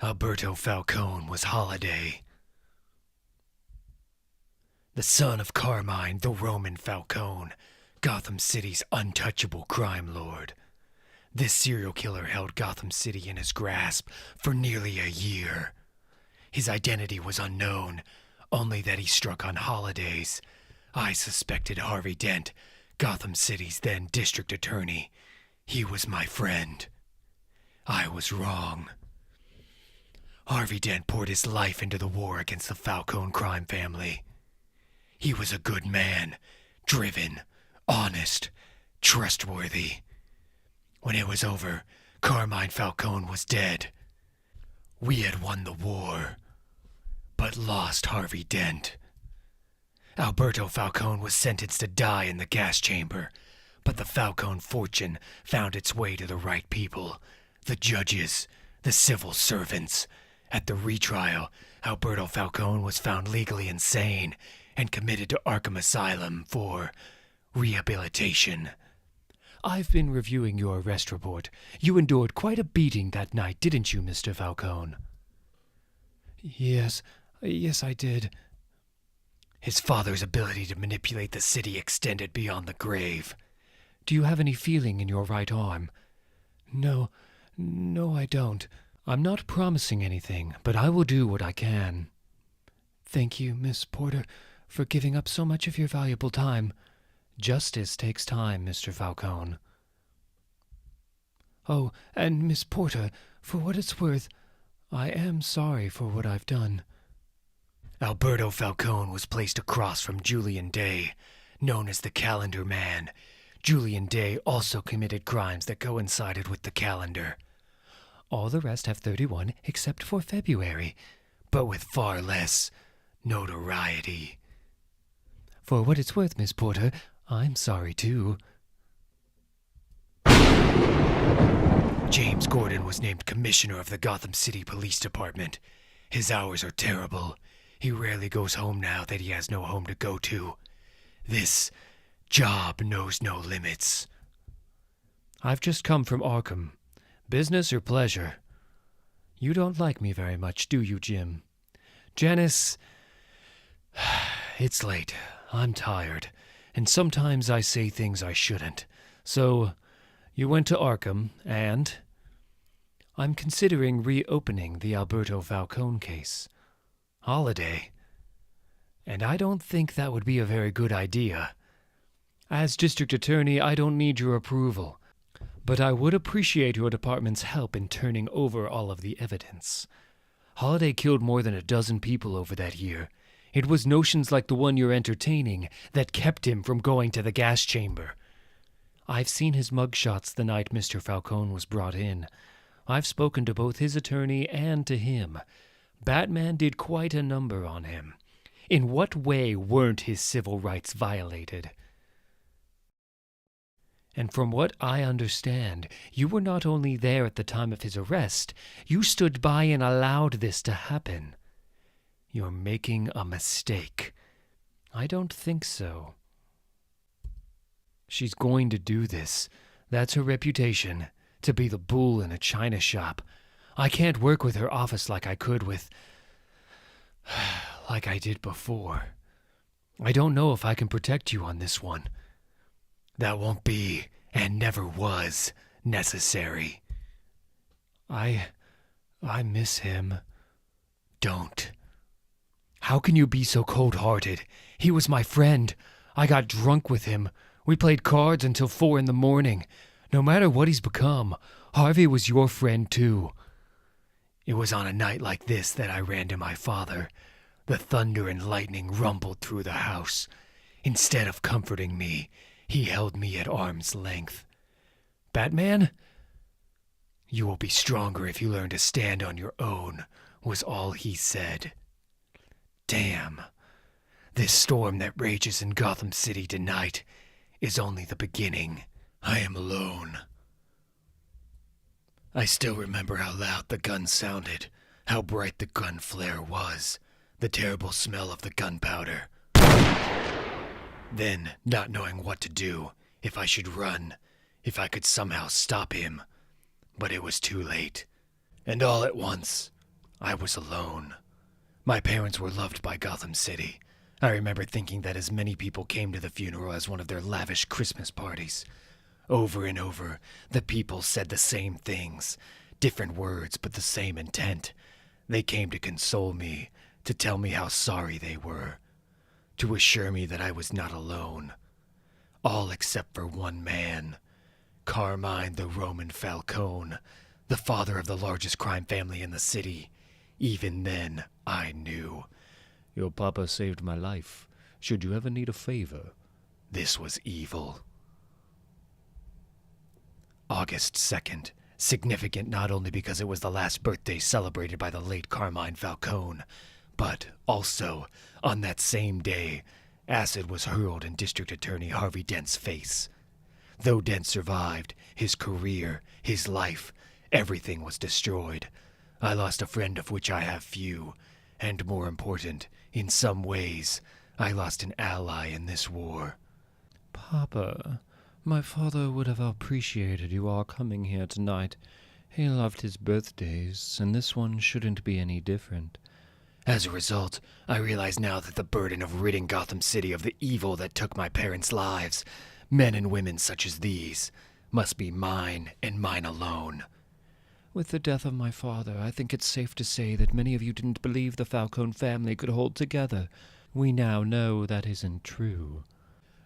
Alberto Falcone was Holiday, the son of Carmine the Roman Falcone, Gotham City's untouchable crime lord. This serial killer held Gotham City in his grasp for nearly a year. His identity was unknown, only that he struck on holidays. I suspected Harvey Dent, Gotham City's then district attorney. He was my friend. I was wrong. Harvey Dent poured his life into the war against the Falcone crime family. He was a good man, driven, honest, trustworthy. When it was over, Carmine Falcone was dead. We had won the war, but lost Harvey Dent. Alberto Falcone was sentenced to die in the gas chamber, but the Falcone fortune found its way to the right people, the judges, the civil servants. At the retrial, Alberto Falcone was found legally insane and committed to Arkham Asylum for rehabilitation. I've been reviewing your arrest report. You endured quite a beating that night, didn't you, Mr. Falcone? Yes, I did. His father's ability to manipulate the city extended beyond the grave. Do you have any feeling in your right arm? No, I don't. I'm not promising anything, but I will do what I can. Thank you, Miss Porter, for giving up so much of your valuable time. Justice takes time, Mr. Falcone. Oh, and Miss Porter, for what it's worth, I am sorry for what I've done. Alberto Falcone was placed across from Julian Day, known as the Calendar Man. Julian Day also committed crimes that coincided with the calendar. All the rest have 31 except for February, but with far less notoriety. For what it's worth, Miss Porter, I'm sorry too. James Gordon was named commissioner of the Gotham City Police Department. His hours are terrible. He rarely goes home now that he has no home to go to. This job knows no limits. I've just come from Arkham. Business or pleasure? You don't like me very much, do you, Jim? Janice, it's late. I'm tired, and sometimes I say things I shouldn't. So, you went to Arkham, and I'm considering reopening the Alberto Falcone case. Holiday. And I don't think that would be a very good idea. As district attorney, I don't need your approval, but I would appreciate your department's help in turning over all of the evidence. Holiday killed more than a dozen people over that year. It was notions like the one you're entertaining that kept him from going to the gas chamber. I've seen his mugshots the night Mr. Falcone was brought in. I've spoken to both his attorney and to him. Batman did quite a number on him. In what way weren't his civil rights violated? And from what I understand, you were not only there at the time of his arrest, you stood by and allowed this to happen. You're making a mistake. I don't think so. She's going to do this. That's her reputation, to be the bull in a china shop. I can't work with her office like I could with... like I did before. I don't know if I can protect you on this one. That won't be, and never was, necessary. I miss him. Don't. How can you be so cold-hearted? He was my friend. I got drunk with him. We played cards until 4 a.m. No matter what he's become, Harvey was your friend too. It was on a night like this that I ran to my father. The thunder and lightning rumbled through the house. Instead of comforting me, he held me at arm's length. Batman? You will be stronger if you learn to stand on your own, was all he said. Damn. This storm that rages in Gotham City tonight is only the beginning. I am alone. I still remember how loud the gun sounded, how bright the gun flare was, the terrible smell of the gunpowder. Then, not knowing what to do, if I should run, if I could somehow stop him. But it was too late. And all at once, I was alone. My parents were loved by Gotham City. I remember thinking that as many people came to the funeral as one of their lavish Christmas parties. Over and over, the people said the same things. Different words, but the same intent. They came to console me, to tell me how sorry they were, to assure me that I was not alone. All except for one man, Carmine the Roman Falcone, the father of the largest crime family in the city. Even then, I knew. Your papa saved my life. Should you ever need a favor? This was evil. August 2nd, significant not only because it was the last birthday celebrated by the late Carmine Falcone, but also, on that same day, acid was hurled in District Attorney Harvey Dent's face. Though Dent survived, his career, his life, everything was destroyed. I lost a friend of which I have few, and more important, in some ways, I lost an ally in this war. Papa, my father would have appreciated you all coming here tonight. He loved his birthdays, and this one shouldn't be any different. As a result, I realize now that the burden of ridding Gotham City of the evil that took my parents' lives, men and women such as these, must be mine and mine alone. With the death of my father, I think it's safe to say that many of you didn't believe the Falcone family could hold together. We now know that isn't true.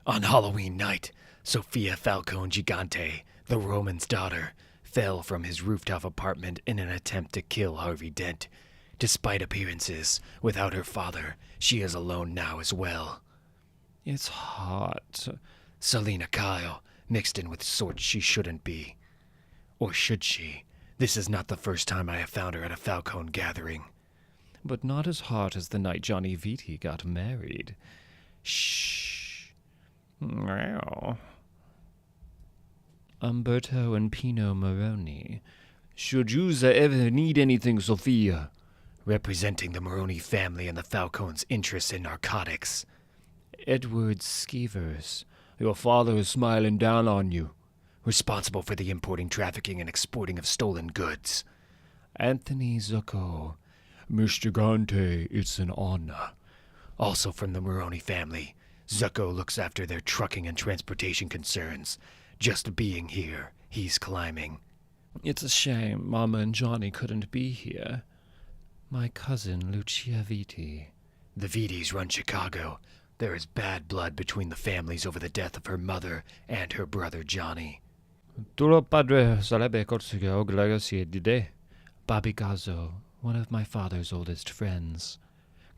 On Halloween night, Sophia Falcone Gigante, the Roman's daughter, fell from his rooftop apartment in an attempt to kill Harvey Dent. Despite appearances, without her father, she is alone now as well. It's hot. Selina Kyle, mixed in with sorts she shouldn't be. Or should she? This is not the first time I have found her at a Falcone gathering. But not as hot as the night Johnny Viti got married. Shh. Meow. Umberto and Pino Moroni. Should you ever need anything, Sophia? Representing the Moroni family and the Falcone's interests in narcotics. Edward Skeevers. Your father is smiling down on you. Responsible for the importing, trafficking, and exporting of stolen goods. Anthony Zucco. Mr. Gante, it's an honor. Also from the Moroni family, Zucco looks after their trucking and transportation concerns. Just being here, he's climbing. It's a shame Mama and Johnny couldn't be here. My cousin, Lucia Viti. The Vitis run Chicago. There is bad blood between the families over the death of her mother and her brother Johnny. Tuo padre sarebbe corsico glagasie dide. Bobby Gazzo, one of my father's oldest friends.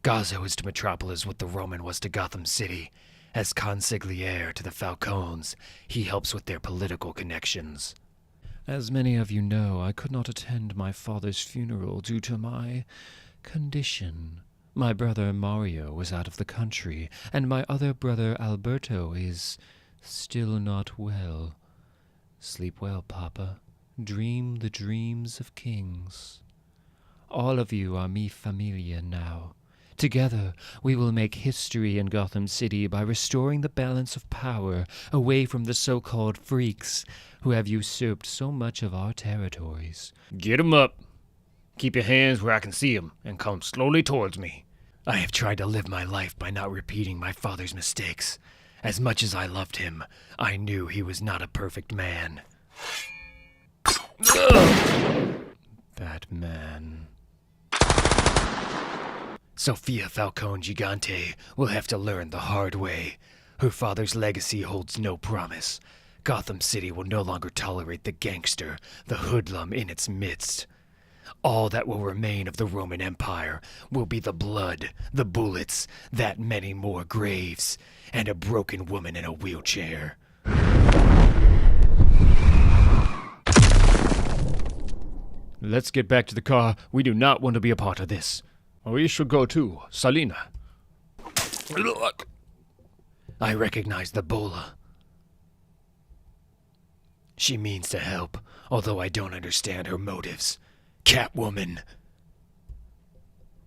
Gazzo is to Metropolis what the Roman was to Gotham City. As consigliere to the Falcones, he helps with their political connections. As many of you know, I could not attend my father's funeral due to my condition. My brother Mario was out of the country, and my other brother Alberto is still not well. Sleep well, Papa. Dream the dreams of kings. All of you are mi familia now. Together, we will make history in Gotham City by restoring the balance of power away from the so-called freaks who have usurped so much of our territories. Get 'em up. Keep your hands where I can see 'em, and come slowly towards me. I have tried to live my life by not repeating my father's mistakes. As much as I loved him, I knew he was not a perfect man. That man. Sophia Falcone Gigante will have to learn the hard way. Her father's legacy holds no promise. Gotham City will no longer tolerate the gangster, the hoodlum in its midst. All that will remain of the Roman Empire will be the blood, the bullets, that many more graves, and a broken woman in a wheelchair. Let's get back to the car. We do not want to be a part of this. We should go too, Selina. I recognize the bola. She means to help, although I don't understand her motives. Catwoman.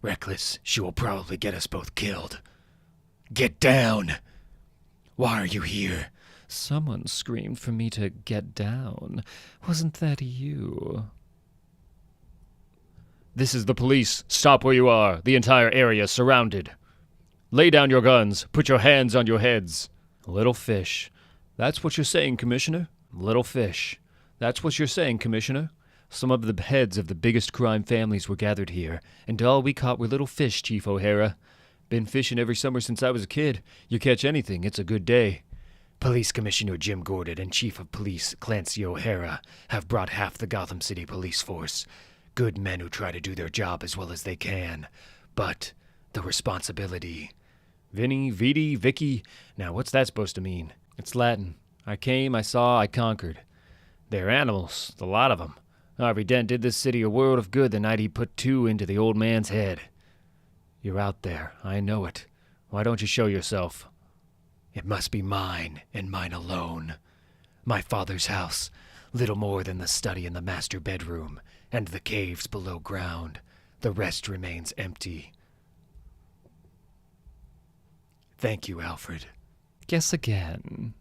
Reckless, she will probably get us both killed. Get down! Why are you here? Someone screamed for me to get down. Wasn't that you? This is the police. Stop where you are. The entire area is surrounded. Lay down your guns. Put your hands on your heads. Little fish. That's what you're saying, Commissioner? Little fish. That's what you're saying, Commissioner? Some of the heads of the biggest crime families were gathered here, and all we caught were little fish, Chief O'Hara. Been fishing every summer since I was a kid. You catch anything, it's a good day. Police Commissioner Jim Gordon and Chief of Police Clancy O'Hara have brought half the Gotham City police force. Good men who try to do their job as well as they can. But the responsibility... Vinny, Viti, Vicky. Now, what's that supposed to mean? It's Latin. I came, I saw, I conquered. They're animals, the lot of them. Harvey Dent did this city a world of good the night he put 2 into the old man's head. You're out there. I know it. Why don't you show yourself? It must be mine, and mine alone. My father's house, little more than the study and the master bedroom, and the caves below ground. The rest remains empty. Thank you, Alfred. Guess again.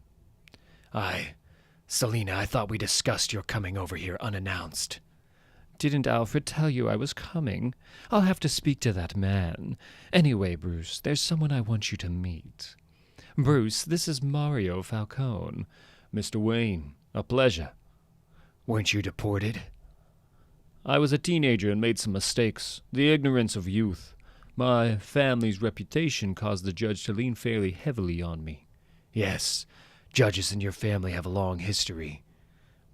Selina, I thought we discussed your coming over here unannounced. Didn't Alfred tell you I was coming? I'll have to speak to that man. Anyway, Bruce, there's someone I want you to meet. Bruce, this is Mario Falcone. Mr. Wayne, a pleasure. Weren't you deported? I was a teenager and made some mistakes. The ignorance of youth. My family's reputation caused the judge to lean fairly heavily on me. Yes, judges in your family have a long history.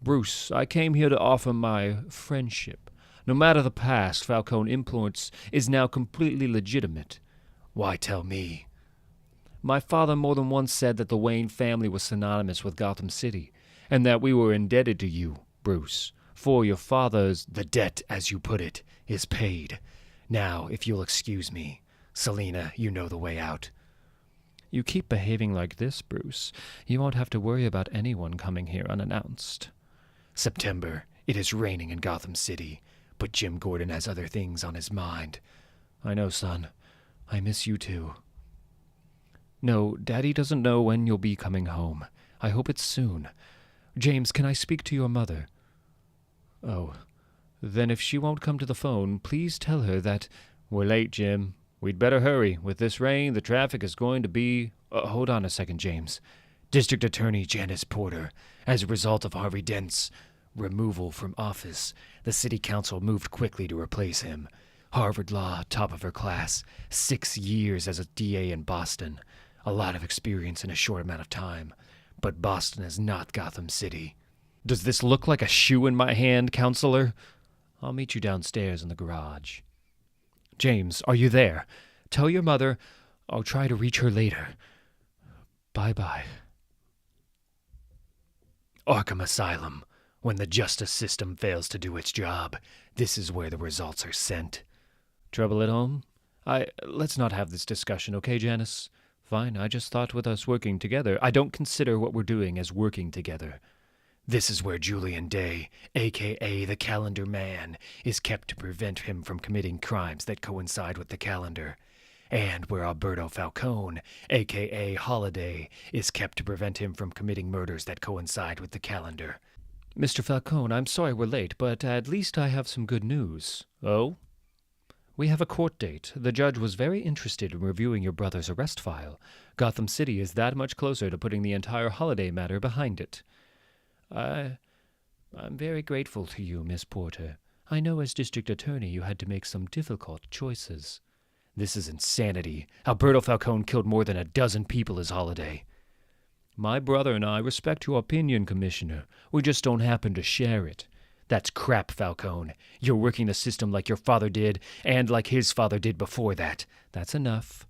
Bruce, I came here to offer my friendship. No matter the past, Falcone influence is now completely legitimate. Why tell me? My father more than once said that the Wayne family was synonymous with Gotham City, and that we were indebted to you, Bruce, for your father's... The debt, as you put it, is paid. Now, if you'll excuse me, Selina, you know the way out. You keep behaving like this, Bruce. You won't have to worry about anyone coming here unannounced. September. It is raining in Gotham City, but Jim Gordon has other things on his mind. I know, son. I miss you too. No, Daddy doesn't know when you'll be coming home. I hope it's soon. James, can I speak to your mother? Oh, then if she won't come to the phone, please tell her that... We're late, Jim. We'd better hurry. With this rain, the traffic is going to be... hold on a second, James. District Attorney Janice Porter, as a result of Harvey Dent's removal from office, the city council moved quickly to replace him. Harvard Law, top of her class, 6 years as a DA in Boston. A lot of experience in a short amount of time. But Boston is not Gotham City. Does this look like a shoe in my hand, counselor? I'll meet you downstairs in the garage. James, are you there? Tell your mother I'll try to reach her later. Bye-bye. Arkham Asylum. When the justice system fails to do its job, this is where the results are sent. Trouble at home? Let's not have this discussion, okay, Janice? Fine, I just thought with us working together, I don't consider what we're doing as working together. This is where Julian Day, a.k.a. the Calendar Man, is kept to prevent him from committing crimes that coincide with the calendar. And where Alberto Falcone, a.k.a. Holiday, is kept to prevent him from committing murders that coincide with the calendar. Mr. Falcone, I'm sorry we're late, but at least I have some good news. Oh? We have a court date. The judge was very interested in reviewing your brother's arrest file. Gotham City is that much closer to putting the entire Holiday matter behind it. I'm very grateful to you, Miss Porter. I know as district attorney you had to make some difficult choices. This is insanity. Alberto Falcone killed more than 12 people as Holiday. My brother and I respect your opinion, Commissioner. We just don't happen to share it. That's crap, Falcone. You're working the system like your father did, and like his father did before that. That's enough.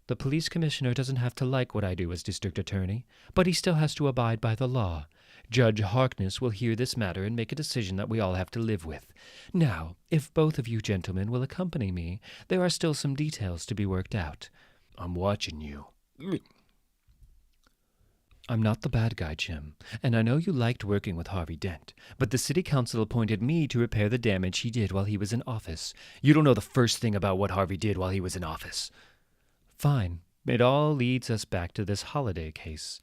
The police commissioner doesn't have to like what I do as district attorney, but he still has to abide by the law. Judge Harkness will hear this matter and make a decision that we all have to live with. Now, if both of you gentlemen will accompany me, there are still some details to be worked out. I'm watching you. I'm not the bad guy, Jim, and I know you liked working with Harvey Dent, but the city council appointed me to repair the damage he did while he was in office. You don't know the first thing about what Harvey did while he was in office. Fine. It all leads us back to this Holiday case.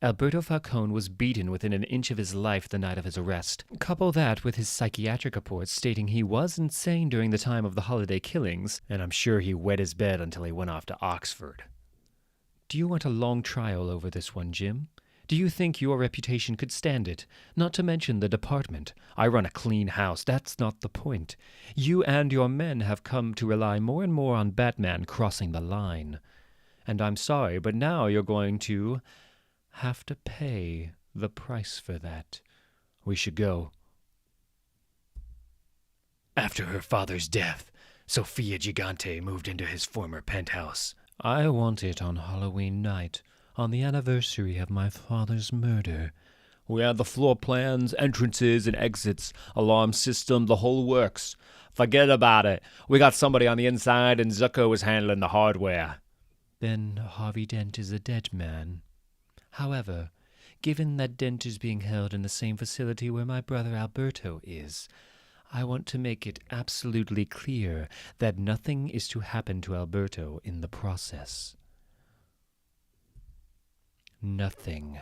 Alberto Falcone was beaten within an inch of his life the night of his arrest. Couple that with his psychiatric reports stating he was insane during the time of the holiday killings, and I'm sure he wet his bed until he went off to Oxford. Do you want a long trial over this one, Jim? Do you think your reputation could stand it? Not to mention the department. I run a clean house. That's not the point. You and your men have come to rely more and more on Batman crossing the line. And I'm sorry, but now you're going to have to pay the price for that. We should go. After her father's death, Sophia Gigante moved into his former penthouse. I want it on Halloween night, on the anniversary of my father's murder. We had the floor plans, entrances and exits, alarm system, the whole works. Forget about it. We got somebody on the inside and Zucco is handling the hardware. Then Harvey Dent is a dead man. However, given that Dent is being held in the same facility where my brother Alberto is, I want to make it absolutely clear that nothing is to happen to Alberto in the process. Nothing.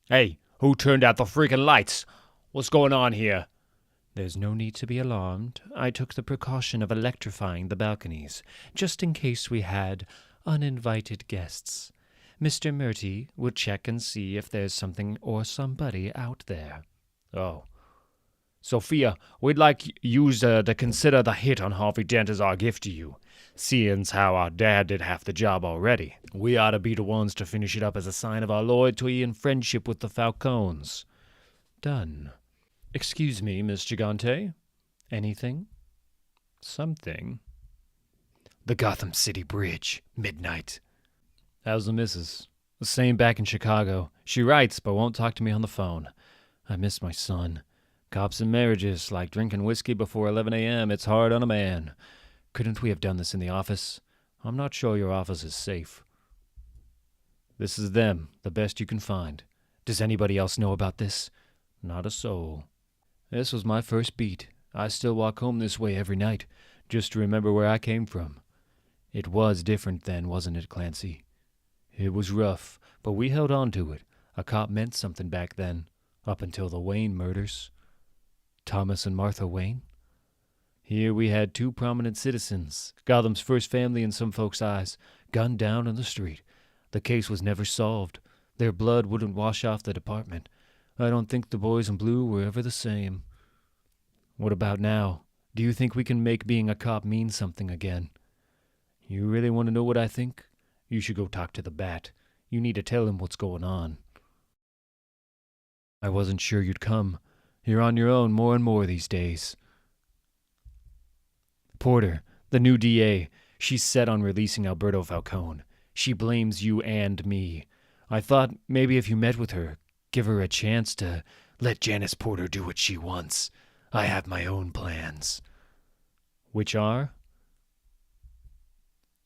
Hey, who turned out the freaking lights? What's going on here? There's no need to be alarmed. I took the precaution of electrifying the balconies, just in case we had uninvited guests. Mr. Murty would check and see if there's something or somebody out there. Oh. Sophia, we'd like you to consider the hit on Harvey Dent as our gift to you. Seeing's how our dad did half the job already. We ought to be the ones to finish it up as a sign of our loyalty and friendship with the Falcones. Done. Excuse me, Miss Gigante. Anything? Something? The Gotham City Bridge, midnight. How's the missus? The same back in Chicago. She writes, but won't talk to me on the phone. I miss my son. Cops and marriages, like drinking whiskey before 11 a.m., it's hard on a man. Couldn't we have done this in the office? I'm not sure your office is safe. This is them, the best you can find. Does anybody else know about this? Not a soul. This was my first beat. I still walk home this way every night, just to remember where I came from. It was different then, wasn't it, Clancy? It was rough, but we held on to it. A cop meant something back then, up until the Wayne murders. Thomas and Martha Wayne? Here we had two prominent citizens, Gotham's first family in some folks' eyes, gunned down on the street. The case was never solved. Their blood wouldn't wash off the department. I don't think the boys in blue were ever the same. What about now? Do you think we can make being a cop mean something again? You really want to know what I think? You should go talk to the Bat. You need to tell him what's going on. I wasn't sure you'd come. You're on your own more and more these days. Porter, the new DA, she's set on releasing Alberto Falcone. She blames you and me. I thought maybe if you met with her, give her a chance to let Janice Porter do what she wants. I have my own plans. Which are?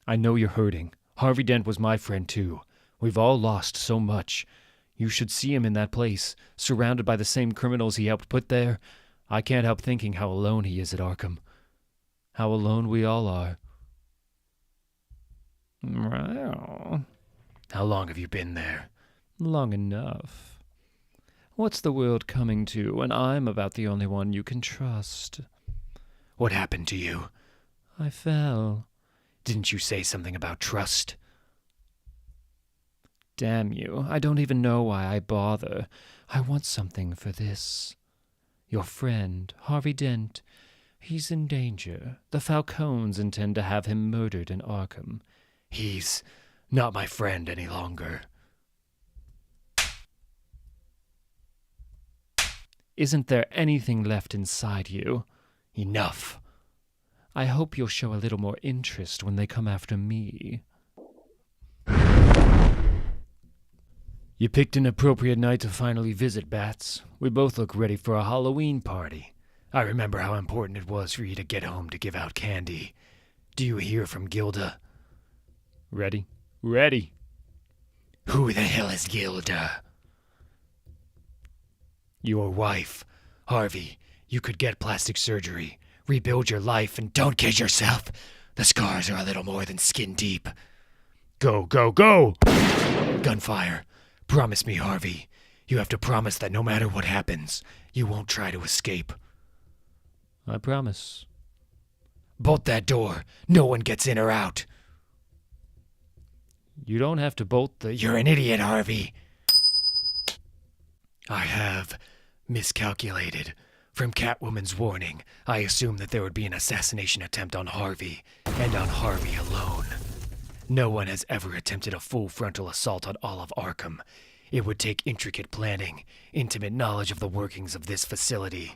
I know you're hurting. Harvey Dent was my friend too. We've all lost so much. You should see him in that place, surrounded by the same criminals he helped put there. I can't help thinking how alone he is at Arkham. How alone we all are. Well, how long have you been there? Long enough. What's the world coming to when I'm about the only one you can trust? What happened to you? I fell. Didn't you say something about trust? Damn you, I don't even know why I bother. I want something for this. Your friend, Harvey Dent, he's in danger. The Falcones intend to have him murdered in Arkham. He's not my friend any longer. Isn't there anything left inside you? Enough. I hope you'll show a little more interest when they come after me. You picked an appropriate night to finally visit, Bats. We both look ready for a Halloween party. I remember how important it was for you to get home to give out candy. Do you hear from Gilda? Ready? Ready. Who the hell is Gilda? Your wife. Harvey, you could get plastic surgery, rebuild your life, and don't kid yourself. The scars are a little more than skin deep. Go, go, go! Gunfire. Promise me, Harvey. You have to promise that no matter what happens, you won't try to escape. I promise. Bolt that door. No one gets in or out. You don't have to bolt the... You're an idiot, Harvey. I have miscalculated. From Catwoman's warning, I assumed that there would be an assassination attempt on Harvey, and on Harvey alone. No one has ever attempted a full frontal assault on all of Arkham. It would take intricate planning, intimate knowledge of the workings of this facility.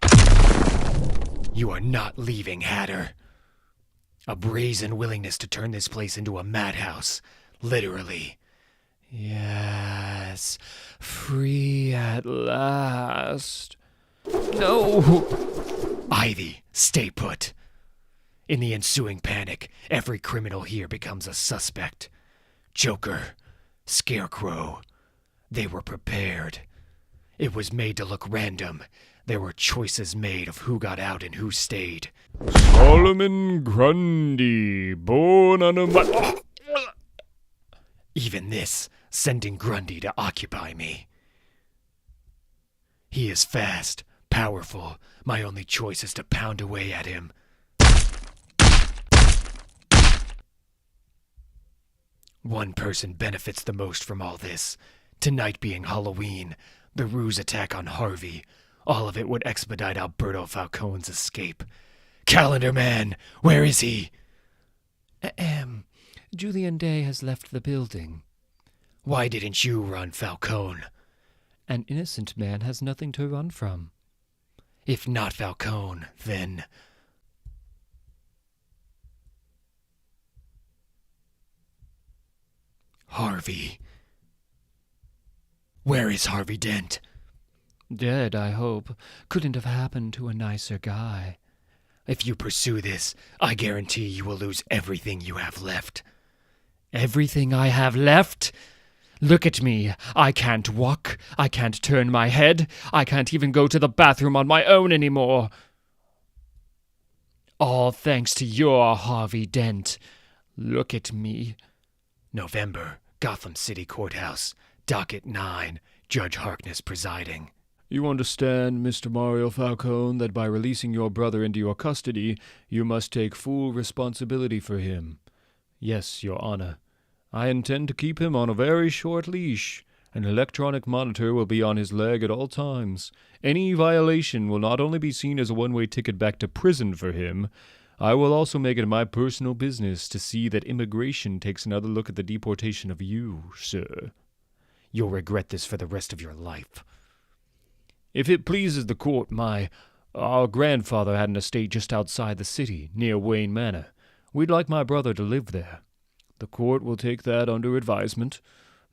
You are not leaving, Hatter. A brazen willingness to turn this place into a madhouse. Literally. Yes. Free at last. No! Ivy, stay put. In the ensuing panic, every criminal here becomes a suspect. Joker, Scarecrow. They were prepared. It was made to look random. There were choices made of who got out and who stayed. Solomon Grundy, born on a... Even this, sending Grundy to occupy me. He is fast, powerful. My only choice is to pound away at him. One person benefits the most from all this. Tonight being Halloween, the ruse attack on Harvey. All of it would expedite Alberto Falcone's escape. Calendar Man, where is he? Julian Day has left the building. Why didn't you run, Falcone? An innocent man has nothing to run from. If not Falcone, then... Harvey. Where is Harvey Dent? Dead, I hope. Couldn't have happened to a nicer guy. If you pursue this, I guarantee you will lose everything you have left. Everything I have left? Look at me. I can't walk. I can't turn my head. I can't even go to the bathroom on my own anymore. All thanks to your Harvey Dent. Look at me. November, Gotham City Courthouse, Docket 9, Judge Harkness presiding. You understand, Mr. Mario Falcone, that by releasing your brother into your custody, you must take full responsibility for him. Yes, Your Honor. I intend to keep him on a very short leash. An electronic monitor will be on his leg at all times. Any violation will not only be seen as a one-way ticket back to prison for him, I will also make it my personal business to see that immigration takes another look at the deportation of you, sir. You'll regret this for the rest of your life. If it pleases the court, our grandfather had an estate just outside the city, near Wayne Manor. We'd like my brother to live there. The court will take that under advisement.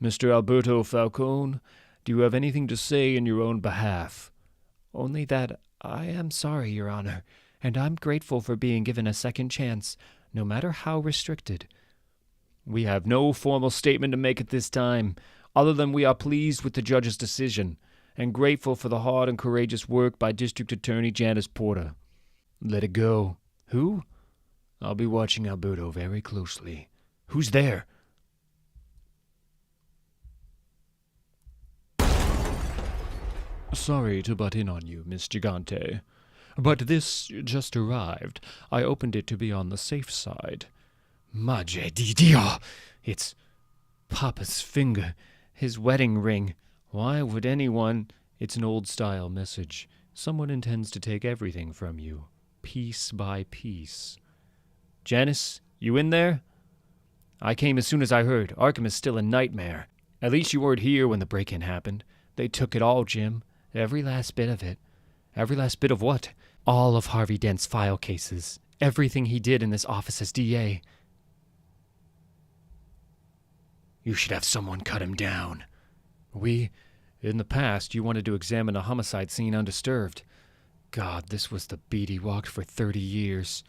Mr. Alberto Falcone, do you have anything to say in your own behalf? Only that I am sorry, Your Honor, and I'm grateful for being given a second chance, no matter how restricted. We have no formal statement to make at this time, other than we are pleased with the judge's decision, and grateful for the hard and courageous work by District Attorney Janice Porter. Let it go. Who? I'll be watching Alberto very closely. Who's there? Sorry to butt in on you, Miss Gigante, but this just arrived. I opened it to be on the safe side. Madre di Dio! It's Papa's finger, his wedding ring. Why would anyone... It's an old-style message. Someone intends to take everything from you, piece by piece. Janice, you in there? I came as soon as I heard. Arkham is still a nightmare. At least you weren't here when the break-in happened. They took it all, Jim. Every last bit of it. Every last bit of what? All of Harvey Dent's file cases. Everything he did in this office as DA. You should have someone cut him down. In the past, you wanted to examine a homicide scene undisturbed. God, this was the beat he walked for 30 years.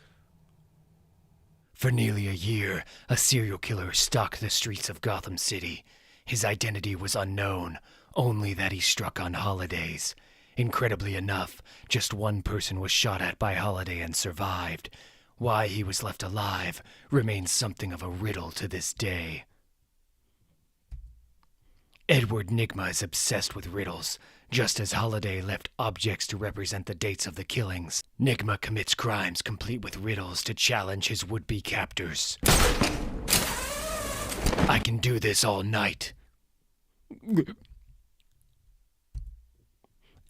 For nearly a year, a serial killer stalked the streets of Gotham City. His identity was unknown, only that he struck on holidays. Incredibly enough, just one person was shot at by Holiday and survived. Why he was left alive remains something of a riddle to this day. Edward Nygma is obsessed with riddles. Just as Holiday left objects to represent the dates of the killings, Nygma commits crimes complete with riddles to challenge his would-be captors. I can do this all night.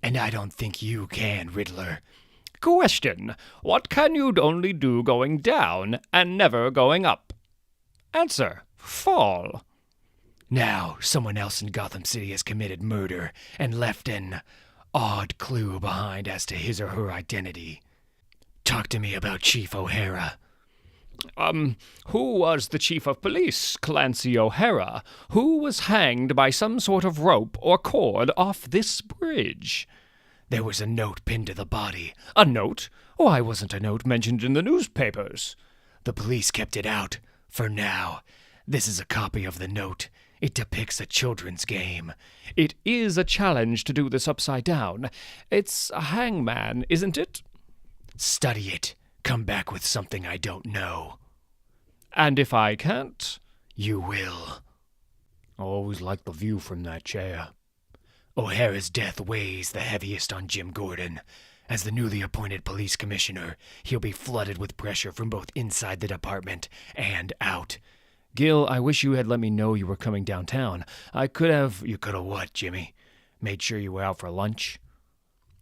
And I don't think you can, Riddler. Question. What can you only do going down and never going up? Answer. Fall. Now, someone else in Gotham City has committed murder and left an odd clue behind as to his or her identity. Talk to me about Chief O'Hara. Who was the chief of police, Clancy O'Hara, who was hanged by some sort of rope or cord off this bridge? There was a note pinned to the body. A note? Why wasn't a note mentioned in the newspapers? The police kept it out, for now. This is a copy of the note. It depicts a children's game. It is a challenge to do this upside down. It's a hangman, isn't it? Study it. Come back with something I don't know. And if I can't? You will. I always liked the view from that chair. O'Hara's death weighs the heaviest on Jim Gordon. As the newly appointed police commissioner, he'll be flooded with pressure from both inside the department and out. Gil, I wish you had let me know you were coming downtown. I could have... You could have what, Jimmy? Made sure you were out for lunch?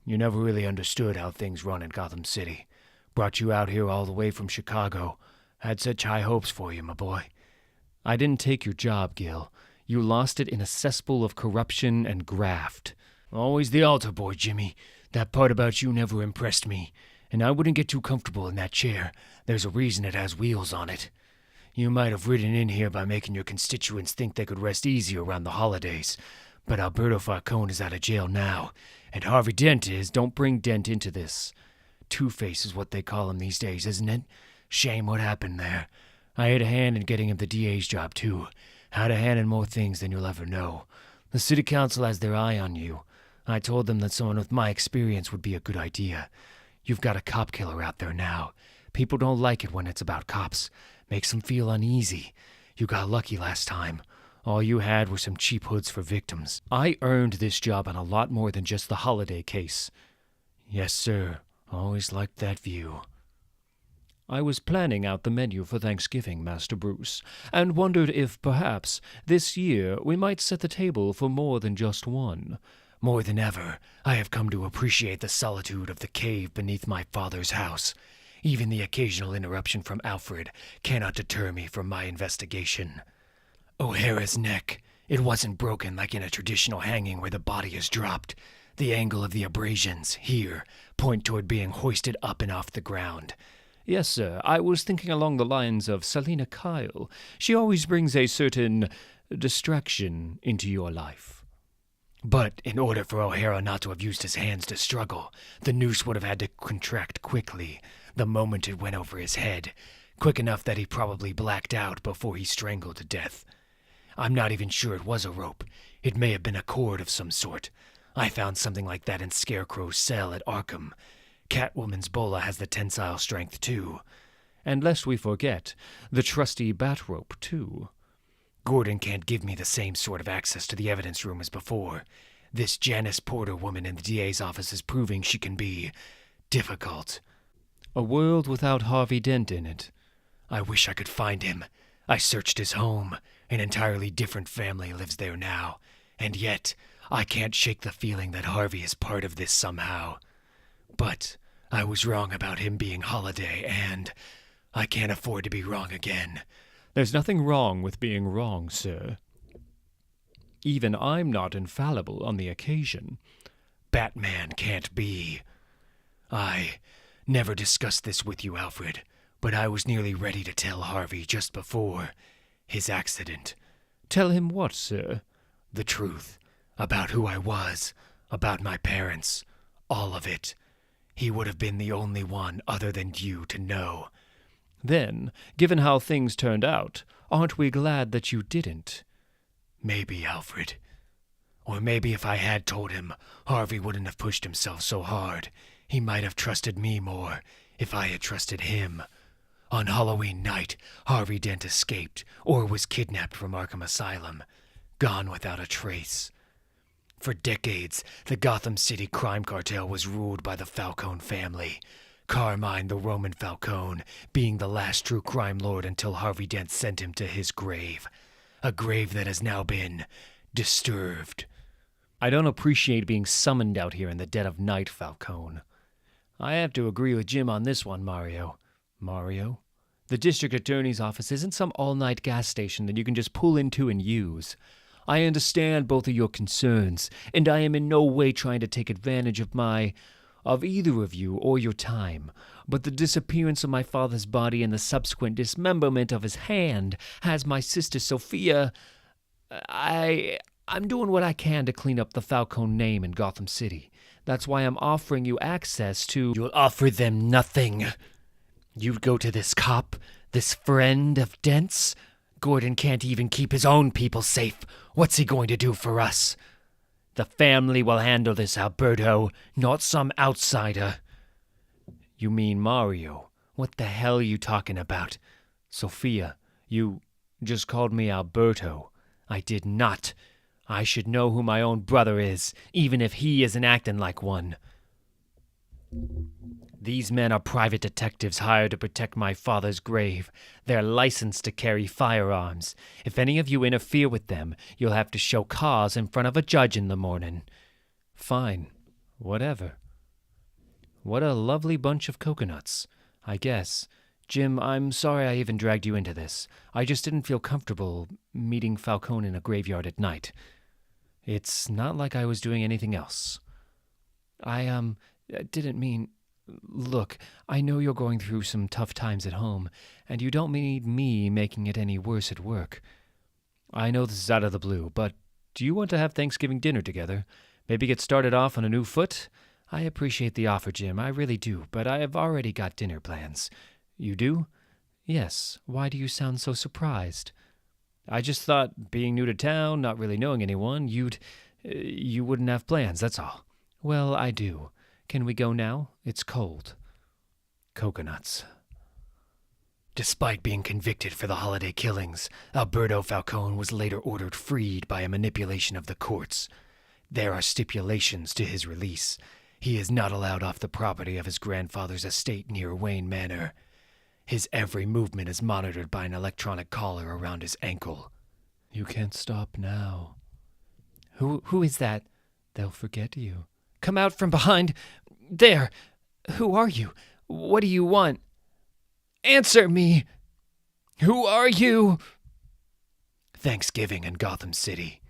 You never really understood how things run in Gotham City. Brought you out here all the way from Chicago. Had such high hopes for you, my boy. I didn't take your job, Gil. You lost it in a cesspool of corruption and graft. Always the altar boy, Jimmy. That part about you never impressed me. And I wouldn't get too comfortable in that chair. There's a reason it has wheels on it. You might have ridden in here by making your constituents think they could rest easy around the holidays. But Alberto Falcone is out of jail now. And Harvey Dent is... Don't bring Dent into this. Two-Face is what they call him these days, isn't it? Shame what happened there. I had a hand in getting him the DA's job, too. Had a hand in more things than you'll ever know. The city council has their eye on you. I told them that someone with my experience would be a good idea. You've got a cop killer out there now. People don't like it when it's about cops. Makes them feel uneasy. You got lucky last time. All you had were some cheap hoods for victims. I earned this job on a lot more than just the Holiday case. Yes, sir. Always liked that view. I was planning out the menu for Thanksgiving, Master Bruce, and wondered if, perhaps, this year we might set the table for more than just one. More than ever, I have come to appreciate the solitude of the cave beneath my father's house. Even the occasional interruption from Alfred cannot deter me from my investigation. O'Hara's neck. It wasn't broken like in a traditional hanging where the body is dropped. The angle of the abrasions, here, point toward being hoisted up and off the ground. Yes, sir. I was thinking along the lines of Selina Kyle. She always brings a certain distraction into your life. But in order for O'Hara not to have used his hands to struggle, the noose would have had to contract quickly, the moment it went over his head, quick enough that he probably blacked out before he strangled to death. I'm not even sure it was a rope. It may have been a cord of some sort. I found something like that in Scarecrow's cell at Arkham. Catwoman's bola has the tensile strength, too. And lest we forget, the trusty bat rope, too. Gordon can't give me the same sort of access to the evidence room as before. This Janice Porter woman in the DA's office is proving she can be difficult. A world without Harvey Dent in it. I wish I could find him. I searched his home. An entirely different family lives there now. And yet, I can't shake the feeling that Harvey is part of this somehow. But I was wrong about him being Holiday, and I can't afford to be wrong again. There's nothing wrong with being wrong, sir. Even I'm not infallible on the occasion. Batman can't be. I never discussed this with you, Alfred, but I was nearly ready to tell Harvey just before his accident. Tell him what, sir? The truth. About who I was, about my parents, all of it. He would have been the only one other than you to know. Then, given how things turned out, aren't we glad that you didn't? Maybe, Alfred. Or maybe if I had told him, Harvey wouldn't have pushed himself so hard. He might have trusted me more if I had trusted him. On Halloween night, Harvey Dent escaped, or was kidnapped from Arkham Asylum. gone without a trace. For decades, the Gotham City crime cartel was ruled by the Falcone family, Carmine the Roman Falcone being the last true crime lord until Harvey Dent sent him to his grave. A grave that has now been disturbed. I don't appreciate being summoned out here in the dead of night, Falcone. I have to agree with Jim on this one, Mario. Mario? The district attorney's office isn't some all-night gas station that you can just pull into and use. I understand both of your concerns, and I am in no way trying to take advantage of either of you or your time. But the disappearance of my father's body and the subsequent dismemberment of his hand has my sister Sophia. I'm doing what I can to clean up the Falcone name in Gotham City. That's why I'm offering you access to... You'll offer them nothing. You'd go to this cop, this friend of Dent's? Gordon can't even keep his own people safe. What's he going to do for us? The family will handle this, Alberto, not some outsider. You mean Mario? What the hell are you talking about? Sophia, you just called me Alberto. I did not. I should know who my own brother is, even if he isn't acting like one. These men are private detectives hired to protect my father's grave. They're licensed to carry firearms. If any of you interfere with them, you'll have to show cause in front of a judge in the morning. Fine. Whatever. What a lovely bunch of coconuts, I guess. Jim, I'm sorry I even dragged you into this. I just didn't feel comfortable meeting Falcone in a graveyard at night. It's not like I was doing anything else. I didn't mean... Look, I know you're going through some tough times at home, and you don't need me making it any worse at work. I know this is out of the blue, but do you want to have Thanksgiving dinner together? Maybe get started off on a new foot? I appreciate the offer, Jim, I really do, but I have already got dinner plans. You do? Yes. Why do you sound so surprised? I just thought, being new to town, not really knowing anyone, you wouldn't have plans, that's all. Well, I do. Can we go now? It's cold. Coconuts. Despite being convicted for the holiday killings, Alberto Falcone was later ordered freed by a manipulation of the courts. There are stipulations to his release. He is not allowed off the property of his grandfather's estate near Wayne Manor. His every movement is monitored by an electronic collar around his ankle. You can't stop now. Who is that? They'll forget you. Come out from behind. There. Who are you? What do you want? Answer me. Who are you? Thanksgiving in Gotham City.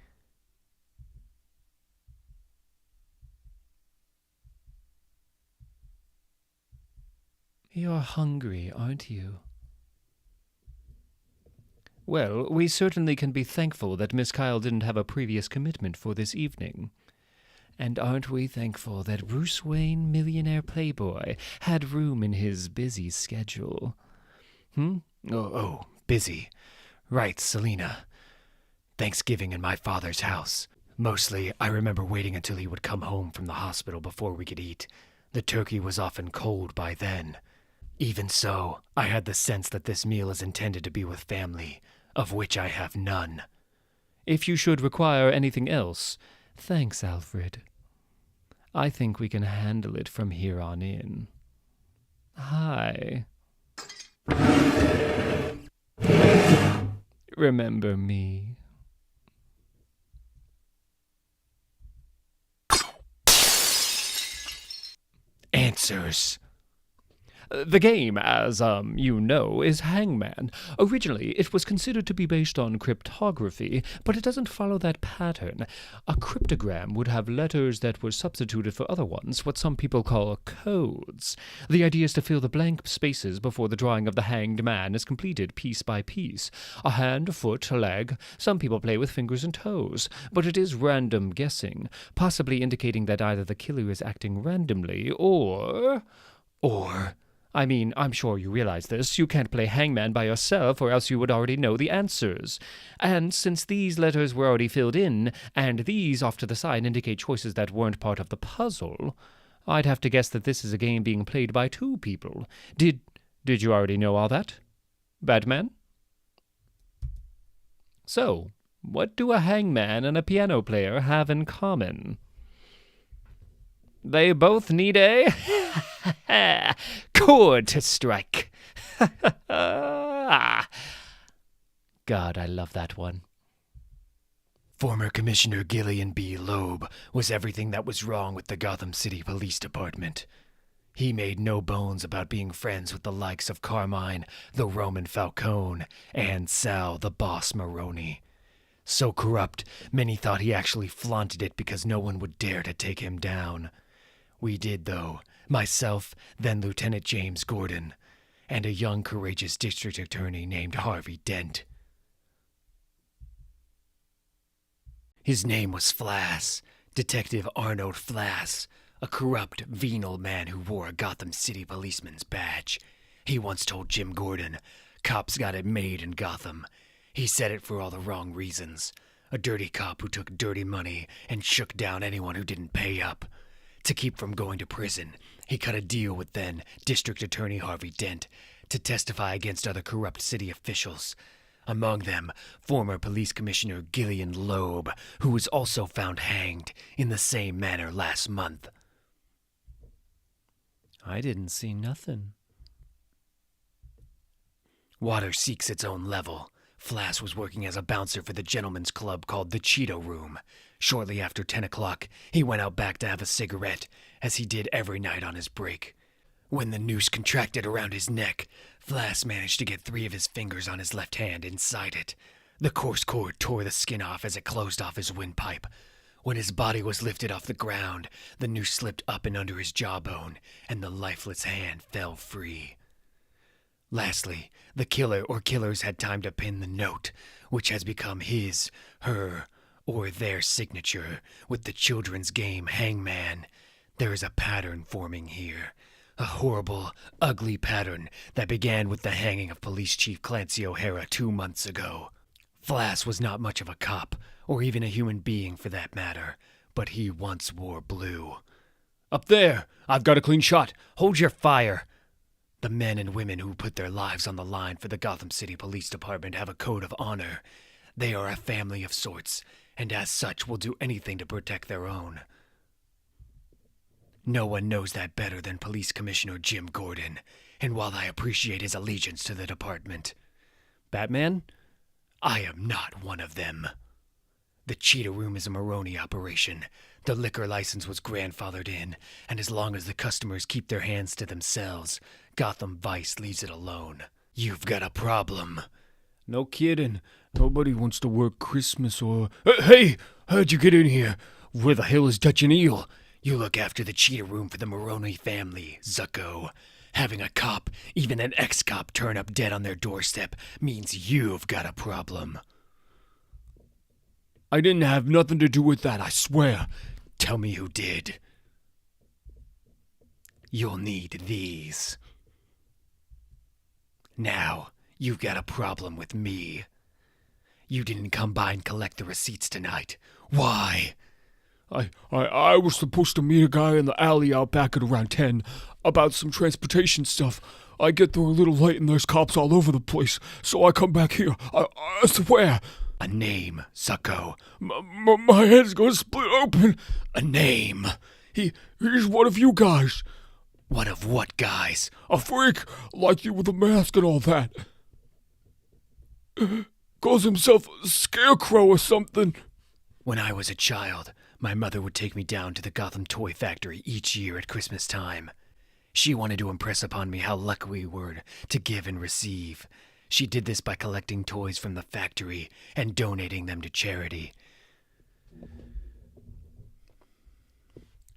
You're hungry, aren't you? Well, we certainly can be thankful that Miss Kyle didn't have a previous commitment for this evening. And aren't we thankful that Bruce Wayne, millionaire playboy, had room in his busy schedule? Oh, busy. Right, Selina. Thanksgiving in my father's house. Mostly, I remember waiting until he would come home from the hospital before we could eat. The turkey was often cold by then. Even so, I had the sense that this meal is intended to be with family, of which I have none. If you should require anything else... Thanks, Alfred. I think we can handle it from here on in. Hi. Remember me? Answers. The game, as, you know, is Hangman. Originally, it was considered to be based on cryptography, but it doesn't follow that pattern. A cryptogram would have letters that were substituted for other ones, what some people call codes. The idea is to fill the blank spaces before the drawing of the hanged man is completed piece by piece. A hand, a foot, a leg. Some people play with fingers and toes, but it is random guessing, possibly indicating that either the killer is acting randomly or... I mean, I'm sure you realize this. You can't play Hangman by yourself, or else you would already know the answers. And since these letters were already filled in, and these off to the side indicate choices that weren't part of the puzzle, I'd have to guess that this is a game being played by two people. Did you already know all that, Batman? So, What do a hangman and a piano player have in common? They both need a chord to strike. God, I love that one. Former Commissioner Gillian B. Loeb was everything that was wrong with the Gotham City Police Department. He made no bones about being friends with the likes of Carmine, the Roman Falcone, and Sal, the Boss Maroni. So corrupt, many thought he actually flaunted it because no one would dare to take him down. We did, though. Myself, then Lieutenant James Gordon, and a young, courageous district attorney named Harvey Dent. His name was Flass, Detective Arnold Flass, a corrupt, venal man who wore a Gotham City policeman's badge. He once told Jim Gordon, "Cops got it made in Gotham." He said it for all the wrong reasons. A dirty cop who took dirty money and shook down anyone who didn't pay up. To keep from going to prison, he cut a deal with then District Attorney Harvey Dent to testify against other corrupt city officials. Among them, former Police Commissioner Gillian Loeb, who was also found hanged in the same manner last month. I didn't see nothing. Water seeks its own level. Flass was working as a bouncer for the gentleman's club called the Cheeto Room. Shortly after 10 o'clock, he went out back to have a cigarette, as he did every night on his break. When the noose contracted around his neck, Flass managed to get 3 of his fingers on his left hand inside it. The coarse cord tore the skin off as it closed off his windpipe. When his body was lifted off the ground, the noose slipped up and under his jawbone, and the lifeless hand fell free. Lastly, the killer or killers had time to pin the note, which has become his, her, or their signature with the children's game Hangman. There is a pattern forming here. A horrible, ugly pattern that began with the hanging of Police Chief Clancy O'Hara 2 months ago. Flass was not much of a cop, or even a human being for that matter, but he once wore blue. Up there! I've got a clean shot. Hold your fire! The men and women who put their lives on the line for the Gotham City Police Department have a code of honor. They are a family of sorts, and as such will do anything to protect their own. No one knows that better than Police Commissioner Jim Gordon, and while I appreciate his allegiance to the department, Batman? I am not one of them. The Cheetah Room is a Maroni operation. The liquor license was grandfathered in, and as long as the customers keep their hands to themselves, Gotham Vice leaves it alone. You've got a problem. No kidding. Nobody wants to work Christmas or... Hey! How'd you get in here? Where the hell is Dutch and Eel? You look after the Cheetah Room for the Maroni family, Zucco. Having a cop, even an ex-cop, turn up dead on their doorstep means you've got a problem. I didn't have nothing to do with that, I swear. Tell me who did. You'll need these. Now, you've got a problem with me. You didn't come by and collect the receipts tonight. Why? I was supposed to meet a guy in the alley out back at around 10 about some transportation stuff. I get there a little late and there's cops all over the place, so I come back here. I swear. A name, Zucco. My head's gonna split open. A name. He's one of you guys. One of what guys? A freak, like you with a mask and all that. Calls himself a Scarecrow or something. When I was a child, my mother would take me down to the Gotham Toy Factory each year at Christmas time. She wanted to impress upon me how lucky we were to give and receive. She did this by collecting toys from the factory and donating them to charity.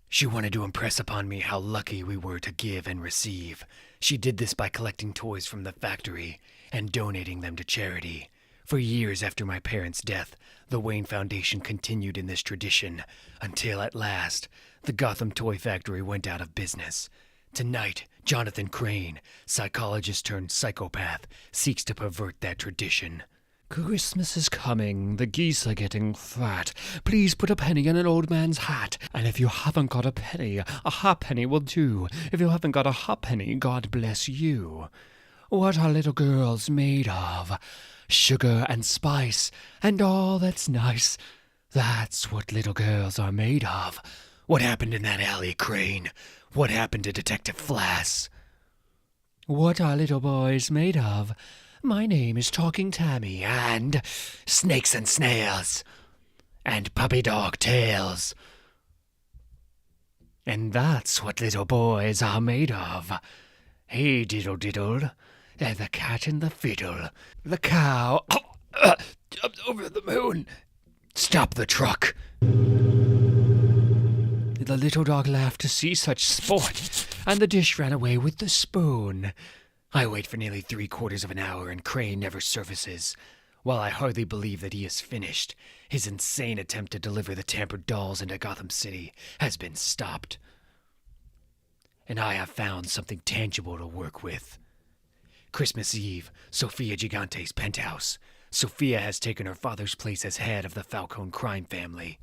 She wanted to impress upon me how lucky we were to give and receive. She did this by collecting toys from the factory and donating them to charity. For years after my parents' death, the Wayne Foundation continued in this tradition, until at last, the Gotham Toy Factory went out of business. Tonight, Jonathan Crane, psychologist turned psychopath, seeks to pervert that tradition. Christmas is coming, the geese are getting fat. Please put a penny in an old man's hat. And if you haven't got a penny, a halfpenny will do. If you haven't got a halfpenny, God bless you. What are little girls made of? sugar and spice, and all that's nice. That's what little girls are made of. What happened in that alley, Crane? What happened to Detective Flass? What are little boys made of? My name is Talking Tammy, And snakes and snails. And puppy dog tails. And that's what little boys are made of. Hey, diddle diddle. The cat and the fiddle. The cow jumped over the moon. Stop the truck. The little dog laughed to see such sport, and the dish ran away with the spoon. I wait for nearly 3/4 of an hour, and Crane never surfaces. While I hardly believe that he is finished, his insane attempt to deliver the tampered dolls into Gotham City has been stopped. And I have found something tangible to work with. Christmas Eve, Sophia Gigante's penthouse. Sophia has taken her father's place as head of the Falcone crime family,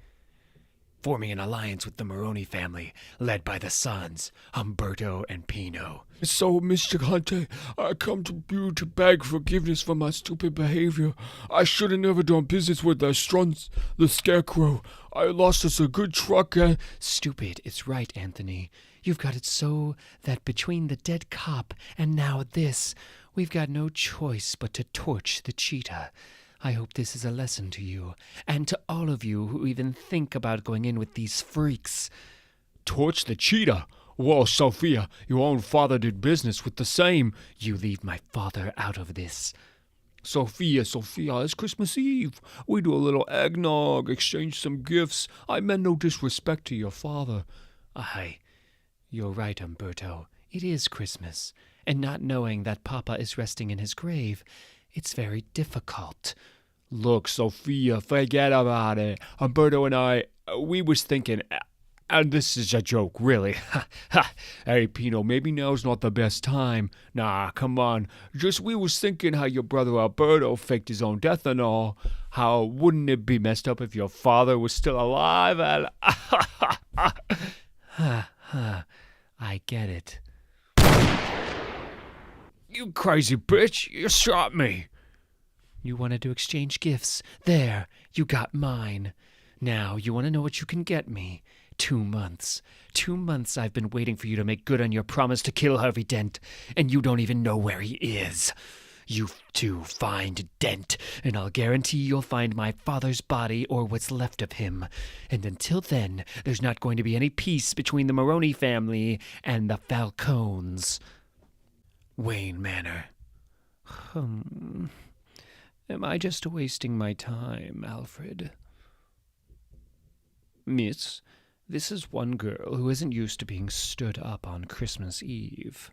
forming an alliance with the Maroni family, led by the sons, Umberto and Pino. So, Mr. Gigante, I come to you to beg forgiveness for my stupid behavior. I should have never done business with the Strunts, the Scarecrow. I lost us a good truck and... Stupid, it's right, Anthony. You've got it so that between the dead cop and now this, we've got no choice but to torch the cheetah. I hope this is a lesson to you, and to all of you who even think about going in with these freaks. Torch the cheetah? Well, Sophia, your own father did business with the same. You leave my father out of this. Sophia, it's Christmas Eve. We do a little eggnog, exchange some gifts. I meant no disrespect to your father. You're right, Umberto. It is Christmas, and not knowing that Papa is resting in his grave, it's very difficult. Look, Sophia, forget about it. Umberto and I, we was thinking, and this is a joke, really. Hey, Pino, maybe now's not the best time. Nah, come on. Just we was thinking how your brother Alberto faked his own death and all. How wouldn't it be messed up if your father was still alive and... I get it. You crazy bitch, you shot me. You wanted to exchange gifts. There, you got mine. Now, you want to know what you can get me? 2 months. 2 months I've been waiting for you to make good on your promise to kill Harvey Dent, and you don't even know where he is. You two find Dent, and I'll guarantee you'll find my father's body or what's left of him. And until then, there's not going to be any peace between the Maroni family and the Falcones. Wayne Manor. Am I just wasting my time, Alfred? Miss, this is one girl who isn't used to being stood up on Christmas Eve.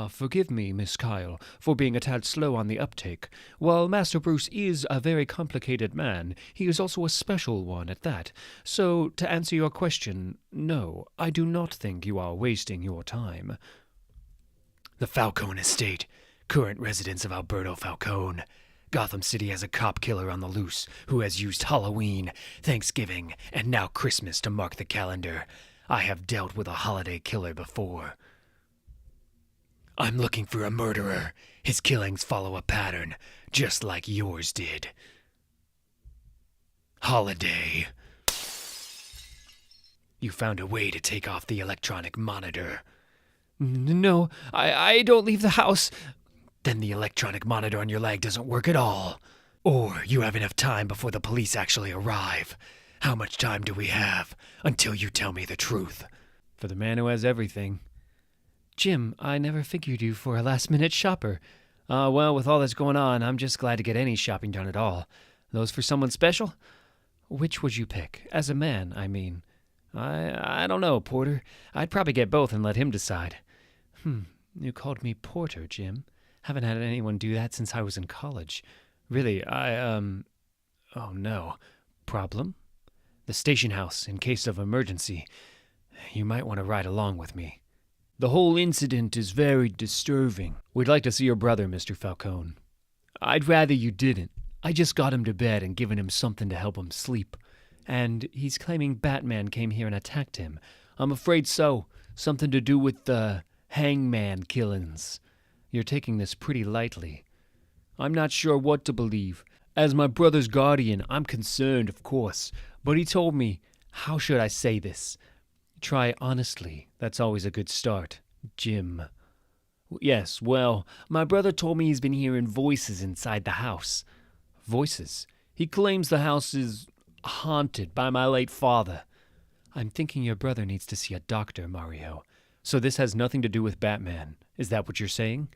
Forgive me, Miss Kyle, for being a tad slow on the uptake. While Master Bruce is a very complicated man, he is also a special one at that. So, to answer your question, no, I do not think you are wasting your time. The Falcone estate, current residence of Alberto Falcone. Gotham City has a cop killer on the loose who has used Halloween, Thanksgiving, and now Christmas to mark the calendar. I have dealt with a holiday killer before. I'm looking for a murderer. His killings follow a pattern, just like yours did. Holiday. You found a way to take off the electronic monitor. No, I don't leave the house. Then the electronic monitor on your leg doesn't work at all. Or you have enough time before the police actually arrive. How much time do we have until you tell me the truth? For the man who has everything. Jim, I never figured you for a last-minute shopper. Well, with all that's going on, I'm just glad to get any shopping done at all. Those for someone special? Which would you pick? As a man, I mean. I don't know, Porter. I'd probably get both and let him decide. You called me Porter, Jim. Haven't had anyone do that since I was in college. Really, oh no. Problem? The station house, in case of emergency. You might want to ride along with me. The whole incident is very disturbing. We'd like to see your brother, Mr. Falcone. I'd rather you didn't. I just got him to bed and given him something to help him sleep. And he's claiming Batman came here and attacked him. I'm afraid so. Something to do with the Hangman killings. You're taking this pretty lightly. I'm not sure what to believe. As my brother's guardian, I'm concerned, of course. But he told me, how should I say this? Try honestly. That's always a good start. Jim. Yes, well, my brother told me he's been hearing voices inside the house. Voices? He claims the house is haunted by my late father. I'm thinking your brother needs to see a doctor, Mario. So this has nothing to do with Batman. Is that what you're saying?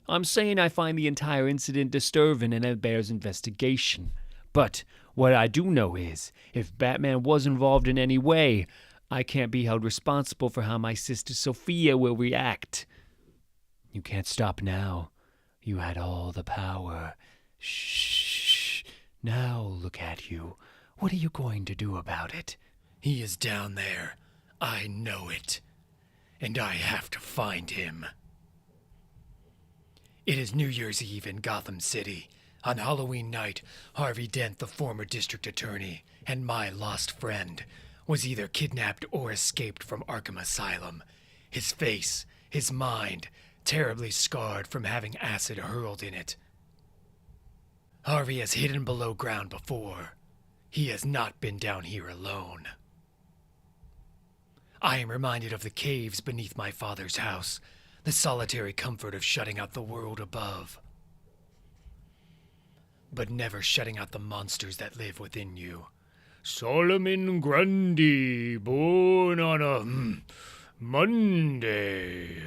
I'm saying I find the entire incident disturbing and it bears investigation. But what I do know is, if Batman was involved in any way, I can't be held responsible for how my sister Sophia will react. You can't stop now. You had all the power. Shh. Now look at you. What are you going to do about it? He is down there. I know it. And I have to find him. It is New Year's Eve in Gotham City. On Halloween night, Harvey Dent, the former district attorney, and my lost friend, was either kidnapped or escaped from Arkham Asylum. His face, his mind, terribly scarred from having acid hurled in it. Harvey has hidden below ground before. He has not been down here alone. I am reminded of the caves beneath my father's house, the solitary comfort of shutting out the world above, but never shutting out the monsters that live within you. Solomon Grundy, born on a Monday.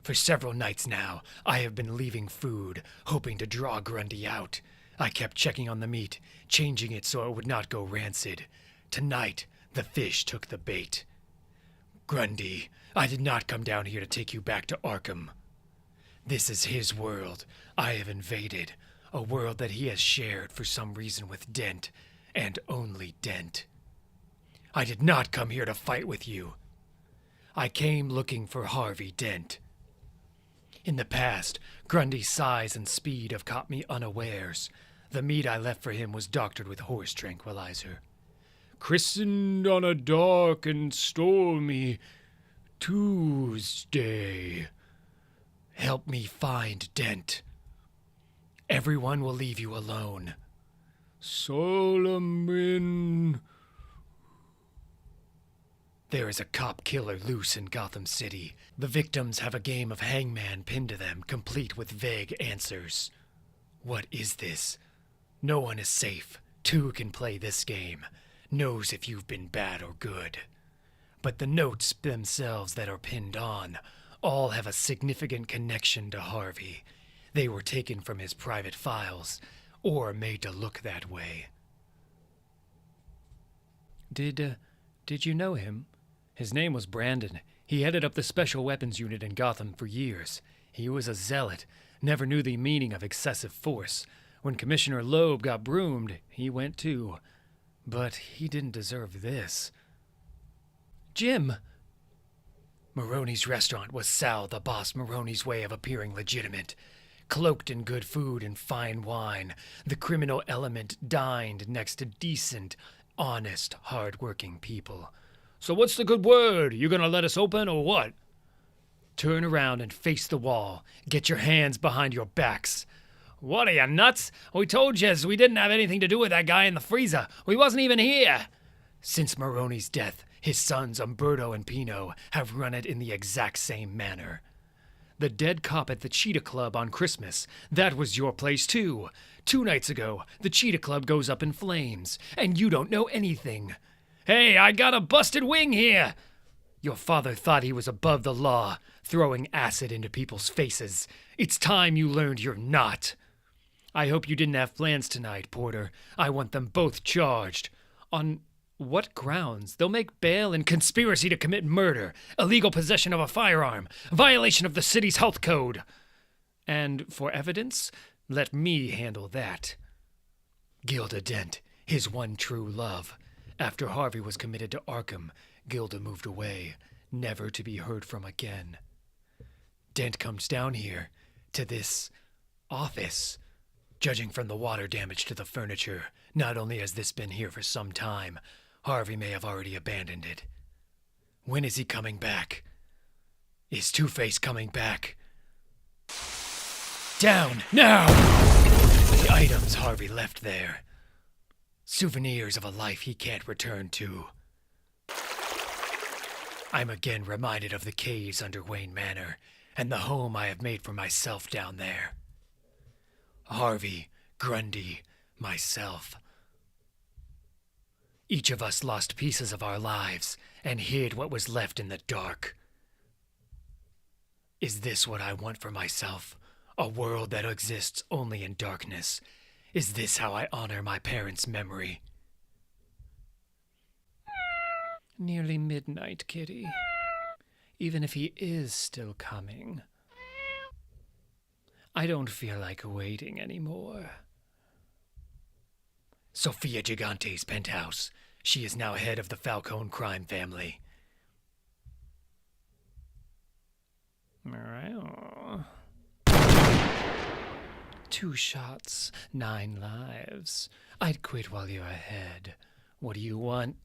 For several nights now, I have been leaving food, hoping to draw Grundy out. I kept checking on the meat, changing it so it would not go rancid. Tonight, the fish took the bait. Grundy, I did not come down here to take you back to Arkham. This is his world. I have invaded, a world that he has shared for some reason with Dent, and only Dent. I did not come here to fight with you. I came looking for Harvey Dent. In the past, Grundy's size and speed have caught me unawares. The meat I left for him was doctored with horse tranquilizer. Christened on a dark and stormy Tuesday. Help me find Dent. Everyone will leave you alone. Solomon. There is a cop killer loose in Gotham City. The victims have a game of Hangman pinned to them, complete with vague answers. What is this? No one is safe. Two can play this game. Knows if you've been bad or good. But the notes themselves that are pinned on all have a significant connection to Harvey. They were taken from his private files, or made to look that way. Did you know him? His name was Brandon. He headed up the special weapons unit in Gotham for years. He was a zealot, never knew the meaning of excessive force. When Commissioner Loeb got broomed, he went too. But he didn't deserve this. Jim! Maroney's restaurant was Sal the Boss Maroney's way of appearing legitimate. Cloaked in good food and fine wine, the criminal element dined next to decent, honest, hard-working people. So what's the good word? You gonna let us open or what? Turn around and face the wall. Get your hands behind your backs. What are you, nuts? We told you we didn't have anything to do with that guy in the freezer. We wasn't even here. Since Maroney's death, his sons Umberto and Pino have run it in the exact same manner. The dead cop at the Cheetah Club on Christmas, that was your place too. 2 nights ago, the Cheetah Club goes up in flames, and you don't know anything. Hey, I got a busted wing here. Your father thought he was above the law, throwing acid into people's faces. It's time you learned you're not. I hope you didn't have plans tonight, Porter. I want them both charged. On what grounds? They'll make bail and Conspiracy to commit murder, illegal possession of a firearm, violation of the city's health code. And for evidence, let me handle that. Gilda Dent, his one true love. After Harvey was committed to Arkham, Gilda moved away, never to be heard from again. Dent comes down here, to this office. Judging from the water damage to the furniture, not only has this been here for some time, Harvey may have already abandoned it. When is he coming back? Is Two-Face coming back? Down, now! Items Harvey left there. Souvenirs of a life he can't return to. I'm again reminded of the caves under Wayne Manor and the home I have made for myself down there. Harvey, Grundy, myself. Each of us lost pieces of our lives and hid what was left in the dark. Is this what I want for myself? A world that exists only in darkness. Is this how I honor my parents' memory? Nearly midnight, kitty. Even if he is still coming, I don't feel like waiting anymore. Sophia Gigante's penthouse. She is now head of the Falcone crime family. Well, 2 shots, 9 lives. I'd quit while you're ahead. What do you want?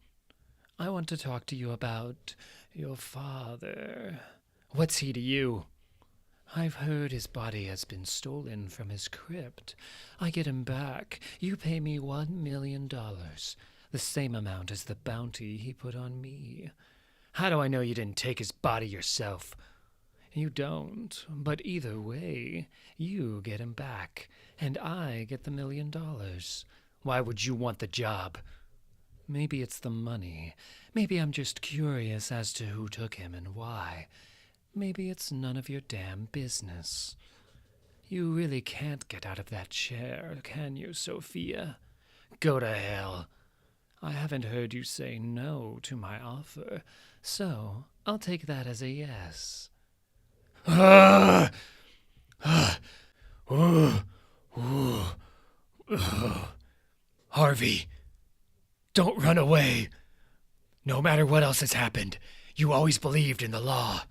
I want to talk to you about your father. What's he to you? I've heard his body has been stolen from his crypt. I get him back. You pay me $1 million, the same amount as the bounty he put on me. How do I know you didn't take his body yourself? You don't, but either way, you get him back, and I get the $1 million. Why would you want the job? Maybe it's the money. Maybe I'm just curious as to who took him and why. Maybe it's none of your damn business. You really can't get out of that chair, can you, Sophia? Go to hell. I haven't heard you say no to my offer, so I'll take that as a yes. Harvey, don't run away. No matter what else has happened, you always believed in the law.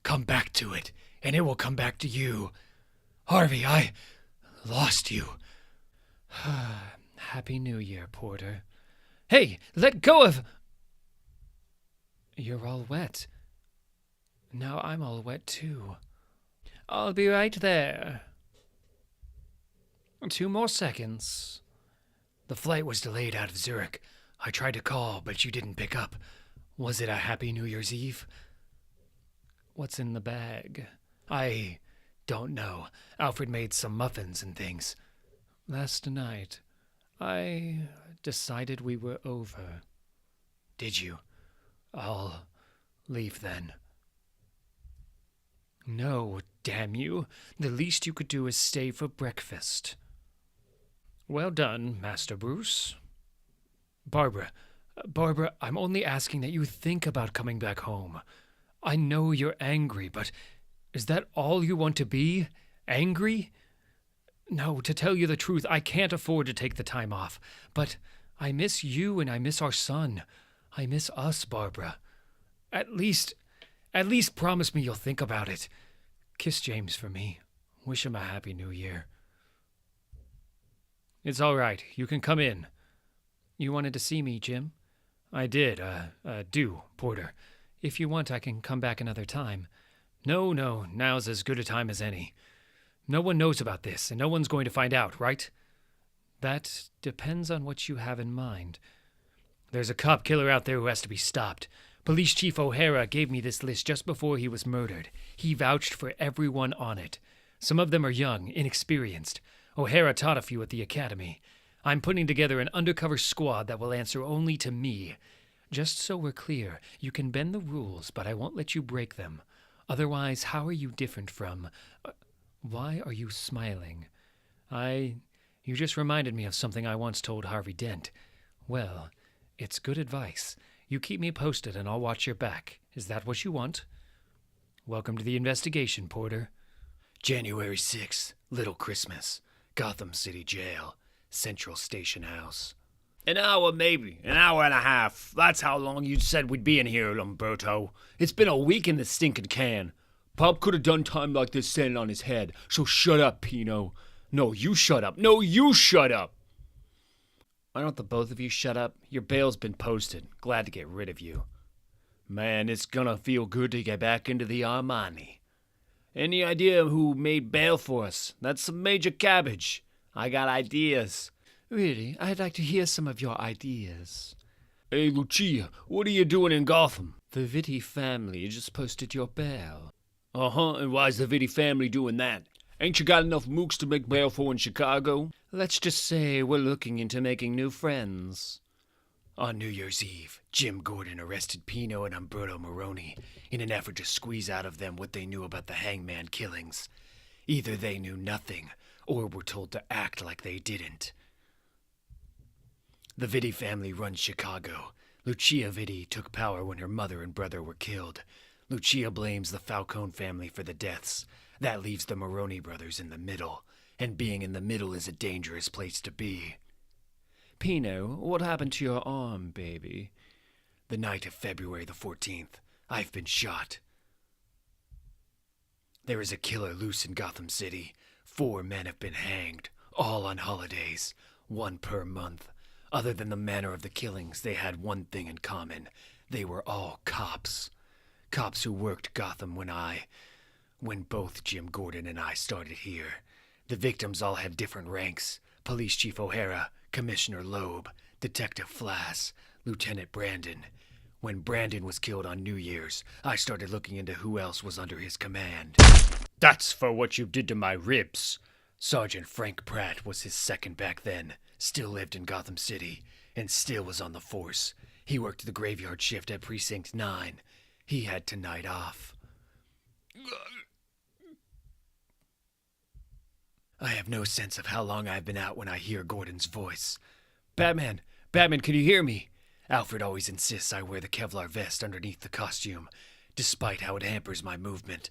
Come back to it, and it will come back to you. Harvey, I lost you. Happy New Year, Porter. Hey, let go of... You're all wet. Now I'm all wet, too. I'll be right there. 2 more seconds. The flight was delayed out of Zurich. I tried to call, but you didn't pick up. Was it a Happy New Year's Eve? What's in the bag? I don't know. Alfred made some muffins and things. Last night, I decided we were over. Did you? I'll leave then. No, damn you. The least you could do is stay for breakfast. Well done, Master Bruce. Barbara, I'm only asking that you think about coming back home. I know you're angry, but is that all you want to be? Angry? No, to tell you the truth, I can't afford to take the time off. But I miss you and I miss our son. I miss us, Barbara. At least promise me you'll think about it. Kiss James for me. Wish him a Happy New Year. It's all right. You can come in. You wanted to see me, Jim? I did, Porter. If you want, I can come back another time. No, now's as good a time as any. No one knows about this, and no one's going to find out, right? That depends on what you have in mind. There's a cop killer out there who has to be stopped. Police Chief O'Hara gave me this list just before he was murdered. He vouched for everyone on it. Some of them are young, inexperienced. O'Hara taught a few at the academy. I'm putting together an undercover squad that will answer only to me. Just so we're clear, you can bend the rules, but I won't let you break them. Otherwise, how are you different from... why are you smiling? You just reminded me of something I once told Harvey Dent. Well, it's good advice. You keep me posted and I'll watch your back. Is that what you want? Welcome to the investigation, Porter. January 6th, Little Christmas. Gotham City Jail. Central Station House. An hour, maybe. An hour and a half. That's how long you said we'd be in here, Umberto. It's been a week in the stinking can. Pop could have done time like this standing on his head, so shut up, Pino. No, you shut up. No, you shut up. Why don't the both of you shut up? Your bail's been posted. Glad to get rid of you. Man, it's gonna feel good to get back into the Armani. Any idea who made bail for us? That's some major cabbage. I got ideas. Really, I'd like to hear some of your ideas. Hey, Lucia, what are you doing in Gotham? The Viti family just posted your bail. Uh-huh, and why's the Viti family doing that? Ain't you got enough mooks to make bail for in Chicago? Let's just say we're looking into making new friends. On New Year's Eve, Jim Gordon arrested Pino and Umberto Moroni in an effort to squeeze out of them what they knew about the Hangman killings. Either they knew nothing, or were told to act like they didn't. The Viti family runs Chicago. Lucia Viti took power when her mother and brother were killed. Lucia blames the Falcone family for the deaths. That leaves the Moroni brothers in the middle, and being in the middle is a dangerous place to be. Pino, what happened to your arm, baby? The night of February the 14th, I've been shot. There is a killer loose in Gotham City. 4 men have been hanged, all on holidays, 1 per month. Other than the manner of the killings, they had one thing in common. They were all cops. Cops who worked Gotham when both Jim Gordon and I started here. The victims all have different ranks. Police Chief O'Hara, Commissioner Loeb, Detective Flass, Lieutenant Brandon. When Brandon was killed on New Year's, I started looking into who else was under his command. That's for what you did to my ribs. Sergeant Frank Pratt was his second back then, still lived in Gotham City, and still was on the force. He worked the graveyard shift at Precinct 9. He had tonight off. I have no sense of how long I've been out when I hear Gordon's voice. Batman, can you hear me? Alfred always insists I wear the Kevlar vest underneath the costume, despite how it hampers my movement.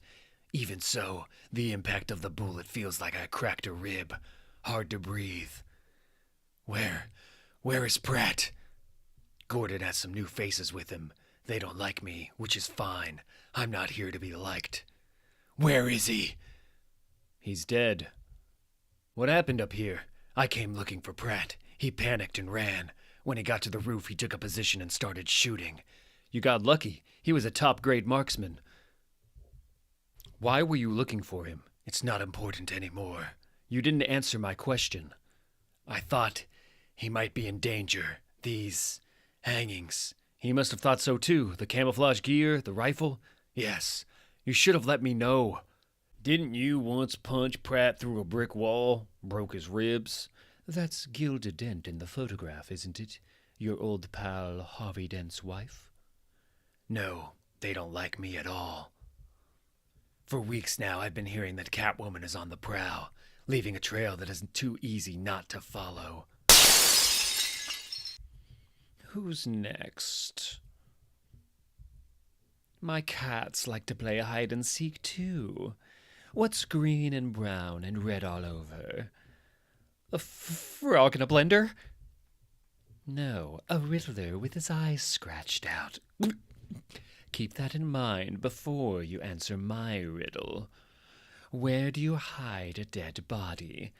Even so, the impact of the bullet feels like I cracked a rib. Hard to breathe. Where is Pratt? Gordon has some new faces with him. They don't like me, which is fine. I'm not here to be liked. Where is he? He's dead. What happened up here? I came looking for Pratt. He panicked and ran. When he got to the roof, he took a position and started shooting. You got lucky. He was a top-grade marksman. Why were you looking for him? It's not important anymore. You didn't answer my question. I thought he might be in danger. These hangings. He must have thought so too. The camouflage gear, the rifle. Yes. You should have let me know. Didn't you once punch Pratt through a brick wall? Broke his ribs? That's Gilda Dent in the photograph, isn't it? Your old pal Harvey Dent's wife? No, they don't like me at all. For weeks now, I've been hearing that Catwoman is on the prowl, leaving a trail that isn't too easy not to follow. Who's next? My cats like to play hide and seek too. What's green and brown and red all over? A frog in a blender? No, a riddler with his eyes scratched out. Keep that in mind before you answer my riddle. Where do you hide a dead body?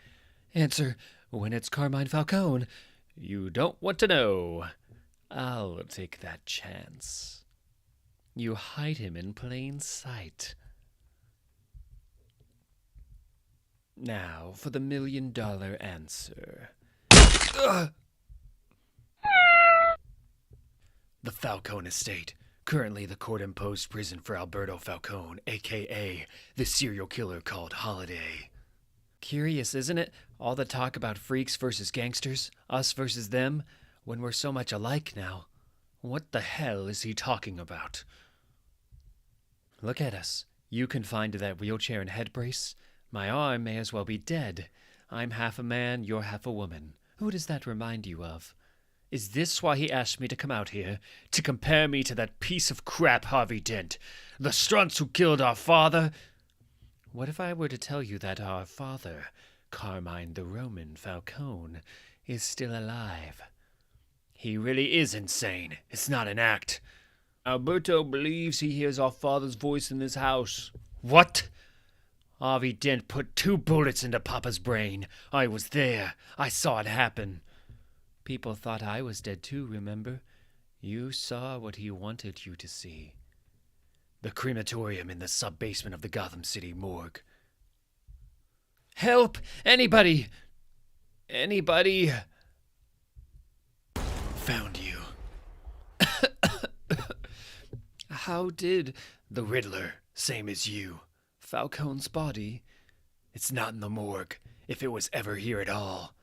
Answer, when it's Carmine Falcone. You don't want to know. I'll take that chance. You hide him in plain sight. Now for the $1 million answer. The Falcone estate. Currently the court-imposed prison for Alberto Falcone, a.k.a. the serial killer called Holiday. Curious, isn't it? All the talk about freaks versus gangsters, us versus them, when we're so much alike now. What the hell is he talking about? Look at us. You confined to that wheelchair and head brace. My arm may as well be dead. I'm half a man, you're half a woman. Who does that remind you of? Is this why he asked me to come out here? To compare me to that piece of crap Harvey Dent? The strunts who killed our father? What if I were to tell you that our father, Carmine the Roman Falcone, is still alive? He really is insane. It's not an act. Alberto believes he hears our father's voice in this house. What? Harvey Dent put 2 bullets into Papa's brain. I was there. I saw it happen. People thought I was dead too, remember? You saw what he wanted you to see. The crematorium in the sub-basement of the Gotham City morgue. Help! Anybody! Anybody? Found you. How did The Riddler, same as you. Falcone's body? It's not in the morgue, if it was ever here at all.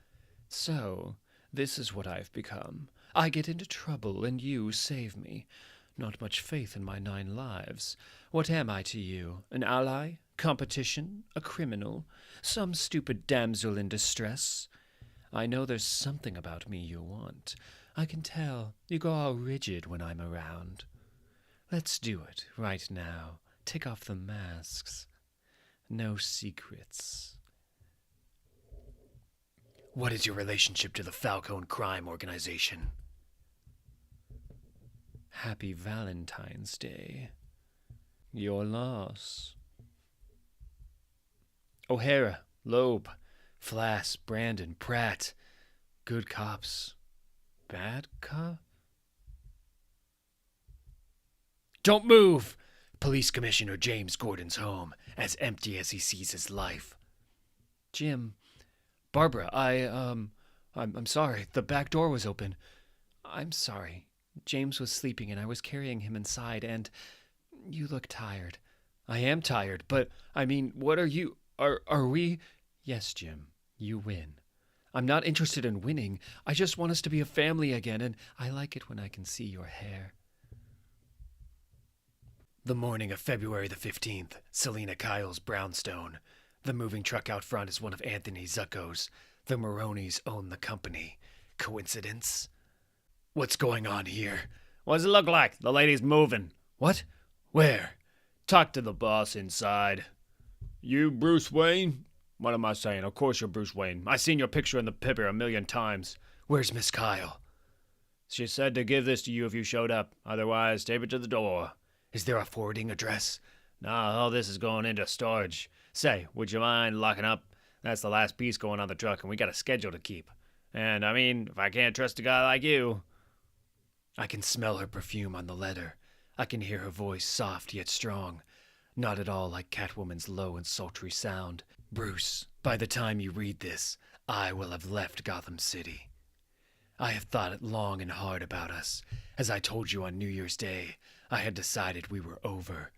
So, this is what I've become. I get into trouble and you save me. Not much faith in my 9 lives. What am I to you? An ally? Competition? A criminal? Some stupid damsel in distress? I know there's something about me you want. I can tell. You go all rigid when I'm around. Let's do it right now. Take off the masks. No secrets. What is your relationship to the Falcone crime organization? Happy Valentine's Day. Your loss. O'Hara, Loeb, Flass, Brandon, Pratt. Good cops. Bad cop? Don't move! Police Commissioner James Gordon's home, as empty as he sees his life. Jim. Barbara, I'm sorry. The back door was open. I'm sorry. James was sleeping and I was carrying him inside and you look tired. I am tired, but, I mean, what are you... Are we... Yes, Jim, you win. I'm not interested in winning. I just want us to be a family again, and I like it when I can see your hair. The morning of February the 15th, Selina Kyle's brownstone. The moving truck out front is one of Anthony Zucco's. The Maronis own the company. Coincidence? What's going on here? What does it look like? The lady's moving. What? Where? Talk to the boss inside. You Bruce Wayne? What am I saying? Of course you're Bruce Wayne. I seen your picture in the paper 1,000,000 times. Where's Miss Kyle? She said to give this to you if you showed up. Otherwise, tape it to the door. Is there a forwarding address? No, all this is going into storage. Say, would you mind locking up? That's the last piece going on the truck, and we got a schedule to keep. And, I mean, if I can't trust a guy like you... I can smell her perfume on the letter. I can hear her voice, soft yet strong. Not at all like Catwoman's low and sultry sound. Bruce, by the time you read this, I will have left Gotham City. I have thought it long and hard about us. As I told you on New Year's Day, I had decided we were over.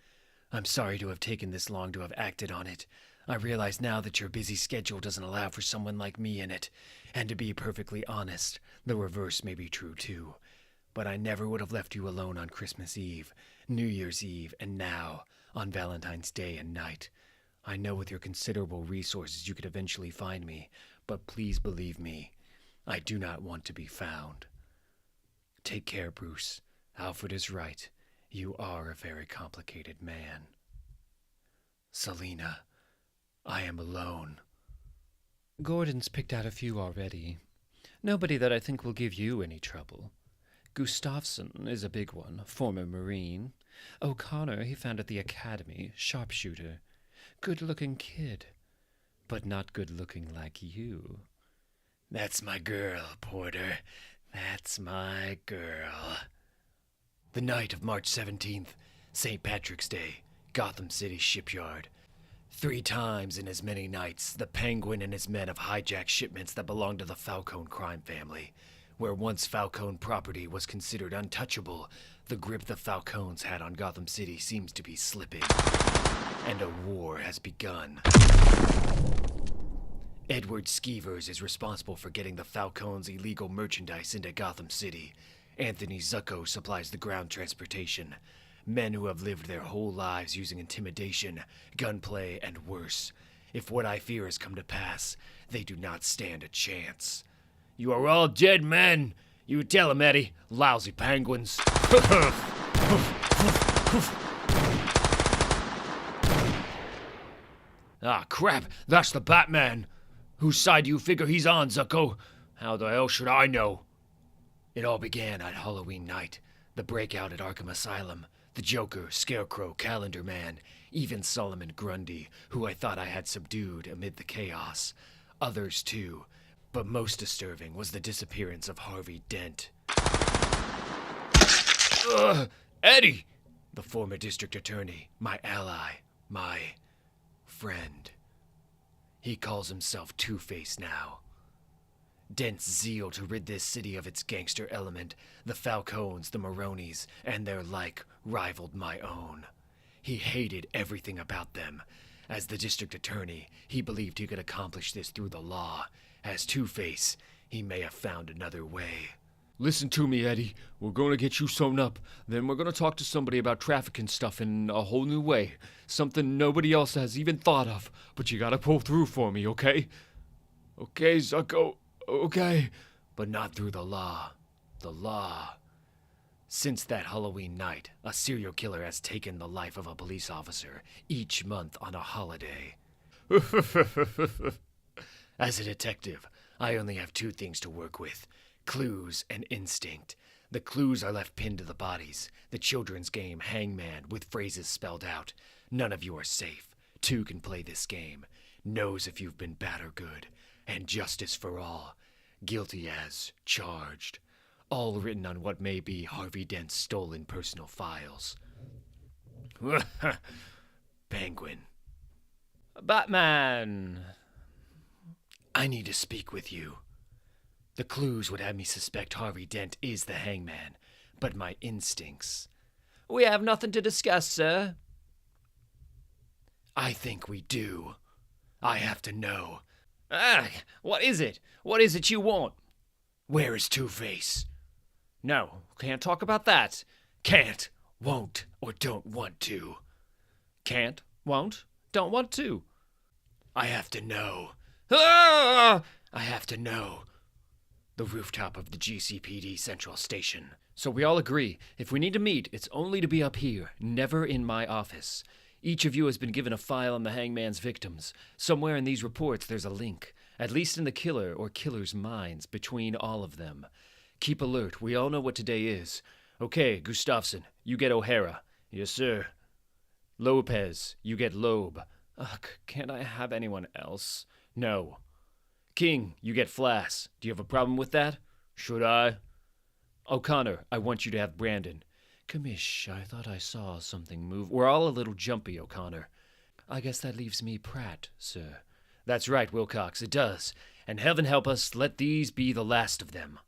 I'm sorry to have taken this long to have acted on it. I realize now that your busy schedule doesn't allow for someone like me in it. And to be perfectly honest, the reverse may be true too. But I never would have left you alone on Christmas Eve, New Year's Eve, and now, on Valentine's Day and night. I know with your considerable resources you could eventually find me, but please believe me, I do not want to be found. Take care, Bruce. Alfred is right. You are a very complicated man. Selina, I am alone. Gordon's picked out a few already. Nobody that I think will give you any trouble. Gustafsson is a big one, former Marine. O'Connor he found at the academy, sharpshooter. Good-looking kid, but not good-looking like you. That's my girl, Porter. That's my girl. The night of March 17th, St. Patrick's Day, Gotham City shipyard. 3 times in as many nights, the Penguin and his men have hijacked shipments that belonged to the Falcone crime family. Where once Falcone property was considered untouchable, the grip the Falcones had on Gotham City seems to be slipping. And a war has begun. Edward Skeevers is responsible for getting the Falcones' illegal merchandise into Gotham City. Anthony Zucco supplies the ground transportation. Men who have lived their whole lives using intimidation, gunplay, and worse. If what I fear has come to pass, they do not stand a chance. You are all dead men. You tell him, Eddie. Lousy penguins. Ah, crap. That's the Batman. Whose side do you figure he's on, Zucco? How the hell should I know? It all began on Halloween night. The breakout at Arkham Asylum. The Joker, Scarecrow, Calendar Man, even Solomon Grundy, who I thought I had subdued amid the chaos. Others too. But most disturbing was the disappearance of Harvey Dent. Eddie! The former district attorney, my ally, my friend. He calls himself Two-Face now. Dent's zeal to rid this city of its gangster element, the Falcones, the Maronis, and their like, rivaled my own. He hated everything about them. As the district attorney, he believed he could accomplish this through the law. As Two-Face, he may have found another way. Listen to me, Eddie. We're going to get you sewn up. Then we're going to talk to somebody about trafficking stuff in a whole new way. Something nobody else has even thought of. But you got to pull through for me, okay? Okay, Zucco. Okay. But not through the law. The law. Since that Halloween night, a serial killer has taken the life of a police officer each month on a holiday. As a detective, I only have two things to work with: clues and instinct. The clues are left pinned to the bodies. The children's game Hangman with phrases spelled out. None of you are safe. Two can play this game. Knows if you've been bad or good. And justice for all. Guilty as charged. All written on what may be Harvey Dent's stolen personal files. Penguin. Batman! I need to speak with you. The clues would have me suspect Harvey Dent is the Hangman, but my instincts... We have nothing to discuss, sir. I think we do. I have to know. What is it? What is it you want? Where is Two-Face? No, can't talk about that. Can't, won't, or don't want to. Can't, won't, don't want to. I have to know. Ah! I have to know. The rooftop of the GCPD Central Station. So we all agree, if we need to meet, it's only to be up here, never in my office. Each of you has been given a file on the Hangman's victims. Somewhere in these reports there's a link, at least in the killer or killer's minds, between all of them. Keep alert, we all know what today is. Okay, Gustafsson, you get O'Hara. Yes, sir. Lopez, you get Loeb. Ugh, can't I have anyone else? No. King, you get Flass. Do you have a problem with that? Should I? O'Connor, I want you to have Brandon. Commish, I thought I saw something move. We're all a little jumpy, O'Connor. I guess that leaves me Pratt, sir. That's right, Wilcox, it does. And heaven help us, let these be the last of them.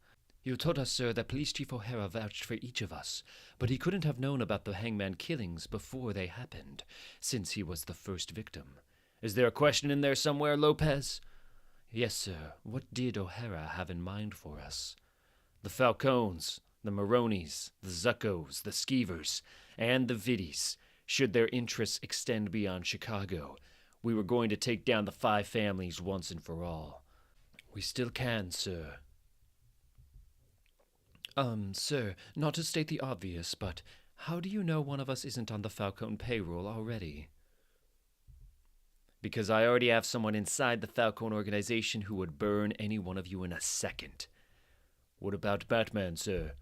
You told us, sir, that Police Chief O'Hara vouched for each of us, but he couldn't have known about the Hangman killings before they happened, since he was the first victim. Is there a question in there somewhere, Lopez? Yes, sir. What did O'Hara have in mind for us? The Falcones, the Maronis, the Zuccos, the Skeevers, and the Vitis. Should their interests extend beyond Chicago, we were going to take down the 5 families once and for all. We still can, sir. Sir, not to state the obvious, but how do you know one of us isn't on the Falcone payroll already? Because I already have someone inside the Falcone organization who would burn any one of you in a second. What about Batman, sir?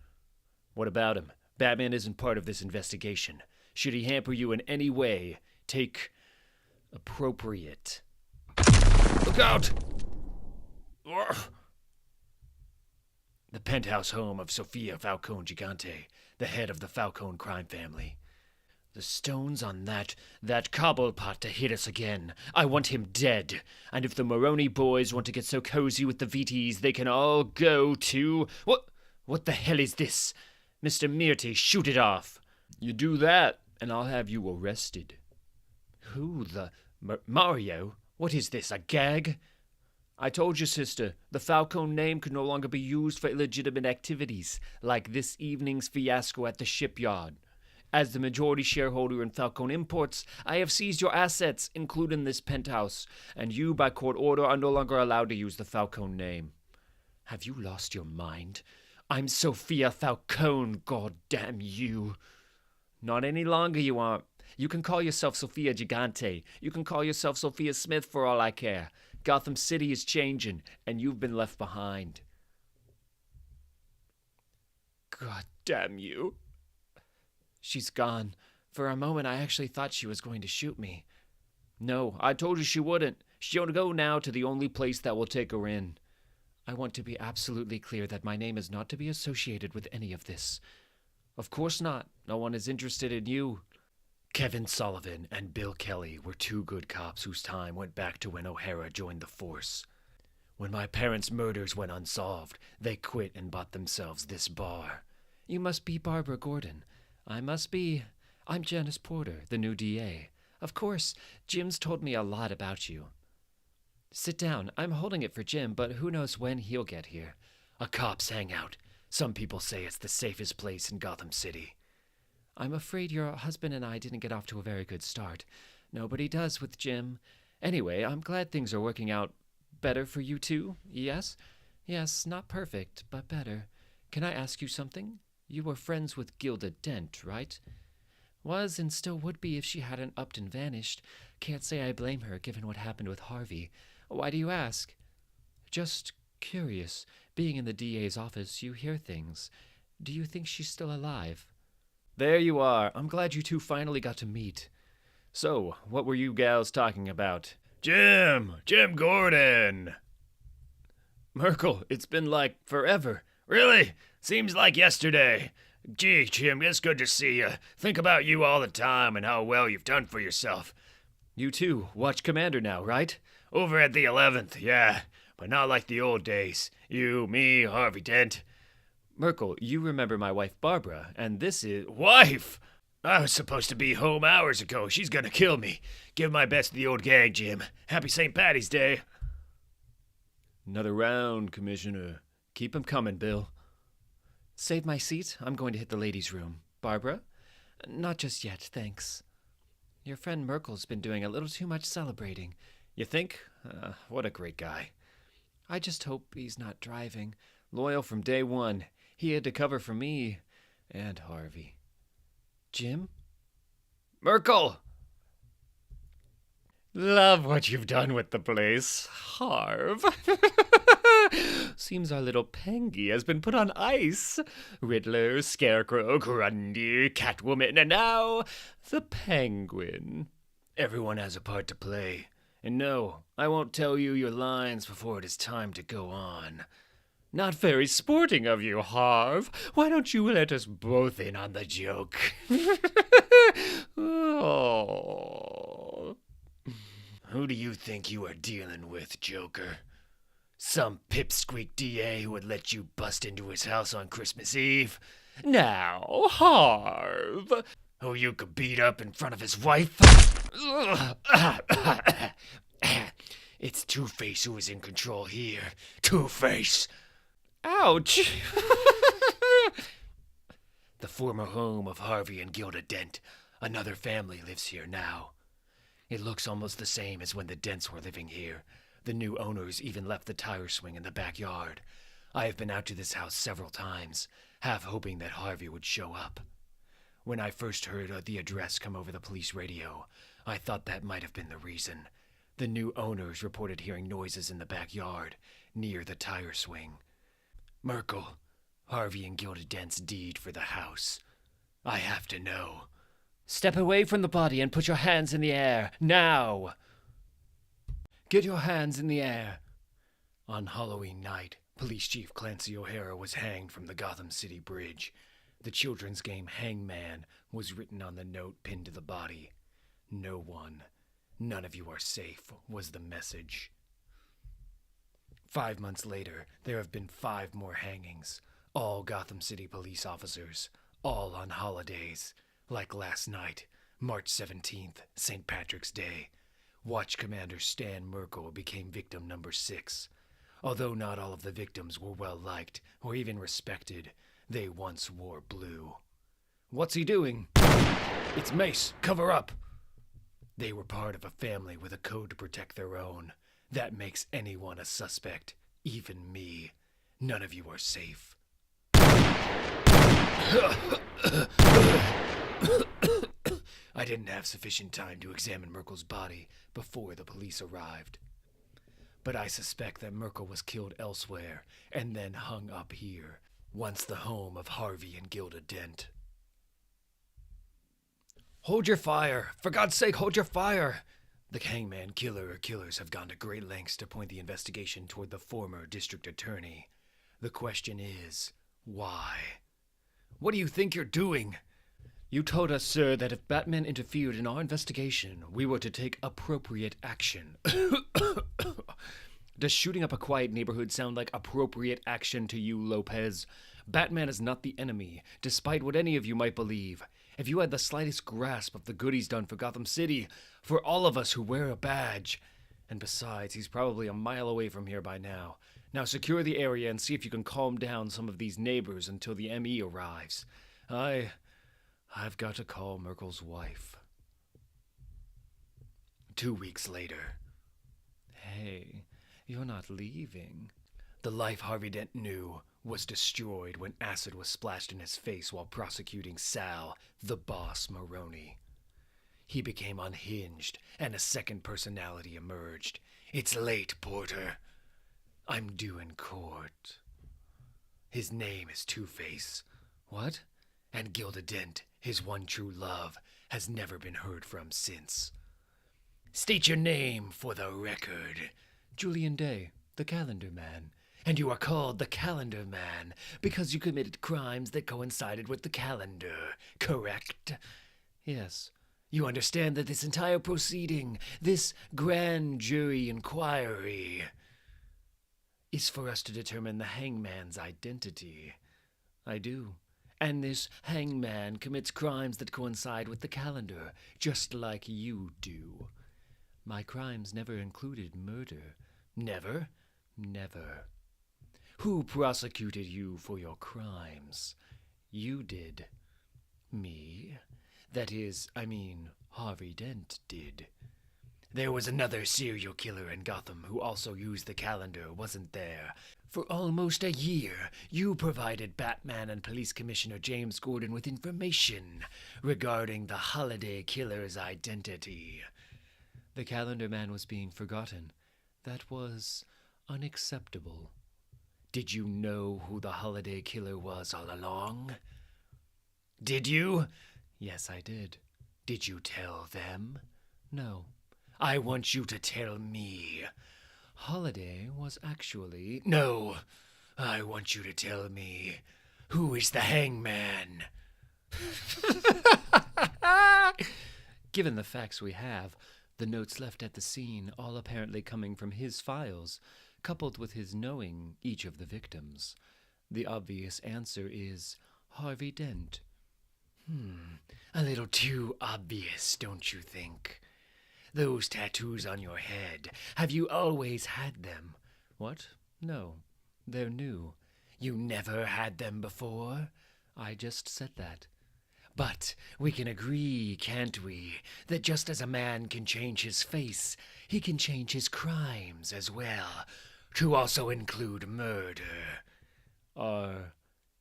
What about him? Batman isn't part of this investigation. Should he hamper you in any way, take appropriate. Look out! The penthouse home of Sophia Falcone Gigante, the head of the Falcone crime family. The stones on that cobblepot to hit us again. I want him dead. And if the Maroni boys want to get so cozy with the Vitis, they can all go to... What the hell is this? Mr. Mirti, shoot it off. You do that, and I'll have you arrested. Who the... Mario? What is this, a gag? I told you, sister, the Falcone name could no longer be used for illegitimate activities, like this evening's fiasco at the shipyard. As the majority shareholder in Falcone Imports, I have seized your assets, including this penthouse, and you, by court order, are no longer allowed to use the Falcone name. Have you lost your mind? I'm Sophia Falcone, god damn you. Not any longer, you aren't. You can call yourself Sophia Gigante. You can call yourself Sophia Smith for all I care. Gotham City is changing, and you've been left behind. God damn you. She's gone. For a moment, I actually thought she was going to shoot me. No, I told you she wouldn't. She'll go now to the only place that will take her in. I want to be absolutely clear that my name is not to be associated with any of this. Of course not. No one is interested in you. Kevin Sullivan and Bill Kelly were 2 good cops whose time went back to when O'Hara joined the force. When my parents' murders went unsolved, they quit and bought themselves this bar. You must be Barbara Gordon. I'm Janice Porter, the new DA. Of course, Jim's told me a lot about you. Sit down. I'm holding it for Jim, but who knows when he'll get here. A cops hangout. Some people say it's the safest place in Gotham City. I'm afraid your husband and I didn't get off to a very good start. Nobody does with Jim. Anyway, I'm glad things are working out better for you two, yes? Yes, not perfect, but better. Can I ask you something? You were friends with Gilda Dent, right? Was and still would be if she hadn't upped and vanished. Can't say I blame her, given what happened with Harvey. Why do you ask? Just curious. Being in the DA's office, you hear things. Do you think she's still alive? There you are. I'm glad you two finally got to meet. So, what were you gals talking about? Jim Gordon. Merkel, it's been like forever. Really? Seems like yesterday. Gee, Jim, it's good to see you. Think about you all the time and how well you've done for yourself. You too watch Commander now, right? Over at the 11th, yeah. But not like the old days. You, me, Harvey Dent. Merkel, you remember my wife Barbara, and this is... Wife! I was supposed to be home hours ago. She's gonna kill me. Give my best to the old gang, Jim. Happy St. Patty's Day. Another round, Commissioner. Keep 'em coming, Bill. Save my seat. I'm going to hit the ladies' room. Barbara? Not just yet, thanks. Your friend Merkel's been doing a little too much celebrating. You think? What a great guy. I just hope he's not driving. Loyal from day one. He had to cover for me and Harvey. Jim? Merkel! Love what you've done with the place, Harv. Seems our little Pengy has been put on ice. Riddler, Scarecrow, Grundy, Catwoman, and now the Penguin. Everyone has a part to play. And no, I won't tell you your lines before it is time to go on. Not very sporting of you, Harv. Why don't you let us both in on the joke? Oh. Who do you think you are dealing with, Joker? Some pipsqueak DA who would let you bust into his house on Christmas Eve? Now, Harv. Who you could beat up in front of his wife? It's Two-Face who is in control here. Two-Face! Ouch! The former home of Harvey and Gilda Dent. Another family lives here now. It looks almost the same as when the Dents were living here. The new owners even left the tire swing in the backyard. I have been out to this house several times, half hoping that Harvey would show up. When I first heard the address come over the police radio, I thought that might have been the reason. The new owners reported hearing noises in the backyard, near the tire swing. Merkel, Harvey and Gilda Dent's deed for the house. I have to know. Step away from the body and put your hands in the air, now! Get your hands in the air. On Halloween night, Police Chief Clancy O'Hara was hanged from the Gotham City Bridge. The children's game Hangman was written on the note pinned to the body. No one, none of you are safe, was the message. 5 months later, there have been 5 more hangings. All Gotham City police officers, all on holidays. Like last night, March 17th, St. Patrick's Day. Watch Commander Stan Merkel became victim number 6. Although not all of the victims were well liked or even respected, they once wore blue. What's he doing? It's Mace, cover up! They were part of a family with a code to protect their own. That makes anyone a suspect, even me. None of you are safe. I didn't have sufficient time to examine Merkel's body before the police arrived. But I suspect that Merkel was killed elsewhere and then hung up here, once the home of Harvey and Gilda Dent. Hold your fire! For God's sake, hold your fire! The Hangman killer or killers have gone to great lengths to point the investigation toward the former district attorney. The question is, why? What do you think you're doing? You told us, sir, that if Batman interfered in our investigation, we were to take appropriate action. Does shooting up a quiet neighborhood sound like appropriate action to you, Lopez? Batman is not the enemy, despite what any of you might believe. If you had the slightest grasp of the good he's done for Gotham City, for all of us who wear a badge. And besides, he's probably a mile away from here by now. Now secure the area and see if you can calm down some of these neighbors until the ME arrives. I've got to call Merkel's wife. 2 weeks later. Hey, you're not leaving. The life Harvey Dent knew was destroyed when acid was splashed in his face while prosecuting Sal, the boss Maroney. He became unhinged, and a second personality emerged. It's late, Porter. I'm due in court. His name is Two-Face. What? And Gilda Dent, his one true love, has never been heard from since. State your name for the record. Julian Day, the Calendar Man. And you are called the Calendar Man because you committed crimes that coincided with the calendar, correct? Yes. You understand that this entire proceeding, this grand jury inquiry, is for us to determine the hangman's identity. I do. And this hangman commits crimes that coincide with the calendar, just like you do. My crimes never included murder. Never? Never. Who prosecuted you for your crimes? You did. Me? That is, Harvey Dent did. There was another serial killer in Gotham who also used the calendar, wasn't there? For almost a year, you provided Batman and Police Commissioner James Gordon with information regarding the holiday killer's identity. The Calendar Man was being forgotten. That was unacceptable. Did you know who the holiday killer was all along? Did you? Yes, I did. Did you tell them? No. I want you to tell me. Holiday was actually... No. I want you to tell me. Who is the hangman? Given the facts we have, the notes left at the scene all apparently coming from his files, coupled with his knowing each of the victims, the obvious answer is Harvey Dent. A little too obvious, don't you think? Those tattoos on your head, have you always had them? What? No, they're new. You never had them before? I just said that. But we can agree, can't we, that just as a man can change his face, he can change his crimes as well, to also include murder. Are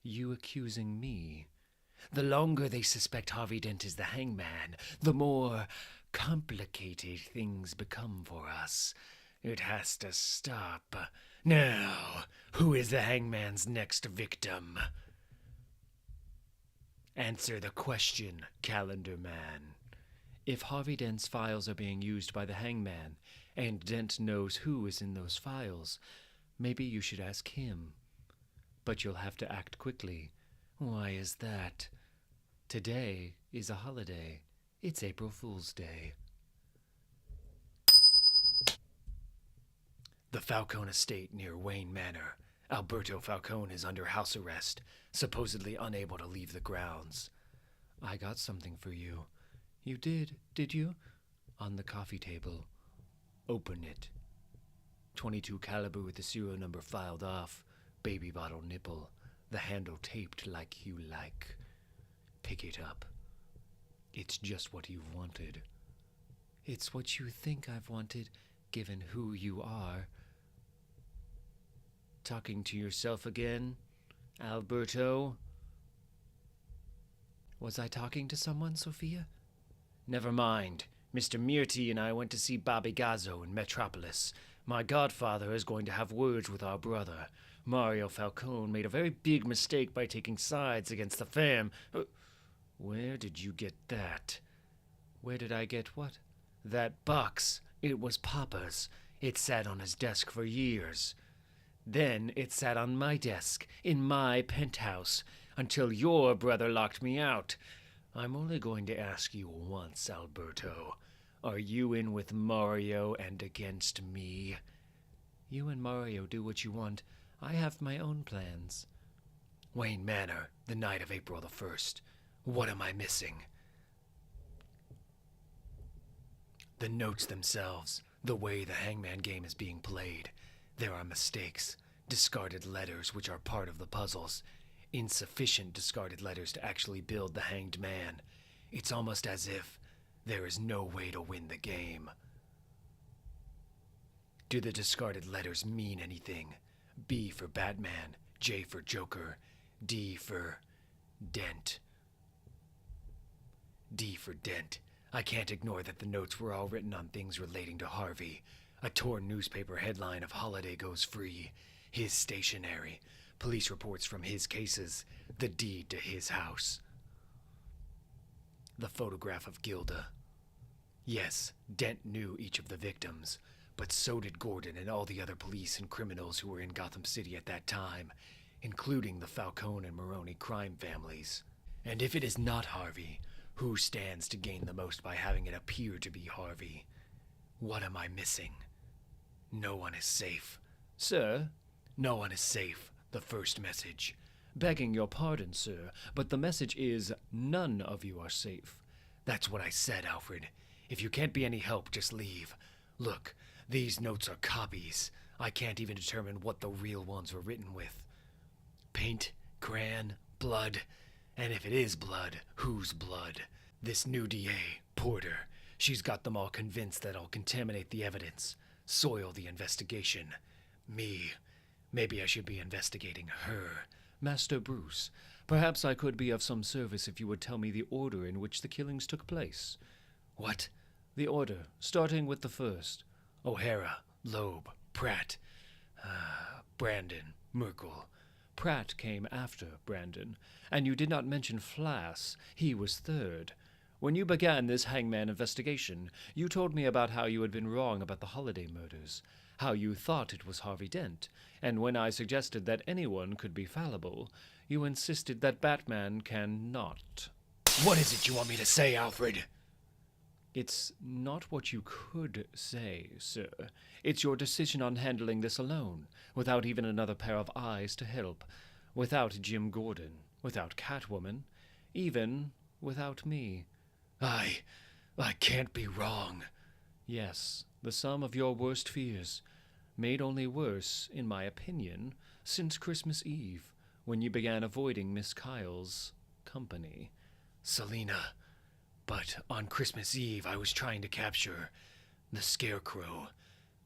you accusing me? The longer they suspect Harvey Dent is the hangman, the more complicated things become for us. It has to stop. Now, who is the hangman's next victim? Answer the question, Calendar Man. If Harvey Dent's files are being used by the hangman, and Dent knows who is in those files, maybe you should ask him. But you'll have to act quickly. Why is that? Today is a holiday. It's April Fool's Day. The Falcone estate near Wayne Manor. Alberto Falcone is under house arrest, supposedly unable to leave the grounds. I got something for you. You did you? On the coffee table. Open it. .22 caliber with the serial number filed off. Baby bottle nipple. The handle taped like you like. Pick it up. It's just what you've wanted. It's what you think I've wanted, given who you are. Talking to yourself again, Alberto? Was I talking to someone, Sophia? Never mind. Mr. Myrti and I went to see Bobby Gazzo in Metropolis. My godfather is going to have words with our brother. Mario Falcone made a very big mistake by taking sides against the fam. Where did you get that? Where did I get what? That box. It was Papa's. It sat on his desk for years. Then it sat on my desk, in my penthouse, until your brother locked me out. I'm only going to ask you once, Alberto. Are you in with Mario and against me? You and Mario do what you want. I have my own plans. Wayne Manor, the night of April the 1st. What am I missing? The notes themselves, the way the Hangman game is being played. There are mistakes, discarded letters which are part of the puzzles, insufficient discarded letters to actually build the hanged man. It's almost as if there is no way to win the game. Do the discarded letters mean anything? B for Batman, J for Joker, D for Dent. D for Dent. I can't ignore that the notes were all written on things relating to Harvey. A torn newspaper headline of Holiday goes free, his stationery, police reports from his cases, the deed to his house. The photograph of Gilda. Yes, Dent knew each of the victims, but so did Gordon and all the other police and criminals who were in Gotham City at that time, including the Falcone and Maroney crime families. And if it is not Harvey, who stands to gain the most by having it appear to be Harvey? What am I missing? No one is safe. Sir? No one is safe. The first message. Begging your pardon, sir, but the message is none of you are safe. That's what I said, Alfred. If you can't be any help, just leave. Look, these notes are copies. I can't even determine what the real ones were written with. Paint, crayon, blood. And if it is blood, whose blood? This new DA, Porter. She's got them all convinced that I'll contaminate the evidence, soil the investigation. Me. Maybe I should be investigating her. Master Bruce, perhaps I could be of some service if you would tell me the order in which the killings took place. What? The order, starting with the first. O'Hara, Loeb, Pratt, Brandon, Merkel. Pratt came after Brandon, and you did not mention Flass. He was third. When you began this Hangman investigation, you told me about how you had been wrong about the Holiday murders, how you thought it was Harvey Dent, and when I suggested that anyone could be fallible, you insisted that Batman cannot. What is it you want me to say, Alfred? It's not what you could say, sir. It's your decision on handling this alone, without even another pair of eyes to help, without Jim Gordon, without Catwoman, even without me. I can't be wrong. Yes, the sum of your worst fears, made only worse, in my opinion, since Christmas Eve, when you began avoiding Miss Kyle's company. Selina. But on Christmas Eve, I was trying to capture the Scarecrow.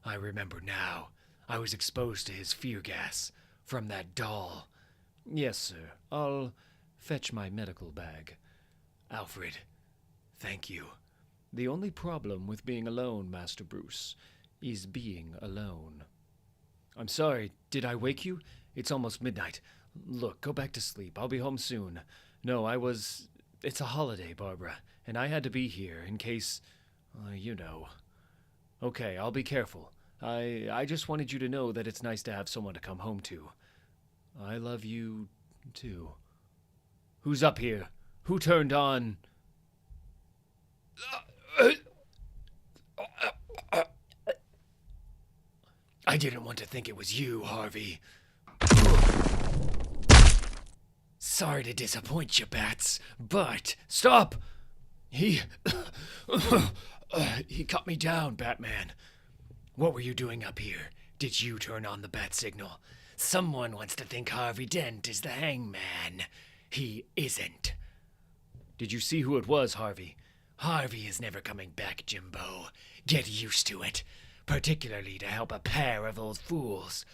I remember now. I was exposed to his fear gas from that doll. Yes, sir. I'll fetch my medical bag. Alfred, thank you. The only problem with being alone, Master Bruce, is being alone. I'm sorry, did I wake you? It's almost midnight. Look, go back to sleep. I'll be home soon. No, it's a holiday, Barbara, and I had to be here in case, you know. Okay, I'll be careful. I just wanted you to know that it's nice to have someone to come home to. I love you, too. Who's up here? Who turned on... I didn't want to think it was you, Harvey. Sorry to disappoint you, Bats, but... Stop! He cut me down, Batman. What were you doing up here? Did you turn on the bat signal? Someone wants to think Harvey Dent is the Hangman. He isn't. Did you see who it was, Harvey? Harvey is never coming back, Jimbo. Get used to it. Particularly to help a pair of old fools.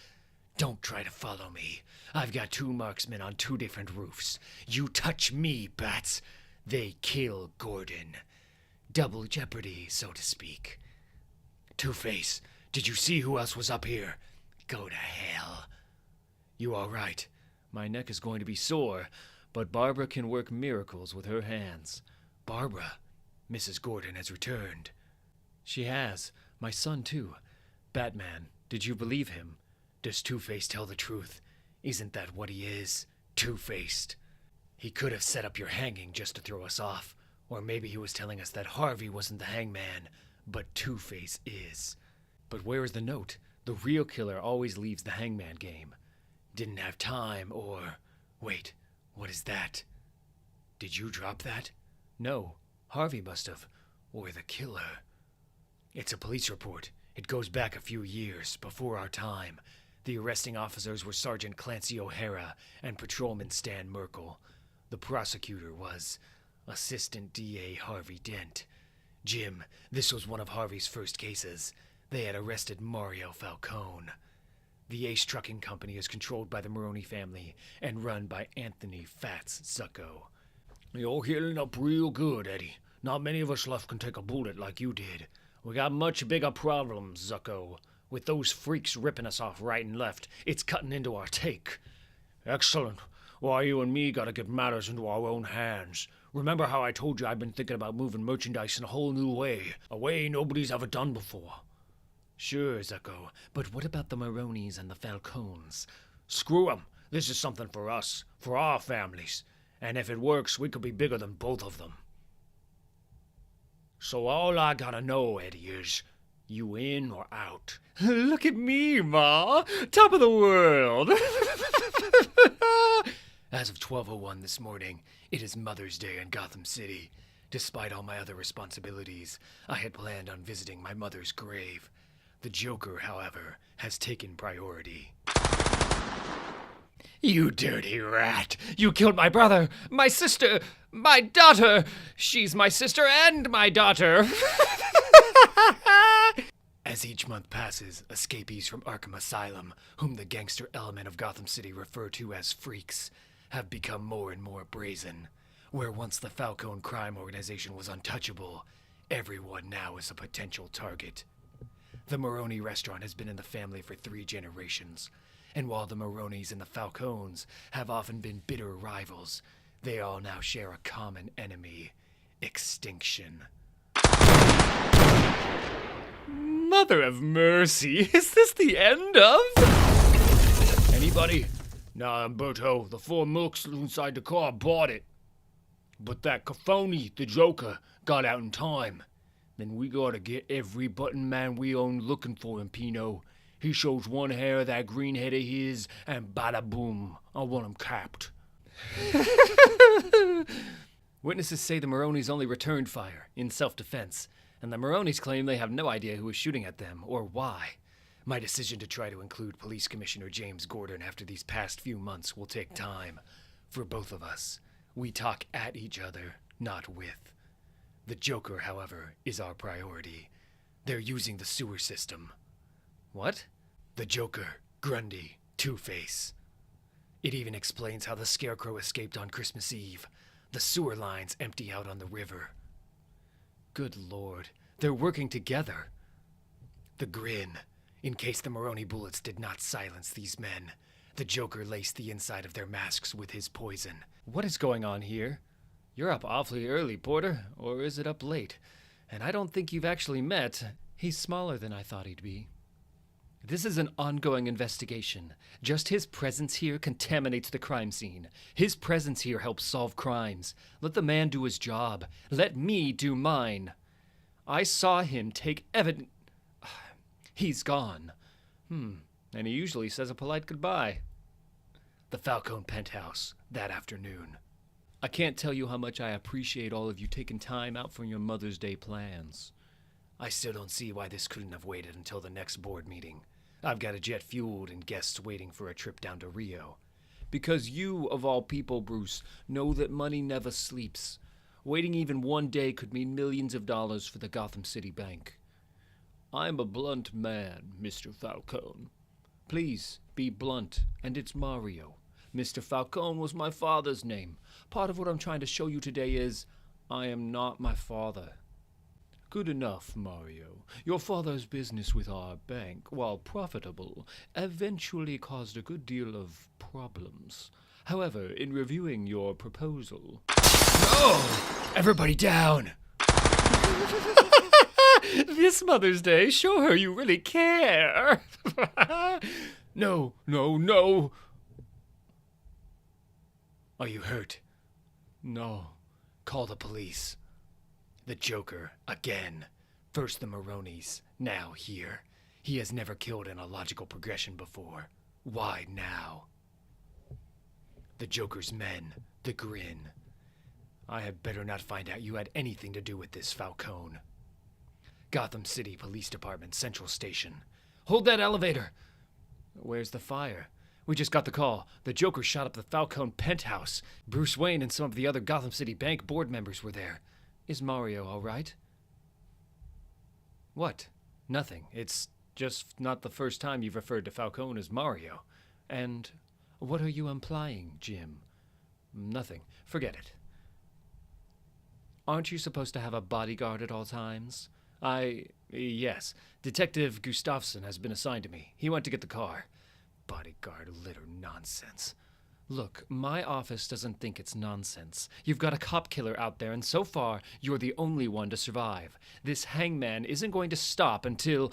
Don't try to follow me. I've got 2 marksmen on 2 different roofs. You touch me, Bats, they kill Gordon. Double jeopardy, so to speak. Two-Face, did you see who else was up here? Go to hell. You all right? My neck is going to be sore, but Barbara can work miracles with her hands. Barbara? Mrs. Gordon has returned. She has. My son, too. Batman, did you believe him? Does Two-Face tell the truth? Isn't that what he is? Two-faced. He could have set up your hanging just to throw us off. Or maybe he was telling us that Harvey wasn't the Hangman, but Two-Face is. But where is the note? The real killer always leaves the Hangman game. Didn't have time, or... Wait, what is that? Did you drop that? No, Harvey must have. Or the killer. It's a police report. It goes back a few years, before our time. The arresting officers were Sergeant Clancy O'Hara and Patrolman Stan Merkel. The prosecutor was Assistant DA Harvey Dent. Jim, this was one of Harvey's first cases. They had arrested Mario Falcone. The Ace Trucking Company is controlled by the Maroney family and run by Anthony Fats Zucco. You're healing up real good, Eddie. Not many of us left can take a bullet like you did. We got much bigger problems, Zucco. With those freaks ripping us off right and left, it's cutting into our take. Excellent. Why, you and me gotta get matters into our own hands. Remember how I told you I've been thinking about moving merchandise in a whole new way, a way nobody's ever done before? Sure, Zucco, but what about the Maroneys and the Falcones? Screw 'em. This is something for us, for our families. And if it works, we could be bigger than both of them. So all I gotta know, Eddie, is you in or out? Look at me, Ma! Top of the world! As of 12:01 this morning, it is Mother's Day in Gotham City. Despite all my other responsibilities, I had planned on visiting my mother's grave. The Joker, however, has taken priority. You dirty rat! You killed my brother, my sister, my daughter! She's my sister and my daughter! As each month passes, escapees from Arkham Asylum, whom the gangster element of Gotham City refer to as freaks, have become more and more brazen. Where once the Falcone crime organization was untouchable, everyone now is a potential target. The Maroney restaurant has been in the family for 3 generations, and while the Maroneys and the Falcones have often been bitter rivals, they all now share a common enemy: extinction. Mother of mercy, is this the end of? Anybody? Nah, Umberto, the 4 milks inside the car bought it. But that Confronting, the Joker, got out in time. Then we gotta get every button man we own looking for him, Pino. He shows one hair of that green head of his, and bada boom, I want him capped. Witnesses say the Maroneys only returned fire, in self-defense, and the Maroneys claim they have no idea who was shooting at them, or why. My decision to try to include Police Commissioner James Gordon after these past few months will take time. For both of us, we talk at each other, not with. The Joker, however, is our priority. They're using the sewer system. What? The Joker, Grundy, Two-Face. It even explains how the Scarecrow escaped on Christmas Eve. The sewer lines empty out on the river. Good Lord, they're working together. The grin. In case the Maroney bullets did not silence these men, the Joker laced the inside of their masks with his poison. What is going on here? You're up awfully early, Porter, or is it up late? And I don't think you've actually met. He's smaller than I thought he'd be. This is an ongoing investigation. Just his presence here contaminates the crime scene. His presence here helps solve crimes. Let the man do his job. Let me do mine. I saw him take evidence. He's gone. And he usually says a polite goodbye. The Falcone penthouse, that afternoon. I can't tell you how much I appreciate all of you taking time out from your Mother's Day plans. I still don't see why this couldn't have waited until the next board meeting. I've got a jet fueled and guests waiting for a trip down to Rio. Because you, of all people, Bruce, know that money never sleeps. Waiting even one day could mean millions of dollars for the Gotham City Bank. I'm a blunt man, Mr. Falcone. Please, be blunt, and it's Mario. Mr. Falcone was my father's name. Part of what I'm trying to show you today is, I am not my father. Good enough, Mario. Your father's business with our bank, while profitable, eventually caused a good deal of problems. However, in reviewing your proposal... No! Everybody down! This Mother's Day, show her you really care. No! No. Are you hurt? No. Call the police. The Joker, again. First the Maroneys, now here. He has never killed in a logical progression before. Why now? The Joker's men, the grin. I had better not find out you had anything to do with this, Falcone. Gotham City Police Department Central Station. Hold that elevator! Where's the fire? We just got the call. The Joker shot up the Falcone penthouse. Bruce Wayne and some of the other Gotham City Bank board members were there. Is Mario all right? What? Nothing. It's just not the first time you've referred to Falcone as Mario. And what are you implying, Jim? Nothing. Forget it. Aren't you supposed to have a bodyguard at all times? Yes. Detective Gustafsson has been assigned to me. He went to get the car. Bodyguard litter nonsense. Look, my office doesn't think it's nonsense. You've got a cop killer out there, and so far, you're the only one to survive. This Hangman isn't going to stop until...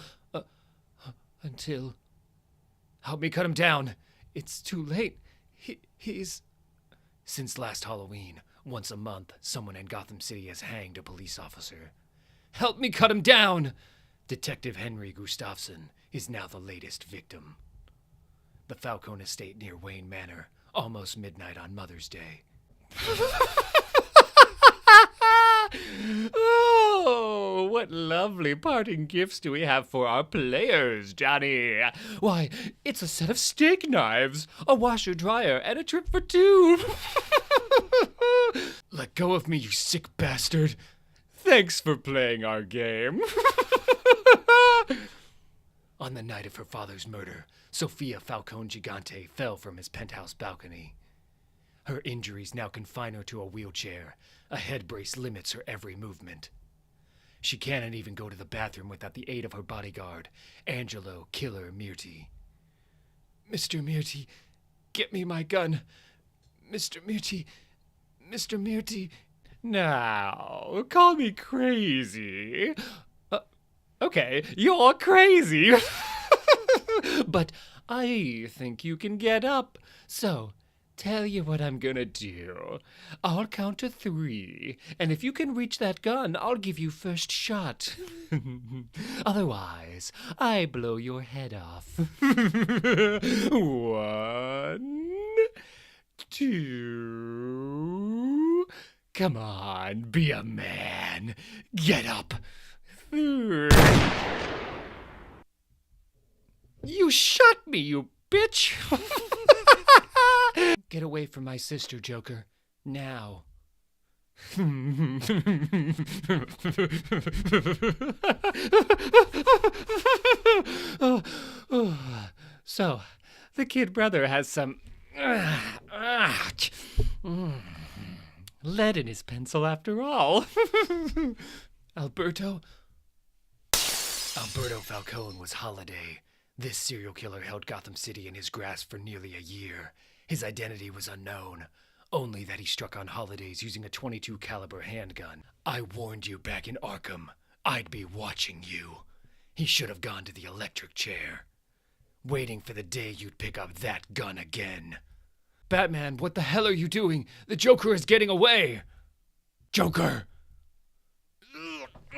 Help me cut him down. It's too late. He's... Since last Halloween, once a month, someone in Gotham City has hanged a police officer. Help me cut him down! Detective Henry Gustafsson is now the latest victim. The Falcone estate near Wayne Manor, almost midnight on Mother's Day. Oh, what lovely parting gifts do we have for our players, Johnny? Why, it's a set of steak knives, a washer-dryer, and a trip for two. Let go of me, you sick bastard! Thanks for playing our game. On the night of her father's murder, Sophia Falcone Gigante fell from his penthouse balcony. Her injuries now confine her to a wheelchair. A head brace limits her every movement. She cannot even go to the bathroom without the aid of her bodyguard, Angelo Killer Mirti. Mr. Mirti, get me my gun. Mr. Mirti. Now, call me crazy. Okay, you're crazy. But I think you can get up. So, tell you what I'm gonna do. I'll count to 3, and if you can reach that gun, I'll give you first shot. Otherwise, I blow your head off. 1, 2... Come on, be a man. Get up. 3... You shot me, you bitch! Get away from my sister, Joker. Now. So, the kid brother has some lead in his pencil after all. Alberto Falcone was Holiday. This serial killer held Gotham City in his grasp for nearly a year. His identity was unknown, only that he struck on Holidays using a .22 caliber handgun. I warned you back in Arkham. I'd be watching you. He should have gone to the electric chair, waiting for the day you'd pick up that gun again. Batman, what the hell are you doing? The Joker is getting away! Joker!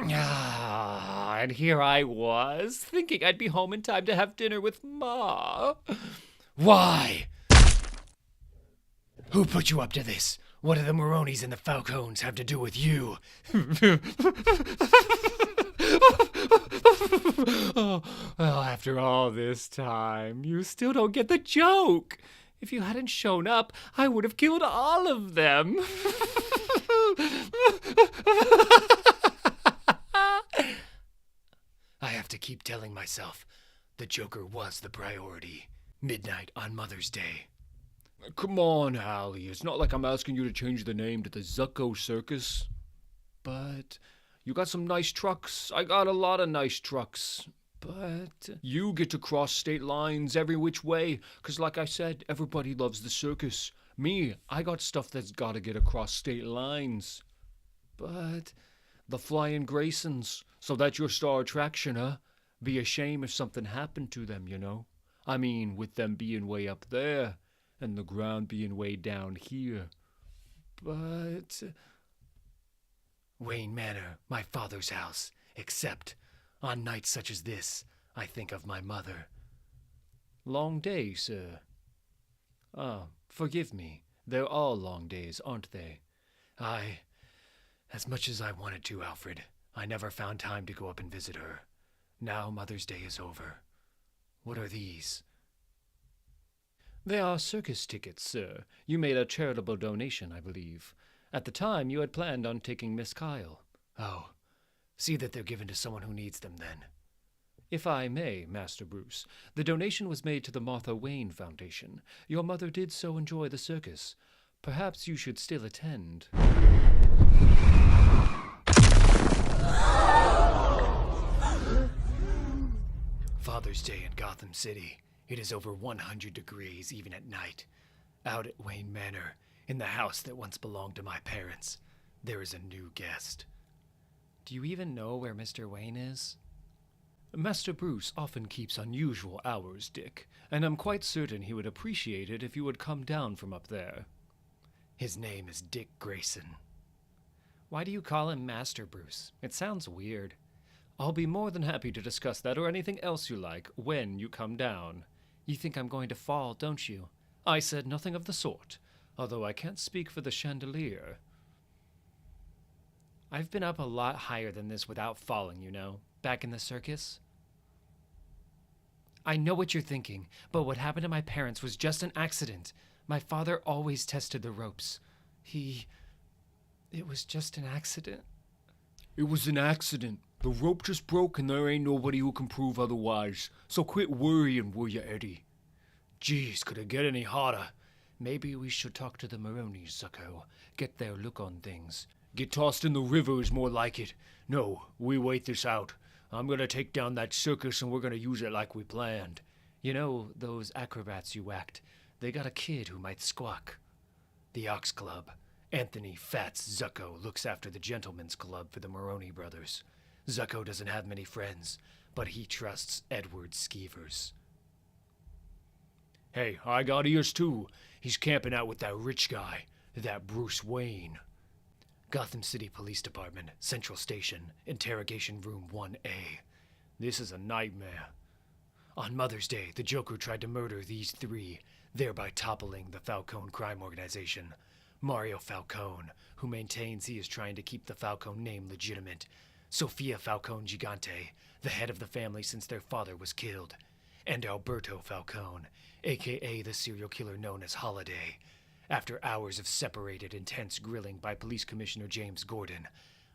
And here I was, thinking I'd be home in time to have dinner with Ma. Why? Who put you up to this? What do the Maronis and the Falcones have to do with you? Oh, well, after all this time, you still don't get the joke. If you hadn't shown up, I would have killed all of them. I have to keep telling myself the Joker was the priority. Midnight on Mother's Day. Come on, Hallie. It's not like I'm asking you to change the name to the Zucco Circus. But you got some nice trucks. I got a lot of nice trucks. But you get to cross state lines every which way. 'Cause like I said, everybody loves the circus. Me, I got stuff that's gotta get across state lines. But the Flying Graysons, so that's your star attraction, huh? Be a shame if something happened to them, you know? I mean, with them being way up there, and the ground being way down here. But Wayne Manor, my father's house. Except, on nights such as this, I think of my mother. Long day, sir. Ah, forgive me. They're all long days, aren't they? Aye. As much as I wanted to, Alfred, I never found time to go up and visit her. Now Mother's Day is over. What are these? They are circus tickets, sir. You made a charitable donation, I believe. At the time, you had planned on taking Miss Kyle. Oh, see that they're given to someone who needs them, then. If I may, Master Bruce, the donation was made to the Martha Wayne Foundation. Your mother did so enjoy the circus. Perhaps you should still attend. Father's Day in Gotham City. It is over 100 degrees even at night. Out at Wayne Manor, in the house that once belonged to my parents, there is a new guest. Do you even know where Mr. Wayne is? Master Bruce often keeps unusual hours, Dick, and I'm quite certain he would appreciate it if you would come down from up there. His name is Dick Grayson. Why do you call him Master Bruce? It sounds weird. I'll be more than happy to discuss that or anything else you like when you come down. You think I'm going to fall, don't you? I said nothing of the sort, although I can't speak for the chandelier. I've been up a lot higher than this without falling, you know, back in the circus. I know what you're thinking, but what happened to my parents was just an accident. My father always tested the ropes. It was just an accident. It was an accident. The rope just broke and there ain't nobody who can prove otherwise. So quit worrying, will ya, Eddie? Geez, could it get any hotter? Maybe we should talk to the Maronis, Zucco. Get their look on things. Get tossed in the river is more like it. No, we wait this out. I'm gonna take down that circus and we're gonna use it like we planned. You know, those acrobats you whacked, they got a kid who might squawk. The Ox Club. Anthony Fats Zucco looks after the Gentlemen's Club for the Maroni brothers. Zucco doesn't have many friends, but he trusts Edward Skeevers. Hey, I got ears too. He's camping out with that rich guy, that Bruce Wayne. Gotham City Police Department, Central Station, Interrogation Room 1A. This is a nightmare. On Mother's Day, the Joker tried to murder these three, thereby toppling the Falcone crime organization. Mario Falcone, who maintains he is trying to keep the Falcone name legitimate. Sophia Falcone Gigante, the head of the family since their father was killed. And Alberto Falcone, aka the serial killer known as Holiday. After hours of separated, intense grilling by Police Commissioner James Gordon,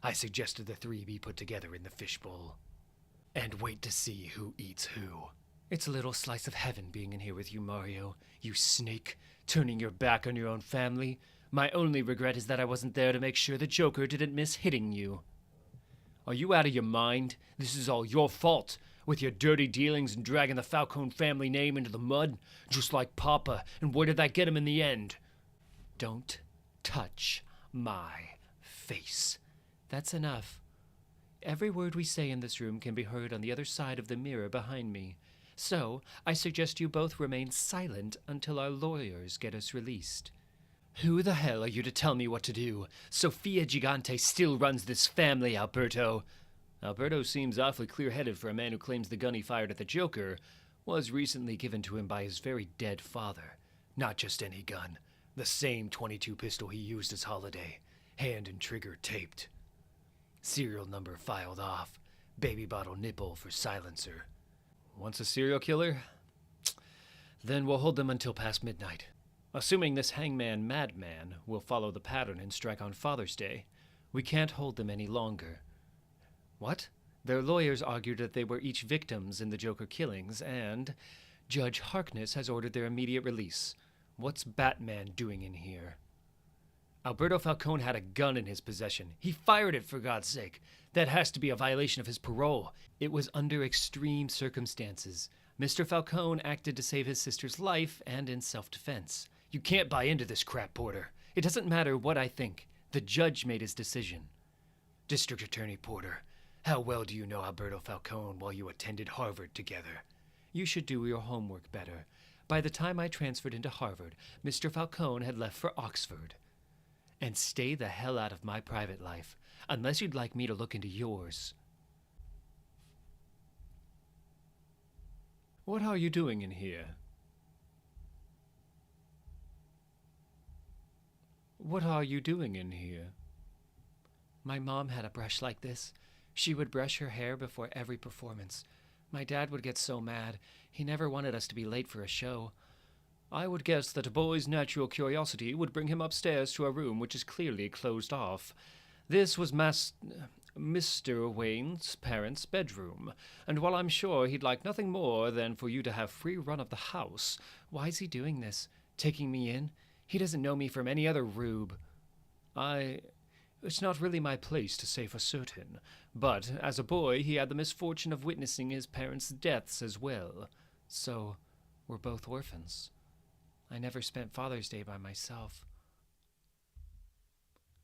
I suggested the three be put together in the fishbowl. And wait to see who eats who. It's a little slice of heaven being in here with you, Mario. You snake, turning your back on your own family. My only regret is that I wasn't there to make sure the Joker didn't miss hitting you. Are you out of your mind? This is all your fault, with your dirty dealings and dragging the Falcone family name into the mud, just like Papa, and where did that get him in the end? Don't touch my face. That's enough. Every word we say in this room can be heard on the other side of the mirror behind me. So, I suggest you both remain silent until our lawyers get us released. Who the hell are you to tell me what to do? Sophia Gigante still runs this family, Alberto. Alberto seems awfully clear-headed for a man who claims the gun he fired at the Joker was recently given to him by his very dead father. Not just any gun. The same .22 pistol he used as Holiday. Hand and trigger taped. Serial number filed off. Baby bottle nipple for silencer. Once a serial killer? Then we'll hold them until past midnight. Assuming this Hangman madman will follow the pattern and strike on Father's Day, we can't hold them any longer. What? Their lawyers argued that they were each victims in the Joker killings, and Judge Harkness has ordered their immediate release. What's Batman doing in here? Alberto Falcone had a gun in his possession. He fired it, for God's sake. That has to be a violation of his parole. It was under extreme circumstances. Mr. Falcone acted to save his sister's life and in self-defense. You can't buy into this crap, Porter. It doesn't matter what I think. The judge made his decision. District Attorney Porter, how well do you know Alberto Falcone while you attended Harvard together? You should do your homework better. By the time I transferred into Harvard, Mr. Falcone had left for Oxford. And stay the hell out of my private life, unless you'd like me to look into yours. What are you doing in here? What are you doing in here? My mom had a brush like this. She would brush her hair before every performance. My dad would get so mad. He never wanted us to be late for a show. I would guess that a boy's natural curiosity would bring him upstairs to a room which is clearly closed off. This was Mr. Wayne's parents' bedroom, and while I'm sure he'd like nothing more than for you to have free run of the house, why is he doing this? Taking me in? He doesn't know me from any other rube. It's not really my place to say for certain, but as a boy he had the misfortune of witnessing his parents' deaths as well. So, we're both orphans. I never spent Father's Day by myself.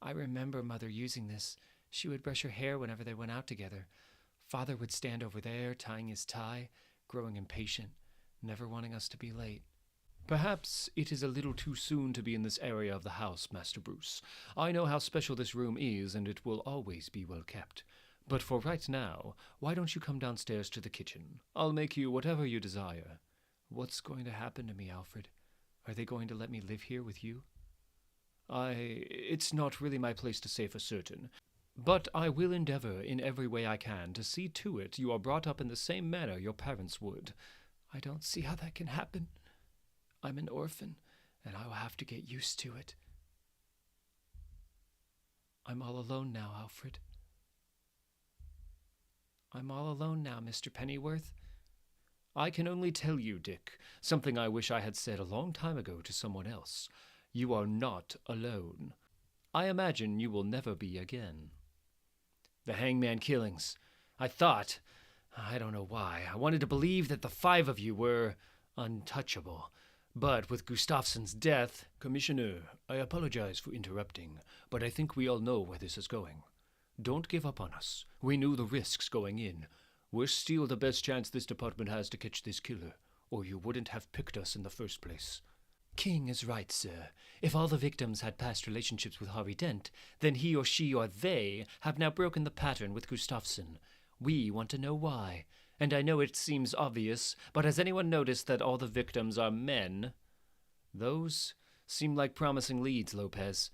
I remember Mother using this. She would brush her hair whenever they went out together. Father would stand over there, tying his tie, growing impatient, never wanting us to be late. Perhaps it is a little too soon to be in this area of the house, Master Bruce. I know how special this room is, and it will always be well kept. But for right now, why don't you come downstairs to the kitchen? I'll make you whatever you desire. What's going to happen to me, Alfred? Are they going to let me live here with you? It's not really my place to say for certain, but I will endeavor in every way I can to see to it you are brought up in the same manner your parents would. I don't see how that can happen. I'm an orphan, and I will have to get used to it. I'm all alone now, Alfred. I'm all alone now, Mr. Pennyworth. I can only tell you, Dick, something I wish I had said a long time ago to someone else. You are not alone. I imagine you will never be again. The Hangman killings. I don't know why, I wanted to believe that the 5 of you were untouchable. But with Gustafsson's death... Commissioner, I apologize for interrupting, but I think we all know where this is going. Don't give up on us. We knew the risks going in. We're still the best chance this department has to catch this killer, or you wouldn't have picked us in the first place. King is right, sir. If all the victims had past relationships with Harvey Dent, then he or she or they have now broken the pattern with Gustafsson. We want to know why. And I know it seems obvious, but has anyone noticed that all the victims are men? Those seem like promising leads, Lopez.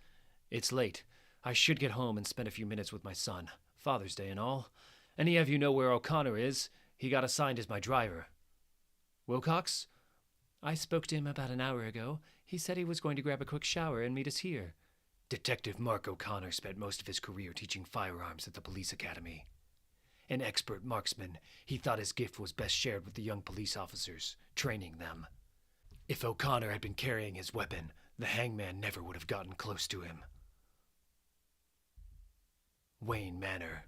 It's late. I should get home and spend a few minutes with my son. Father's Day and all. Any of you know where O'Connor is? He got assigned as my driver. Wilcox? I spoke to him about an hour ago. He said he was going to grab a quick shower and meet us here. Detective Mark O'Connor spent most of his career teaching firearms at the police academy. An expert marksman, he thought his gift was best shared with the young police officers, training them. If O'Connor had been carrying his weapon, the Hangman never would have gotten close to him. Wayne Manor.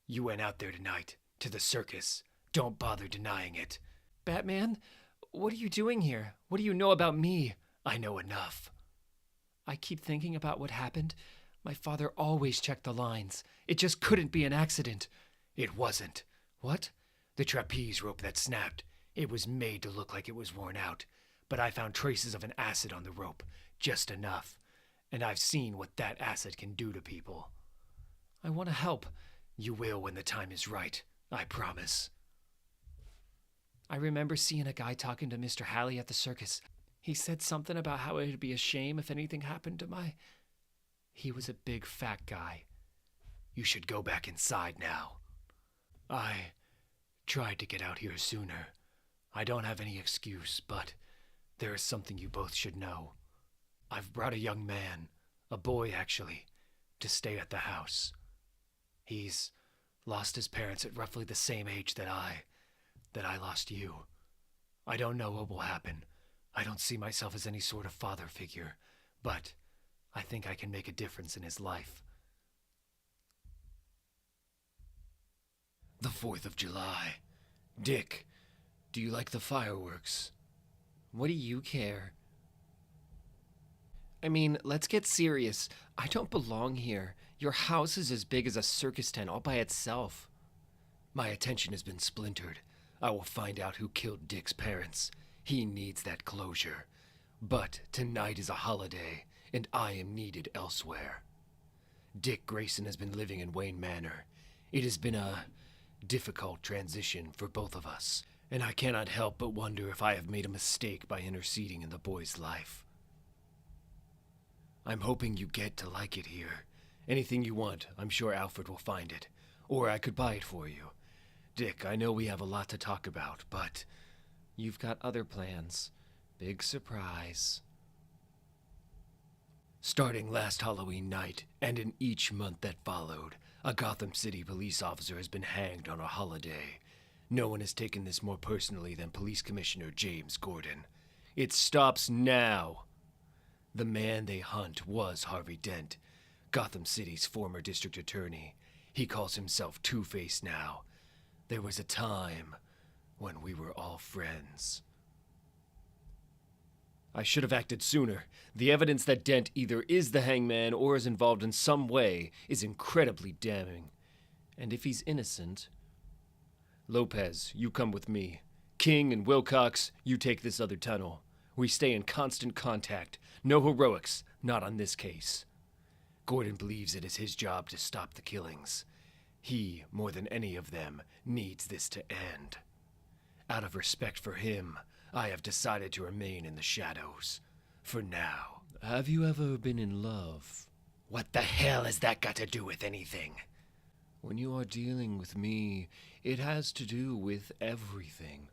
You went out there tonight, to the circus. Don't bother denying it. Batman, what are you doing here? What do you know about me? I know enough. I keep thinking about what happened. My father always checked the lines. It just couldn't be an accident. It wasn't. What? The trapeze rope that snapped. It was made to look like it was worn out. But I found traces of an acid on the rope. Just enough. And I've seen what that acid can do to people. I want to help. You will when the time is right. I promise. I remember seeing a guy talking to Mr. Halley at the circus. He said something about how it would be a shame if anything happened to my... He was a big fat guy. You should go back inside now. I tried to get out here sooner. I don't have any excuse, but there is something you both should know. I've brought a young man, a boy actually, to stay at the house. He's lost his parents at roughly the same age that I lost you. I don't know what will happen. I don't see myself as any sort of father figure, but I think I can make a difference in his life. The 4th of July. Dick, do you like the fireworks? What do you care? I mean, let's get serious. I don't belong here. Your house is as big as a circus tent all by itself. My attention has been splintered. I will find out who killed Dick's parents. He needs that closure. But tonight is a holiday, and I am needed elsewhere. Dick Grayson has been living in Wayne Manor. It has been a difficult transition for both of us, and I cannot help but wonder if I have made a mistake by interceding in the boy's life. I'm hoping you get to like it here. Anything you want, I'm sure Alfred will find it. Or I could buy it for you. Dick, I know we have a lot to talk about, but You've got other plans. Big surprise. starting last Halloween night, and in each month that followed, a Gotham City police officer has been hanged on a holiday. No one has taken this more personally than Police Commissioner James Gordon. It stops now. The man they hunt was Harvey Dent, Gotham City's former district attorney. He calls himself Two-Face now. There was a time when we were all friends. I should have acted sooner. The evidence that Dent either is the Hangman or is involved in some way is incredibly damning. And if he's innocent... Lopez, you come with me. King and Wilcox, you take this other tunnel. We stay in constant contact. No heroics, not on this case. Gordon believes it is his job to stop the killings. He, more than any of them, needs this to end. Out of respect for him, I have decided to remain in the shadows. For now. Have you ever been in love? What the hell has that got to do with anything? When you are dealing with me, it has to do with everything.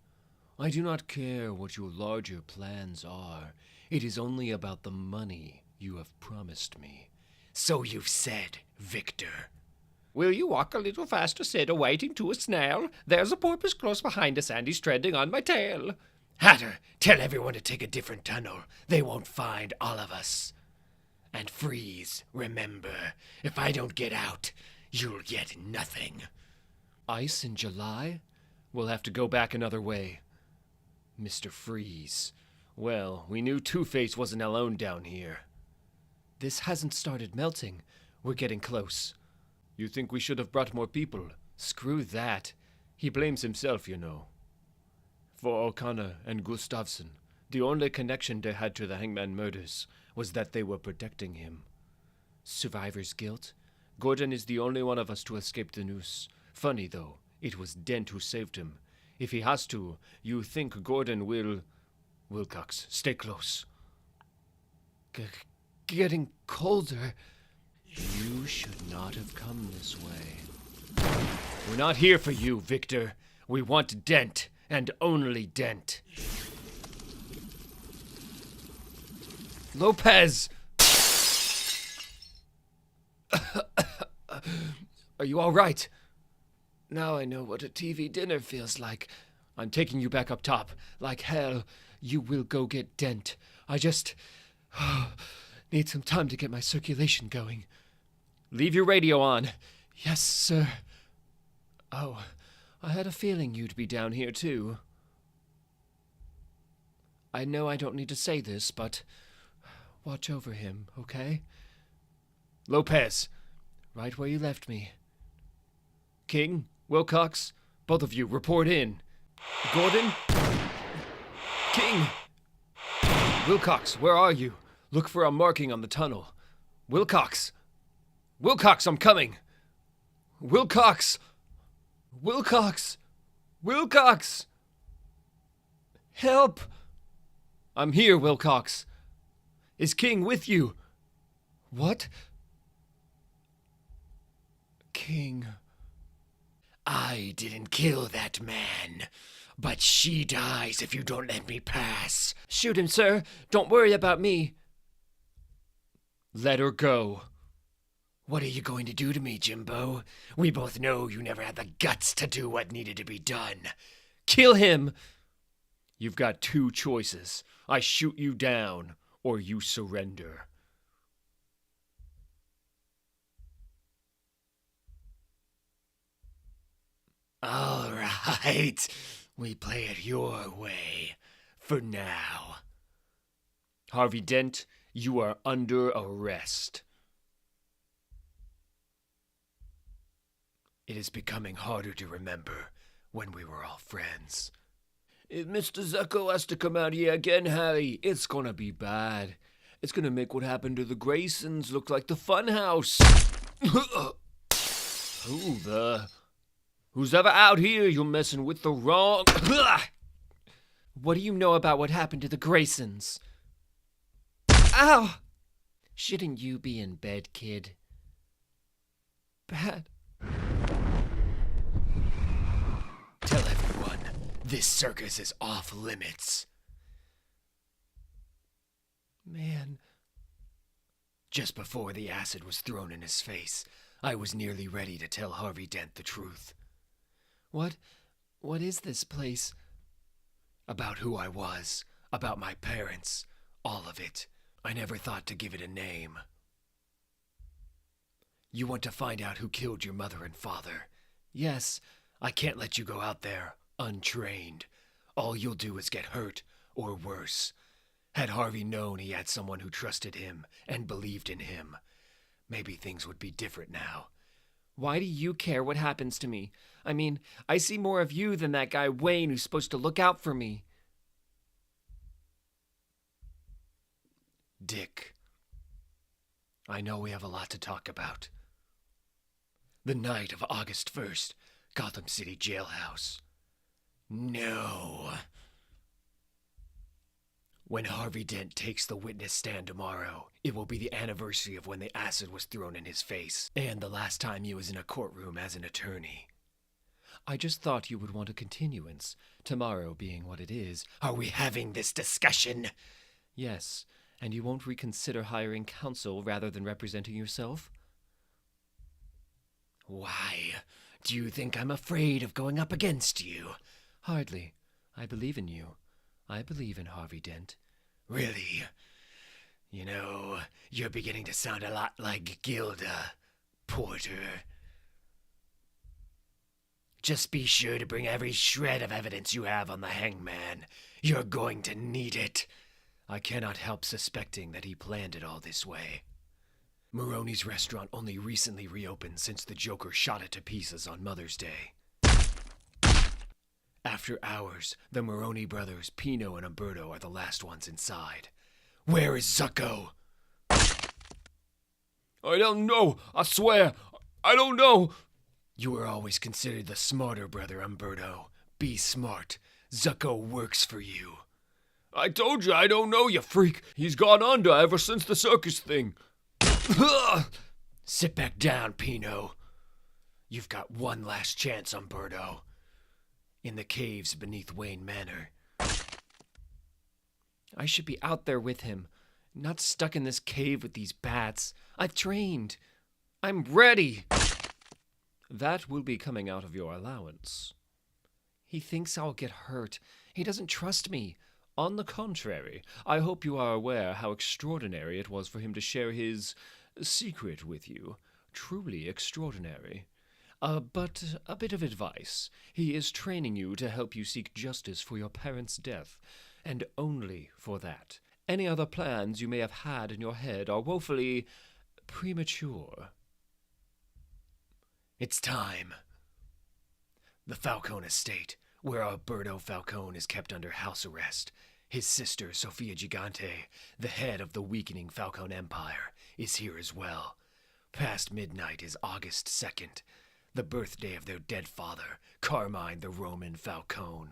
I do not care what your larger plans are. It is only about the money you have promised me. So you've said, Victor. Will you walk a little faster, Sid, awaiting to a snail? There's a porpoise close behind us, and he's treading on my tail. Hatter, tell everyone to take a different tunnel. They won't find all of us. And Freeze, remember, if I don't get out, you'll get nothing. Ice in July? We'll have to go back another way. Mr. Freeze. Well, we knew Two-Face wasn't alone down here. This hasn't started melting. We're getting close. You think we should have brought more people? Screw that. He blames himself, you know. For O'Connor and Gustafsson, the only connection they had to the Hangman murders was that they were protecting him. Survivor's guilt? Gordon is the only one of us to escape the noose. Funny, though, it was Dent who saved him. If he has to, you think Gordon will... Wilcox, stay close. Getting colder. You should not have come this way. We're not here for you, Victor. We want Dent, and only Dent. Lopez! Are you all right? Now I know what a TV dinner feels like. I'm taking you back up top. Like hell, you will go get Dent. I just need some time to get my circulation going. Leave your radio on. Yes, sir. Oh, I had a feeling you'd be down here, too. I know I don't need to say this, but watch over him, okay? Lopez. Right where you left me. King, Wilcox, both of you, report in. Gordon? King! Wilcox, where are you? Look for a marking on the tunnel. Wilcox! Wilcox, I'm coming! Wilcox! Wilcox! Wilcox! Help! I'm here, Wilcox. Is King with you? What? King. I didn't kill that man, but she dies if you don't let me pass. Shoot him, sir. Don't worry about me. Let her go. What are you going to do to me, Jimbo? We both know you never had the guts to do what needed to be done. Kill him! You've got two choices. I shoot you down, or you surrender. All right. We play it your way. For now. Harvey Dent, you are under arrest. It is becoming harder to remember when we were all friends. If Mr. Zucco has to come out here again, Harry, it's gonna be bad. It's gonna make what happened to the Graysons look like the Funhouse. Who the... Who's ever out here, you're messing with the wrong... What do you know about what happened to the Graysons? Ow! Shouldn't you be in bed, kid? Bad. Tell everyone, this circus is off limits. Man. Just before the acid was thrown in his face, I was nearly ready to tell Harvey Dent the truth. What is this place? About who I was, about my parents, all of it. I never thought to give it a name. You want to find out who killed your mother and father? Yes. I can't let you go out there, untrained. All you'll do is get hurt, or worse. Had Harvey known he had someone who trusted him and believed in him, maybe things would be different now. Why do you care what happens to me? I mean, I see more of you than that guy Wayne who's supposed to look out for me. Dick, I know we have a lot to talk about. The night of August 1st, Gotham City jailhouse. No. When Harvey Dent takes the witness stand tomorrow, it will be the anniversary of when the acid was thrown in his face, and the last time he was in a courtroom as an attorney. I just thought you would want a continuance, tomorrow being what it is. Are we having this discussion? Yes, and you won't reconsider hiring counsel rather than representing yourself? Why? Do you think I'm afraid of going up against you? Hardly. I believe in you. I believe in Harvey Dent. Really? You know, you're beginning to sound a lot like Gilda Porter. Just be sure to bring every shred of evidence you have on the Hangman. You're going to need it. I cannot help suspecting that he planned it all this way. Maroni's restaurant only recently reopened since the Joker shot it to pieces on Mother's Day. After hours, the Maroni brothers, Pino and Umberto, are the last ones inside. Where is Zucco? I don't know. I swear. I don't know. You were always considered the smarter brother, Umberto. Be smart. Zucco works for you. I told you I don't know, you freak. He's gone under ever since the circus thing. Sit back down, Pino. You've got one last chance, Umberto. In the caves beneath Wayne Manor. I should be out there with him, not stuck in this cave with these bats. I've trained. I'm ready. That will be coming out of your allowance. He thinks I'll get hurt. He doesn't trust me. On the contrary, I hope you are aware how extraordinary it was for him to share his secret with you. Truly extraordinary. But a bit of advice. He is training you to help you seek justice for your parents' death, and only for that. Any other plans you may have had in your head are woefully premature. It's time. The Falcone estate, where Alberto Falcone is kept under house arrest. His sister, Sophia Gigante, the head of the weakening Falcone Empire, is here as well. Past midnight is August 2nd, the birthday of their dead father, Carmine the Roman Falcone.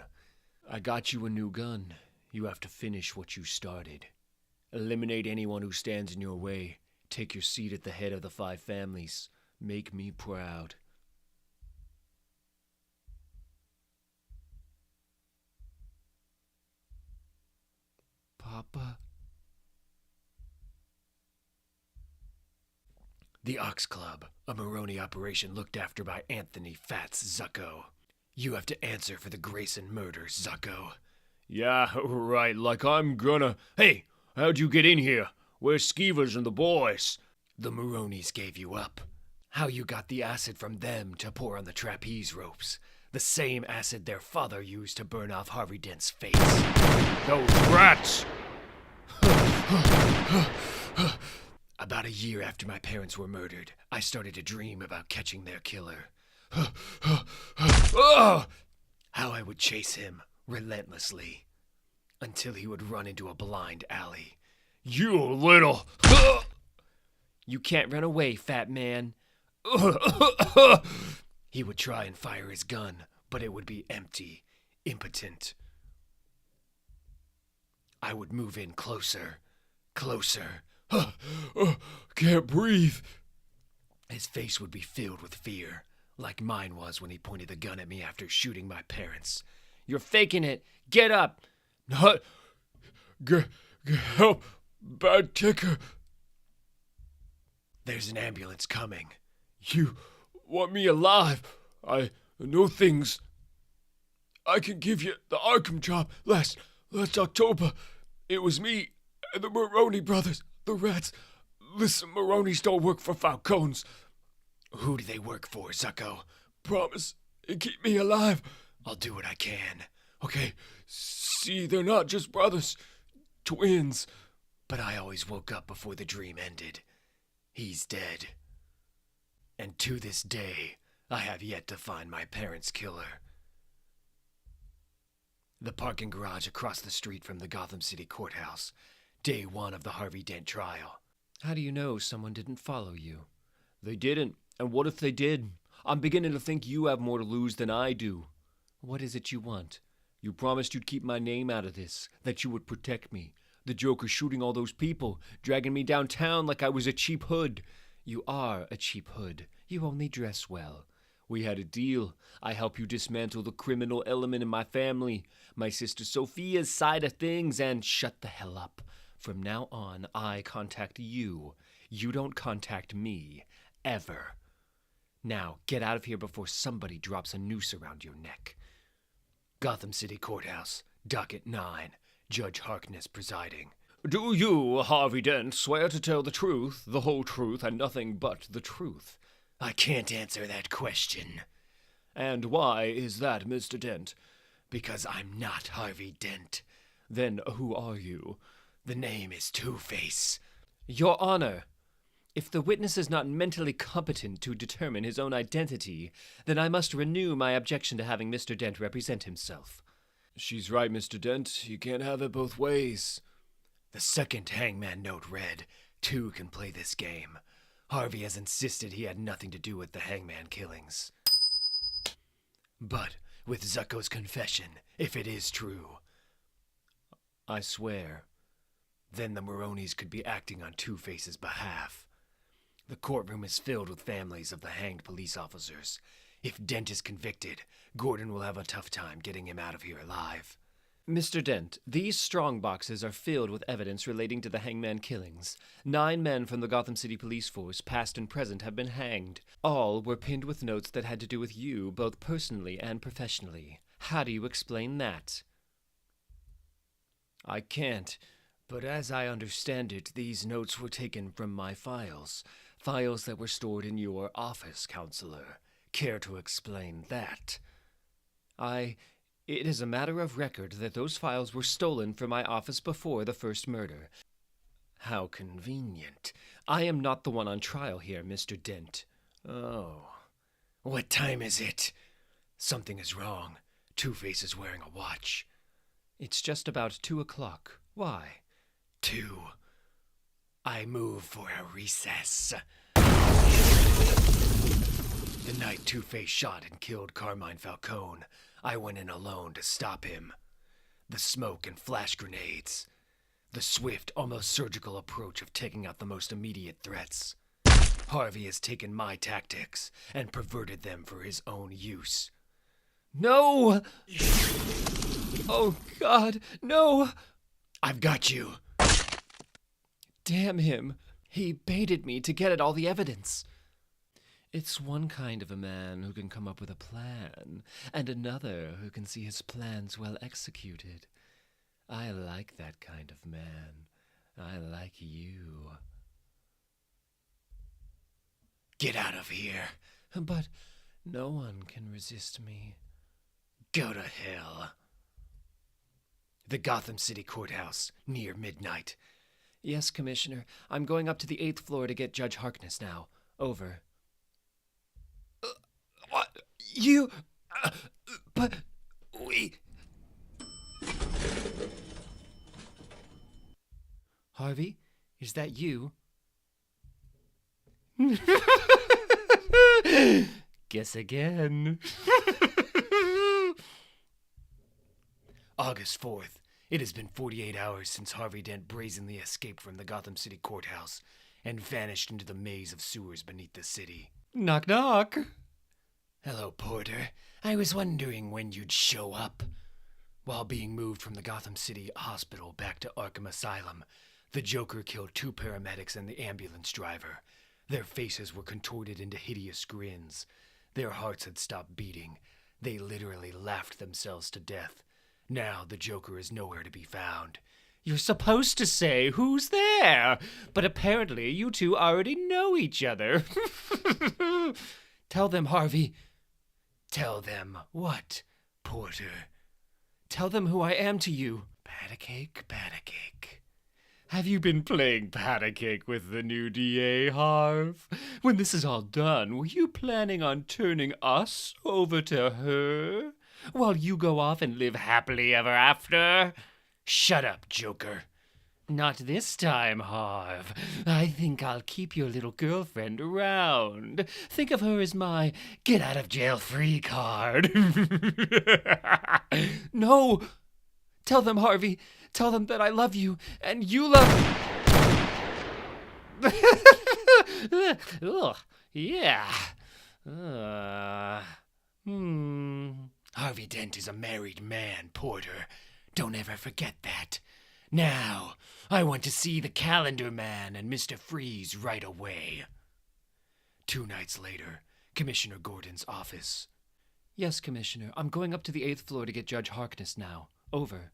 I got you a new gun. You have to finish what you started. Eliminate anyone who stands in your way. Take your seat at the head of the 5 families. Make me proud. Papa? The Ox Club, a Maroni operation looked after by Anthony Fats Zucco. You have to answer for the Grayson murder, Zucco. Yeah, right, like I'm gonna... Hey, how'd you get in here? Where's Skeevers and the boys? The Maronis gave you up. How you got the acid from them to pour on the trapeze ropes. The same acid their father used to burn off Harvey Dent's face. Those rats! About a year after my parents were murdered, I started to dream about catching their killer. How I would chase him, relentlessly, until he would run into a blind alley. You little... You can't run away, fat man. He would try and fire his gun, but it would be empty, impotent. I would move in closer, closer. Can't breathe. His face would be filled with fear, like mine was when he pointed the gun at me after shooting my parents. You're faking it. Get up. Not. Help. Bad kicker. There's an ambulance coming. You want me alive? I know things. I can give you the Arkham job last October. It was me and the Maroney brothers, the rats. Listen, Maroney's don't work for Falcones. Who do they work for, Zucco? Promise, and keep me alive. I'll do what I can. Okay, see, they're not just brothers. Twins. But I always woke up before the dream ended. He's dead. And to this day, I have yet to find my parents' killer. The parking garage across the street from the Gotham City courthouse. Day 1 of the Harvey Dent trial. How do you know someone didn't follow you? They didn't. And what if they did? I'm beginning to think you have more to lose than I do. What is it you want? You promised you'd keep my name out of this, that you would protect me. The Joker shooting all those people, dragging me downtown like I was a cheap hood. You are a cheap hood. You only dress well. We had a deal. I help you dismantle the criminal element in my family, my sister Sophia's side of things, and Shut the hell up. From now on, I contact you. You don't contact me. Ever. Now, get out of here before somebody drops a noose around your neck. Gotham City Courthouse, docket 9, Judge Harkness presiding. Do you, Harvey Dent, swear to tell the truth, the whole truth, and nothing but the truth? I can't answer that question. And why is that, Mr. Dent? Because I'm not Harvey Dent. Then who are you? The name is Two-Face. Your Honor, if the witness is not mentally competent to determine his own identity, then I must renew my objection to having Mr. Dent represent himself. She's right, Mr. Dent. You can't have it both ways. The second Hangman note read, 2 can play this game. Harvey has insisted he had nothing to do with the Hangman killings. But with Zucco's confession, if it is true, I swear. Then the Maronis could be acting on Two-Face's behalf. The courtroom is filled with families of the hanged police officers. If Dent is convicted, Gordon will have a tough time getting him out of here alive. Mr. Dent, these strong boxes are filled with evidence relating to the Hangman killings. 9 men from the Gotham City police force, past and present, have been hanged. All were pinned with notes that had to do with you, both personally and professionally. How do you explain that? I can't, but as I understand it, these notes were taken from my files. Files that were stored in your office, Counselor. Care to explain that? It is a matter of record that those files were stolen from my office before the first murder. How convenient. I am not the one on trial here, Mr. Dent. Oh. What time is it? Something is wrong. Two-Face is wearing a watch. It's just about 2 o'clock. Why? 2. I move for a recess. The night Two-Face shot and killed Carmine Falcone, I went in alone to stop him. The smoke and flash grenades. The swift, almost surgical approach of taking out the most immediate threats. Harvey has taken my tactics and perverted them for his own use. No! Oh, God, no! I've got you. Damn him. He baited me to get at all the evidence. It's one kind of a man who can come up with a plan, and another who can see his plans well executed. I like that kind of man. I like you. Get out of here. But no one can resist me. Go to hell. The Gotham City Courthouse, near midnight. Yes, Commissioner. I'm going up to the 8th floor to get Judge Harkness now. Over. What? You... But... we... Harvey, is that you? Guess again. August 4th. It has been 48 hours since Harvey Dent brazenly escaped from the Gotham City courthouse and vanished into the maze of sewers beneath the city. Knock, knock. Hello, Porter. I was wondering when you'd show up. While being moved from the Gotham City hospital back to Arkham Asylum, the Joker killed 2 paramedics and the ambulance driver. Their faces were contorted into hideous grins. Their hearts had stopped beating. They literally laughed themselves to death. Now the Joker is nowhere to be found. You're supposed to say, who's there? But apparently you two already know each other. Tell them, Harvey. Tell them what, Porter? Tell them who I am to you. Pat-a-cake, pat-a-cake. Have you been playing pat-a-cake with the new DA, Harv? When this is all done, were you planning on turning us over to her? While you go off and live happily ever after? Shut up, Joker. Not this time, Harv. I think I'll keep your little girlfriend around. Think of her as my get-out-of-jail-free card. No! Tell them, Harvey. Tell them that I love you, and you love... Ugh, yeah. Harvey Dent is a married man, Porter. Don't ever forget that. Now, I want to see the Calendar Man and Mr. Freeze right away. 2 nights later, Commissioner Gordon's office. Yes, Commissioner. I'm going up to the 8th floor to get Judge Harkness now. Over.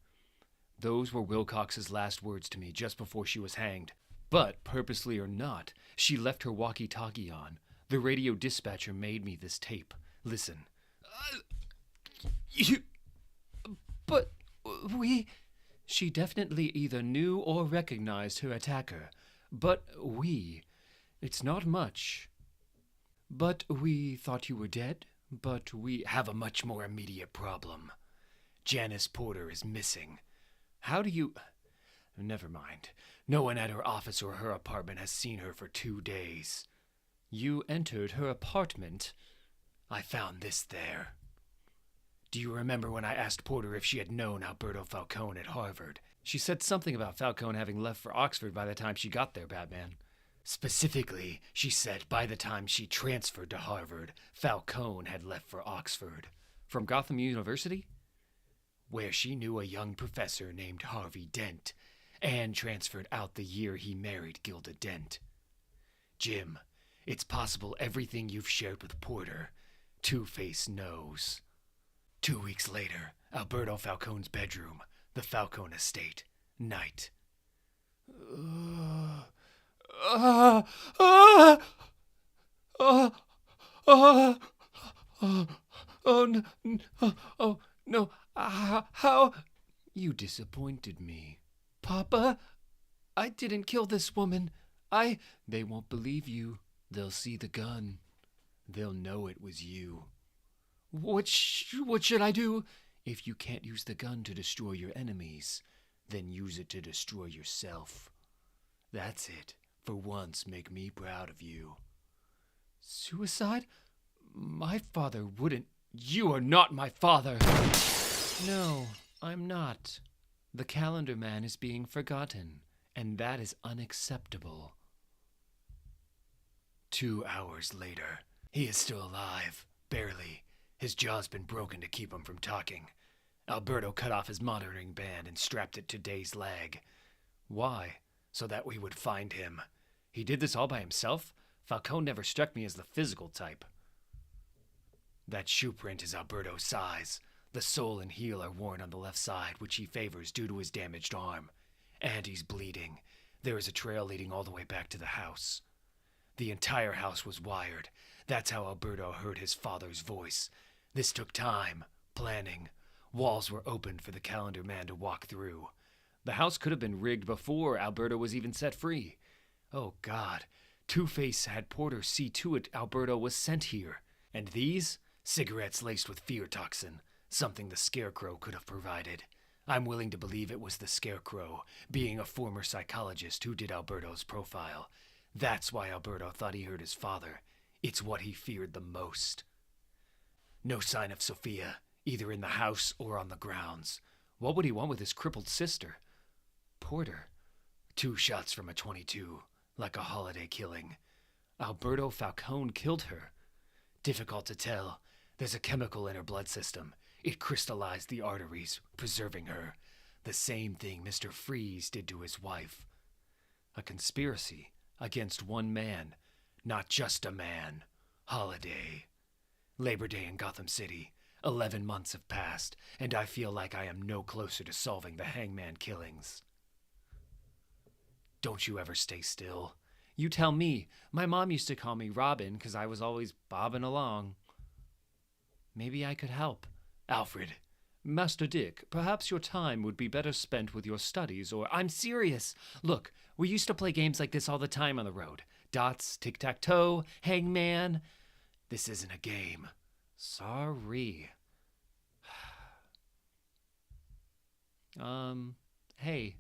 Those were Wilcox's last words to me just before she was hanged. But, purposely or not, she left her walkie-talkie on. The radio dispatcher made me this tape. Listen. But we... She definitely either knew or recognized her attacker. But we... It's not much. But we thought you were dead. But we... have a much more immediate problem. Janice Porter is missing. How do you... Never mind. No one at her office or her apartment has seen her for 2 days. You entered her apartment. I found this there. Do you remember when I asked Porter if she had known Alberto Falcone at Harvard? She said something about Falcone having left for Oxford by the time she got there, Batman. Specifically, she said by the time she transferred to Harvard, Falcone had left for Oxford. From Gotham University? Where she knew a young professor named Harvey Dent, and transferred out the year he married Gilda Dent. Jim, it's possible everything you've shared with Porter, Two-Face knows. 2 weeks later, Alberto Falcone's bedroom, the Falcone estate, night. Oh, no, how? You disappointed me. Papa, I didn't kill this woman. They won't believe you. They'll see the gun. They'll know it was you. What should I do? If you can't use the gun to destroy your enemies, then use it to destroy yourself. That's it. For once, make me proud of you. Suicide? My father wouldn't. You are not my father. No, I'm not. The Calendar Man is being forgotten, and that is unacceptable. 2 hours later, he is still alive, barely. His jaw's been broken to keep him from talking. Alberto cut off his monitoring band and strapped it to Day's leg. Why? So that we would find him. He did this all by himself? Falcone never struck me as the physical type. That shoe print is Alberto's size. The sole and heel are worn on the left side, which he favors due to his damaged arm. And he's bleeding. There is a trail leading all the way back to the house. The entire house was wired. That's how Alberto heard his father's voice. This took time, planning. Walls were opened for the Calendar Man to walk through. The house could have been rigged before Alberto was even set free. Oh, God. Two-Face had Porter see to it Alberto was sent here. And these? Cigarettes laced with fear toxin. Something the Scarecrow could have provided. I'm willing to believe it was the Scarecrow, being a former psychologist who did Alberto's profile. That's why Alberto thought he heard his father. It's what he feared the most. No sign of Sophia, either in the house or on the grounds. What would he want with his crippled sister? Porter. 2 shots from a .22, like a holiday killing. Alberto Falcone killed her. Difficult to tell. There's a chemical in her blood system. It crystallized the arteries, preserving her. The same thing Mr. Freeze did to his wife. A conspiracy against one man. Not just a man. Holiday. Labor Day in Gotham City. 11 months have passed, and I feel like I am no closer to solving the Hangman killings. Don't you ever stay still. You tell me. My mom used to call me Robin because I was always bobbing along. Maybe I could help. Alfred. Master Dick, perhaps your time would be better spent with your studies, or... I'm serious! Look, we used to play games like this all the time on the road. Dots, tic-tac-toe, hangman. This isn't a game. Sorry. Hey.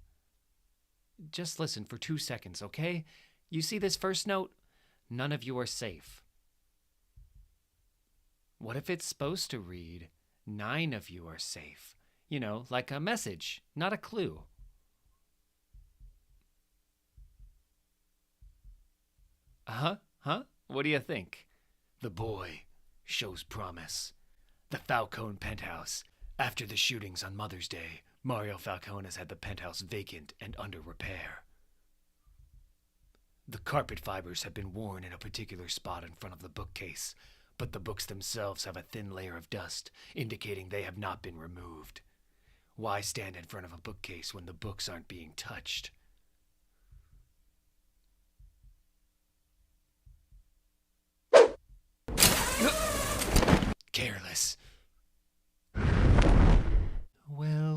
Just listen for 2 seconds, okay? You see this first note? None of you are safe. What if it's supposed to read, 9 of you are safe? You know, like a message, not a clue. Huh? What do you think? The boy shows promise. The Falcone penthouse. After the shootings on Mother's Day, Mario Falcone has had the penthouse vacant and under repair. The carpet fibers have been worn in a particular spot in front of the bookcase, but the books themselves have a thin layer of dust, indicating they have not been removed. Why stand in front of a bookcase when the books aren't being touched? Careless. Well.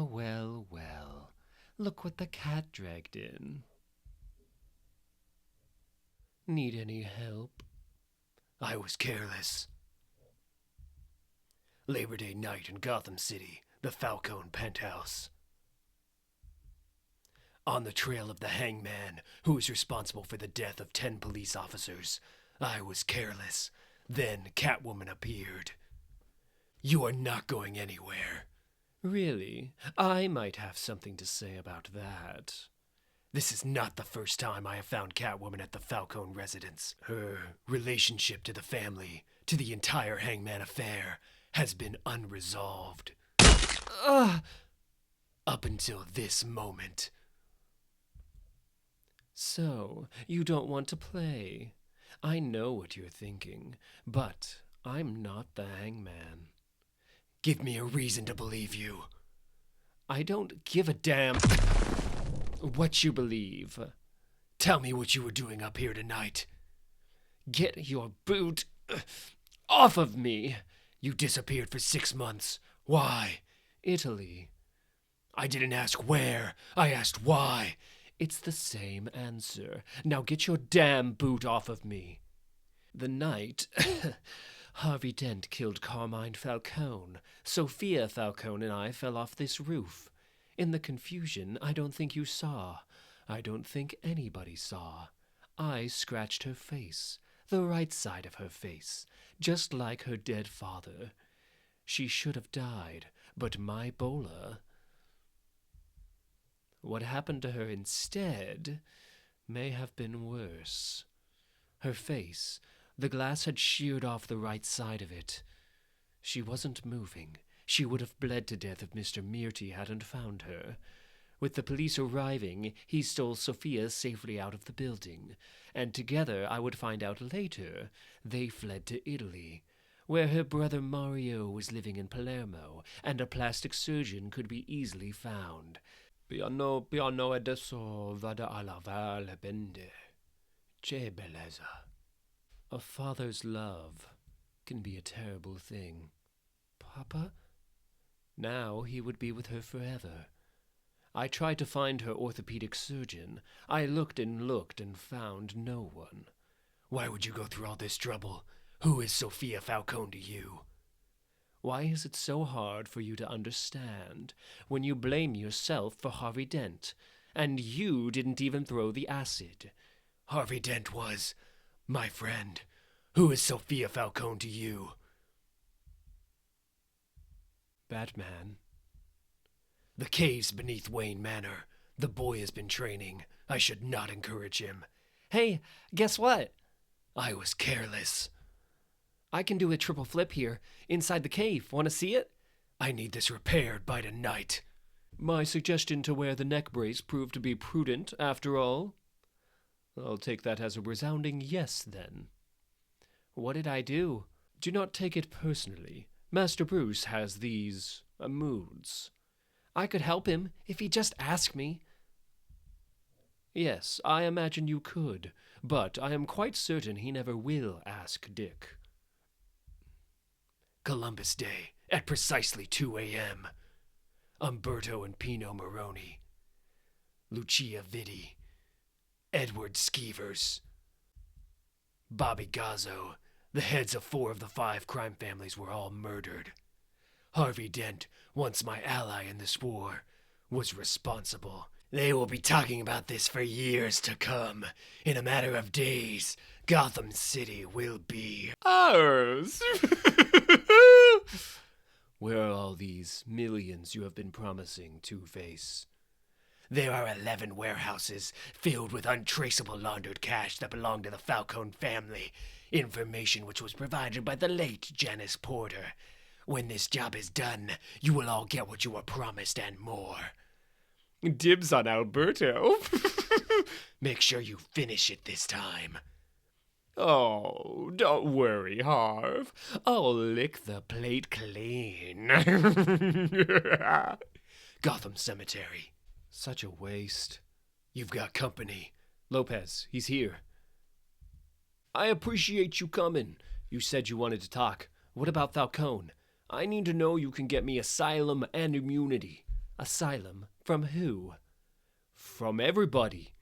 Look what the cat dragged in. Need any help? I was careless. Labor Day night in Gotham City, the Falcone penthouse. On the trail of the Hangman, who is responsible for the death of 10 police officers. I was careless. Then Catwoman appeared. You are not going anywhere. Really? I might have something to say about that. This is not the first time I have found Catwoman at the Falcone residence. Her relationship to the family, to the entire Hangman affair, has been unresolved. Up until this moment. So, you don't want to play. I know what you're thinking, but I'm not the Hangman. Give me a reason to believe you. I don't give a damn what you believe. Tell me what you were doing up here tonight. Get your boot off of me. You disappeared for 6 months. Why? Italy. I didn't ask where. I asked why. It's the same answer. Now get your damn boot off of me. The night Harvey Dent killed Carmine Falcone, Sophia Falcone and I fell off this roof. In the confusion, I don't think you saw. I don't think anybody saw. I scratched her face, the right side of her face, just like her dead father. She should have died, but my bowler... What happened to her instead may have been worse. Her face, the glass had sheared off the right side of it. She wasn't moving. She would have bled to death if Mr. Myrti hadn't found her. With the police arriving, he stole Sophia safely out of the building, and together, I would find out later, they fled to Italy, where her brother Mario was living in Palermo, and a plastic surgeon could be easily found. Piano adesso vada a lavare bende. Che bellezza. A father's love can be a terrible thing. Papa? Now he would be with her forever. I tried to find her orthopedic surgeon. I looked and found no one. Why would you go through all this trouble? Who is Sophia Falcone to you? Why is it so hard for you to understand when you blame yourself for Harvey Dent, and you didn't even throw the acid? Harvey Dent was my friend. Who is Sophia Falcone to you? Batman. The cave's beneath Wayne Manor. The boy has been training. I should not encourage him. Hey, guess what? I was careless. I can do a triple flip here, inside the cave. Want to see it? I need this repaired by tonight. My suggestion to wear the neck brace proved to be prudent, after all. I'll take that as a resounding yes, then. What did I do? Do not take it personally. Master Bruce has these moods. I could help him if he'd just ask me. Yes, I imagine you could, but I am quite certain he never will ask Dick. Columbus Day, at precisely 2 a.m. Umberto and Pino Moroni. Lucia Viti. Edward Skeevers. Bobby Gazzo. The heads of 4 of the 5 crime families were all murdered. Harvey Dent, once my ally in this war, was responsible. They will be talking about this for years to come. In a matter of days, Gotham City will be ours. Where are all these millions you have been promising, Two-Face? There are 11 warehouses filled with untraceable laundered cash that belong to the Falcone family. Information which was provided by the late Janice Porter. When this job is done, you will all get what you were promised and more. Dibs on Alberto. Make sure you finish it this time. Oh, don't worry, Harv. I'll lick the plate clean. Gotham Cemetery. Such a waste. You've got company. Lopez, he's here. I appreciate you coming. You said you wanted to talk. What about Falcone? I need to know you can get me asylum and immunity. Asylum? From who? From everybody.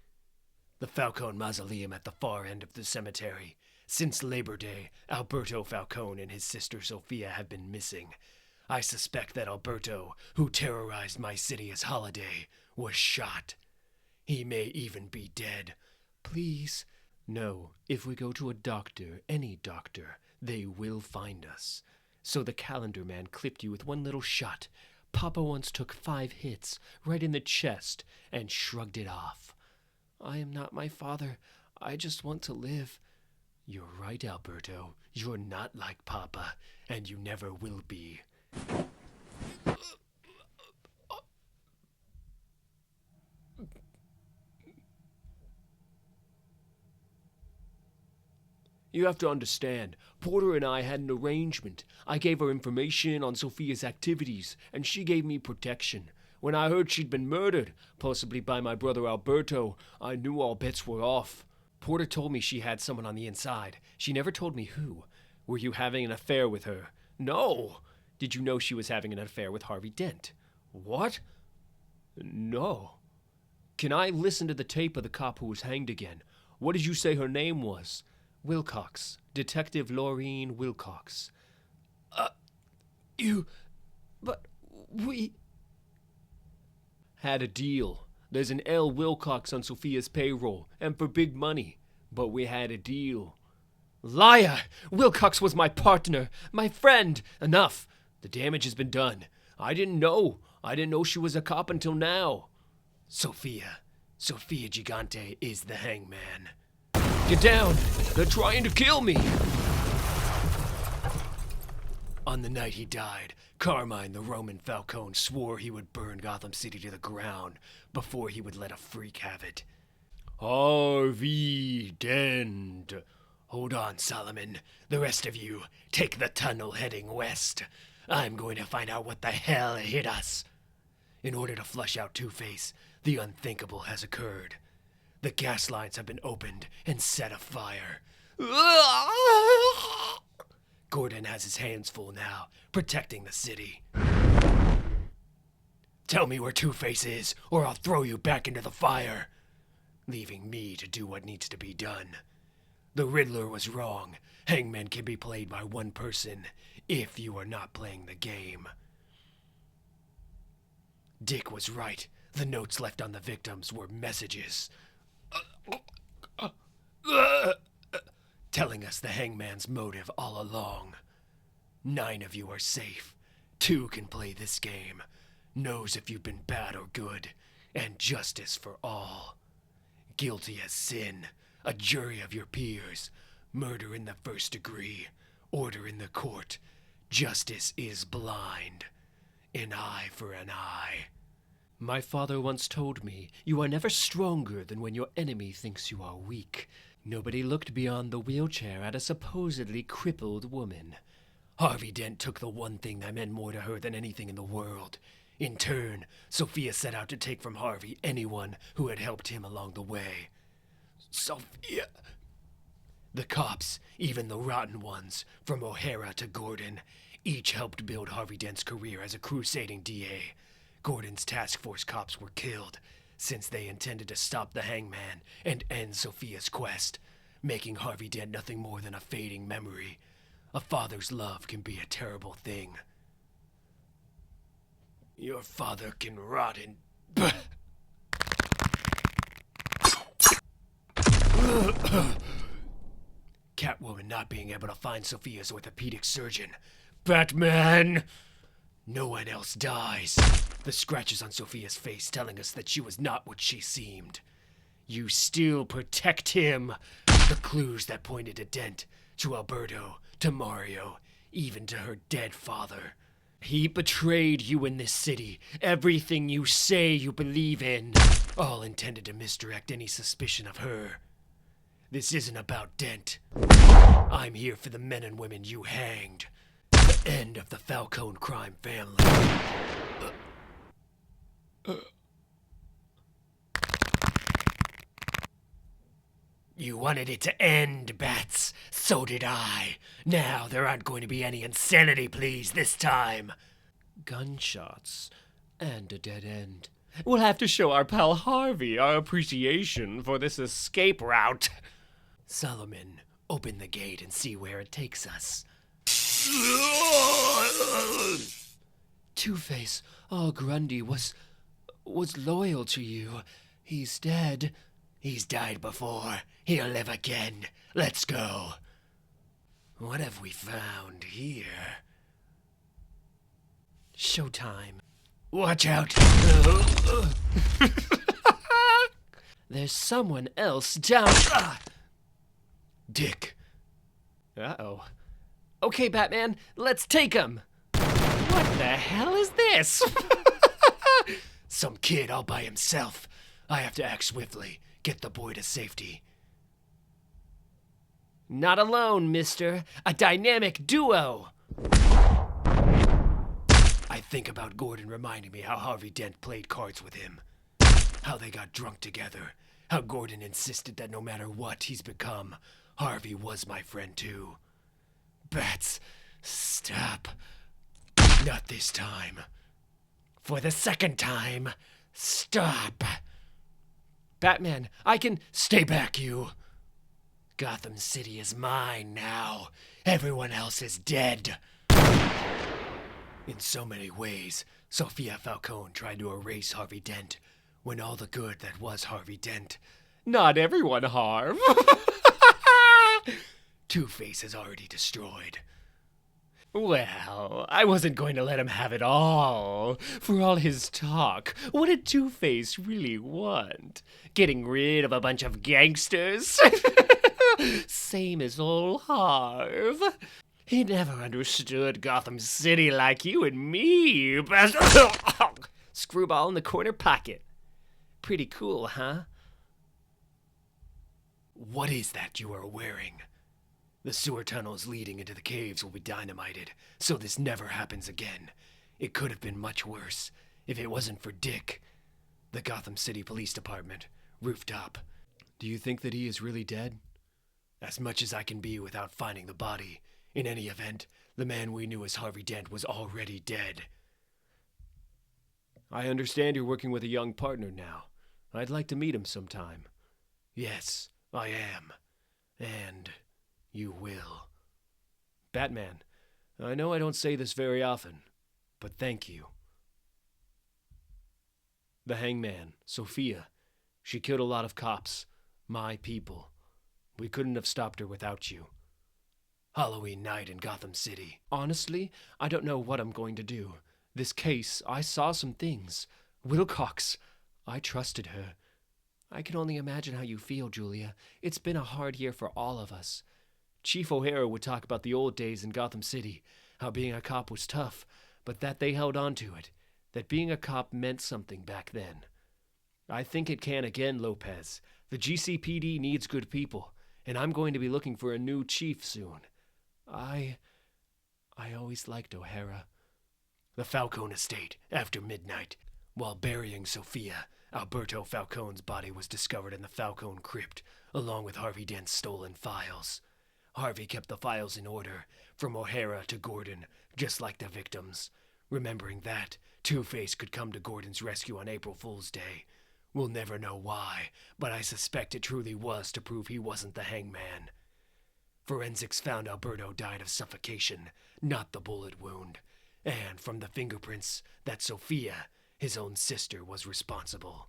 The Falcone Mausoleum at the far end of the cemetery. Since Labor Day, Alberto Falcone and his sister Sophia have been missing. I suspect that Alberto, who terrorized my city as Holiday, was shot. He may even be dead. Please. No, if we go to a doctor, any doctor, they will find us. So the calendar man clipped you with one little shot. Papa once took 5 hits, right in the chest, and shrugged it off. I am not my father. I just want to live. You're right, Alberto. You're not like Papa, and you never will be. You have to understand, Porter and I had an arrangement. I gave her information on Sophia's activities, and she gave me protection. When I heard she'd been murdered, possibly by my brother Alberto, I knew all bets were off. Porter told me she had someone on the inside. She never told me who. Were you having an affair with her? No. Did you know she was having an affair with Harvey Dent? What? No. Can I listen to the tape of the cop who was hanged again? What did you say her name was? Wilcox. Detective Laureen Wilcox. But we... Had a deal. There's an L. Wilcox on Sophia's payroll, and for big money. But we had a deal. Liar! Wilcox was my partner, my friend. Enough. The damage has been done. I didn't know. I didn't know she was a cop until now. Sophia Gigante is the hangman. Get down! They're trying to kill me! On the night he died, Carmine the Roman Falcone swore he would burn Gotham City to the ground before he would let a freak have it. Harvey Dent. Hold on, Solomon. The rest of you, take the tunnel heading west. I'm going to find out what the hell hit us. In order to flush out Two-Face, the unthinkable has occurred. The gas lines have been opened and set afire. Gordon has his hands full now, protecting the city. Tell me where Two-Face is, or I'll throw you back into the fire, leaving me to do what needs to be done. The Riddler was wrong. Hangman can be played by one person, if you are not playing the game. Dick was right. The notes left on the victims were messages. Telling us the hangman's motive all along. 9 of you are safe. Two can play this game, knows if you've been bad or good, and justice for all. Guilty as sin, a jury of your peers, murder in the first degree, order in the court, justice is blind. An eye for an eye. My father once told me, you are never stronger than when your enemy thinks you are weak. Nobody looked beyond the wheelchair at a supposedly crippled woman. Harvey Dent took the one thing that meant more to her than anything in the world. In turn, Sophia set out to take from Harvey anyone who had helped him along the way. Sophia! The cops, even the rotten ones, from O'Hara to Gordon, each helped build Harvey Dent's career as a crusading DA. Gordon's task force cops were killed, since they intended to stop the Hangman and end Sophia's quest, making Harvey Dent nothing more than a fading memory. A father's love can be a terrible thing. Your father can rot in... Catwoman not being able to find Sophia's orthopedic surgeon. Batman! No one else dies. The scratches on Sophia's face telling us that she was not what she seemed. You still protect him. The clues that pointed to Dent, to Alberto, to Mario, even to her dead father. He betrayed you in this city. Everything you say you believe in. All intended to misdirect any suspicion of her. This isn't about Dent. I'm here for the men and women you hanged. The end of the Falcone crime family. You wanted it to end, Bats. So did I. Now there aren't going to be any insanity pleas this time. Gunshots and a dead end. We'll have to show our pal Harvey our appreciation for this escape route. Solomon, open the gate and see where it takes us. Two-Face, Grundy was loyal to you. He's dead. He's died before. He'll live again. Let's go. What have we found here? Showtime. Watch out. There's someone else down. Dick. Uh-oh. Okay, Batman, let's take him. What the hell is this? Some kid all by himself. I have to act swiftly. Get the boy to safety. Not alone, mister. A dynamic duo. I think about Gordon reminding me how Harvey Dent played cards with him. How they got drunk together. How Gordon insisted that no matter what he's become, Harvey was my friend too. Bats, stop. Not this time. For the second time, stop. Batman, I can... Stay back, you. Gotham City is mine now. Everyone else is dead. In so many ways, Sophia Falcone tried to erase Harvey Dent, when all the good that was Harvey Dent. Not everyone, Harv. Two-Face is already destroyed. Well, I wasn't going to let him have it all. For all his talk, what did Two-Face really want? Getting rid of a bunch of gangsters? Same as old Harv. He never understood Gotham City like you and me. Screwball in the corner pocket. Pretty cool, huh? What is that you are wearing? The sewer tunnels leading into the caves will be dynamited, so this never happens again. It could have been much worse if it wasn't for Dick. The Gotham City Police Department, rooftop. Do you think that he is really dead? As much as I can be without finding the body. In any event, the man we knew as Harvey Dent was already dead. I understand you're working with a young partner now. I'd like to meet him sometime. Yes, I am. And you will. Batman, I know I don't say this very often, but thank you. The Hangman, Sophia, she killed a lot of cops, my people. We couldn't have stopped her without you. Halloween night in Gotham City. Honestly, I don't know what I'm going to do. This case, I saw some things. Wilcox, I trusted her. I can only imagine how you feel, Julia. It's been a hard year for all of us. Chief O'Hara would talk about the old days in Gotham City, how being a cop was tough, but that they held on to it, that being a cop meant something back then. I think it can again, Lopez. The GCPD needs good people, and I'm going to be looking for a new chief soon. I always liked O'Hara. The Falcone estate, after midnight. While burying Sophia, Alberto Falcone's body was discovered in the Falcone crypt, along with Harvey Dent's stolen files. Harvey kept the files in order, from O'Hara to Gordon, just like the victims. Remembering that, Two-Face could come to Gordon's rescue on April Fool's Day. We'll never know why, but I suspect it truly was to prove he wasn't the Hangman. Forensics found Alberto died of suffocation, not the bullet wound. And from the fingerprints, that Sophia, his own sister, was responsible.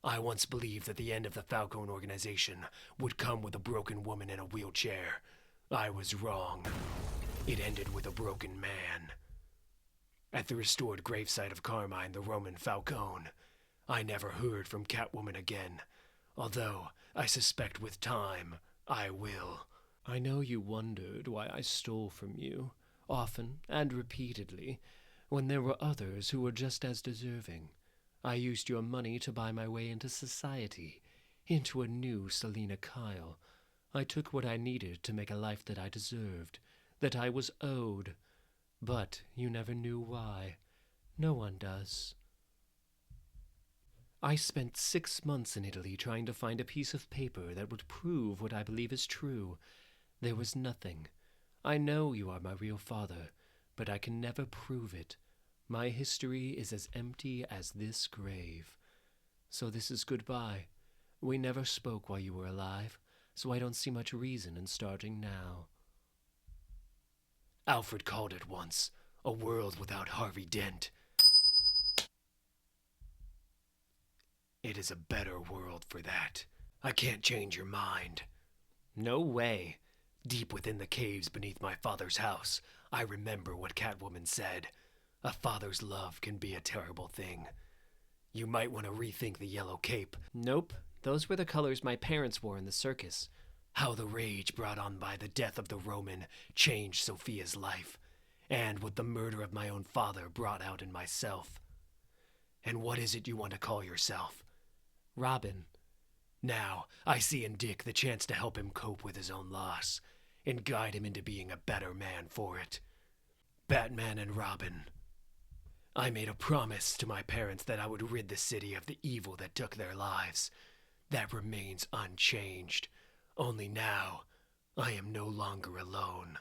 I once believed that the end of the Falcone organization would come with a broken woman in a wheelchair. I was wrong. It ended with a broken man. At the restored gravesite of Carmine, the Roman Falcone, I never heard from Catwoman again, although I suspect with time I will. I know you wondered why I stole from you, often and repeatedly, when there were others who were just as deserving. I used your money to buy my way into society, into a new Selina Kyle. I took what I needed to make a life that I deserved, that I was owed. But you never knew why. No one does. I spent 6 months in Italy trying to find a piece of paper that would prove what I believe is true. There was nothing. I know you are my real father, but I can never prove it. My history is as empty as this grave. So this is goodbye. We never spoke while you were alive, so I don't see much reason in starting now. Alfred called it once, a world without Harvey Dent. It is a better world for that. I can't change your mind. No way. Deep within the caves beneath my father's house, I remember what Catwoman said. A father's love can be a terrible thing. You might want to rethink the yellow cape. Nope, those were the colors my parents wore in the circus. How the rage brought on by the death of the Roman changed Sophia's life, and what the murder of my own father brought out in myself. And what is it you want to call yourself? Robin. Now, I see in Dick the chance to help him cope with his own loss, and guide him into being a better man for it. Batman and Robin. I made a promise to my parents that I would rid the city of the evil that took their lives. That remains unchanged. Only now, I am no longer alone.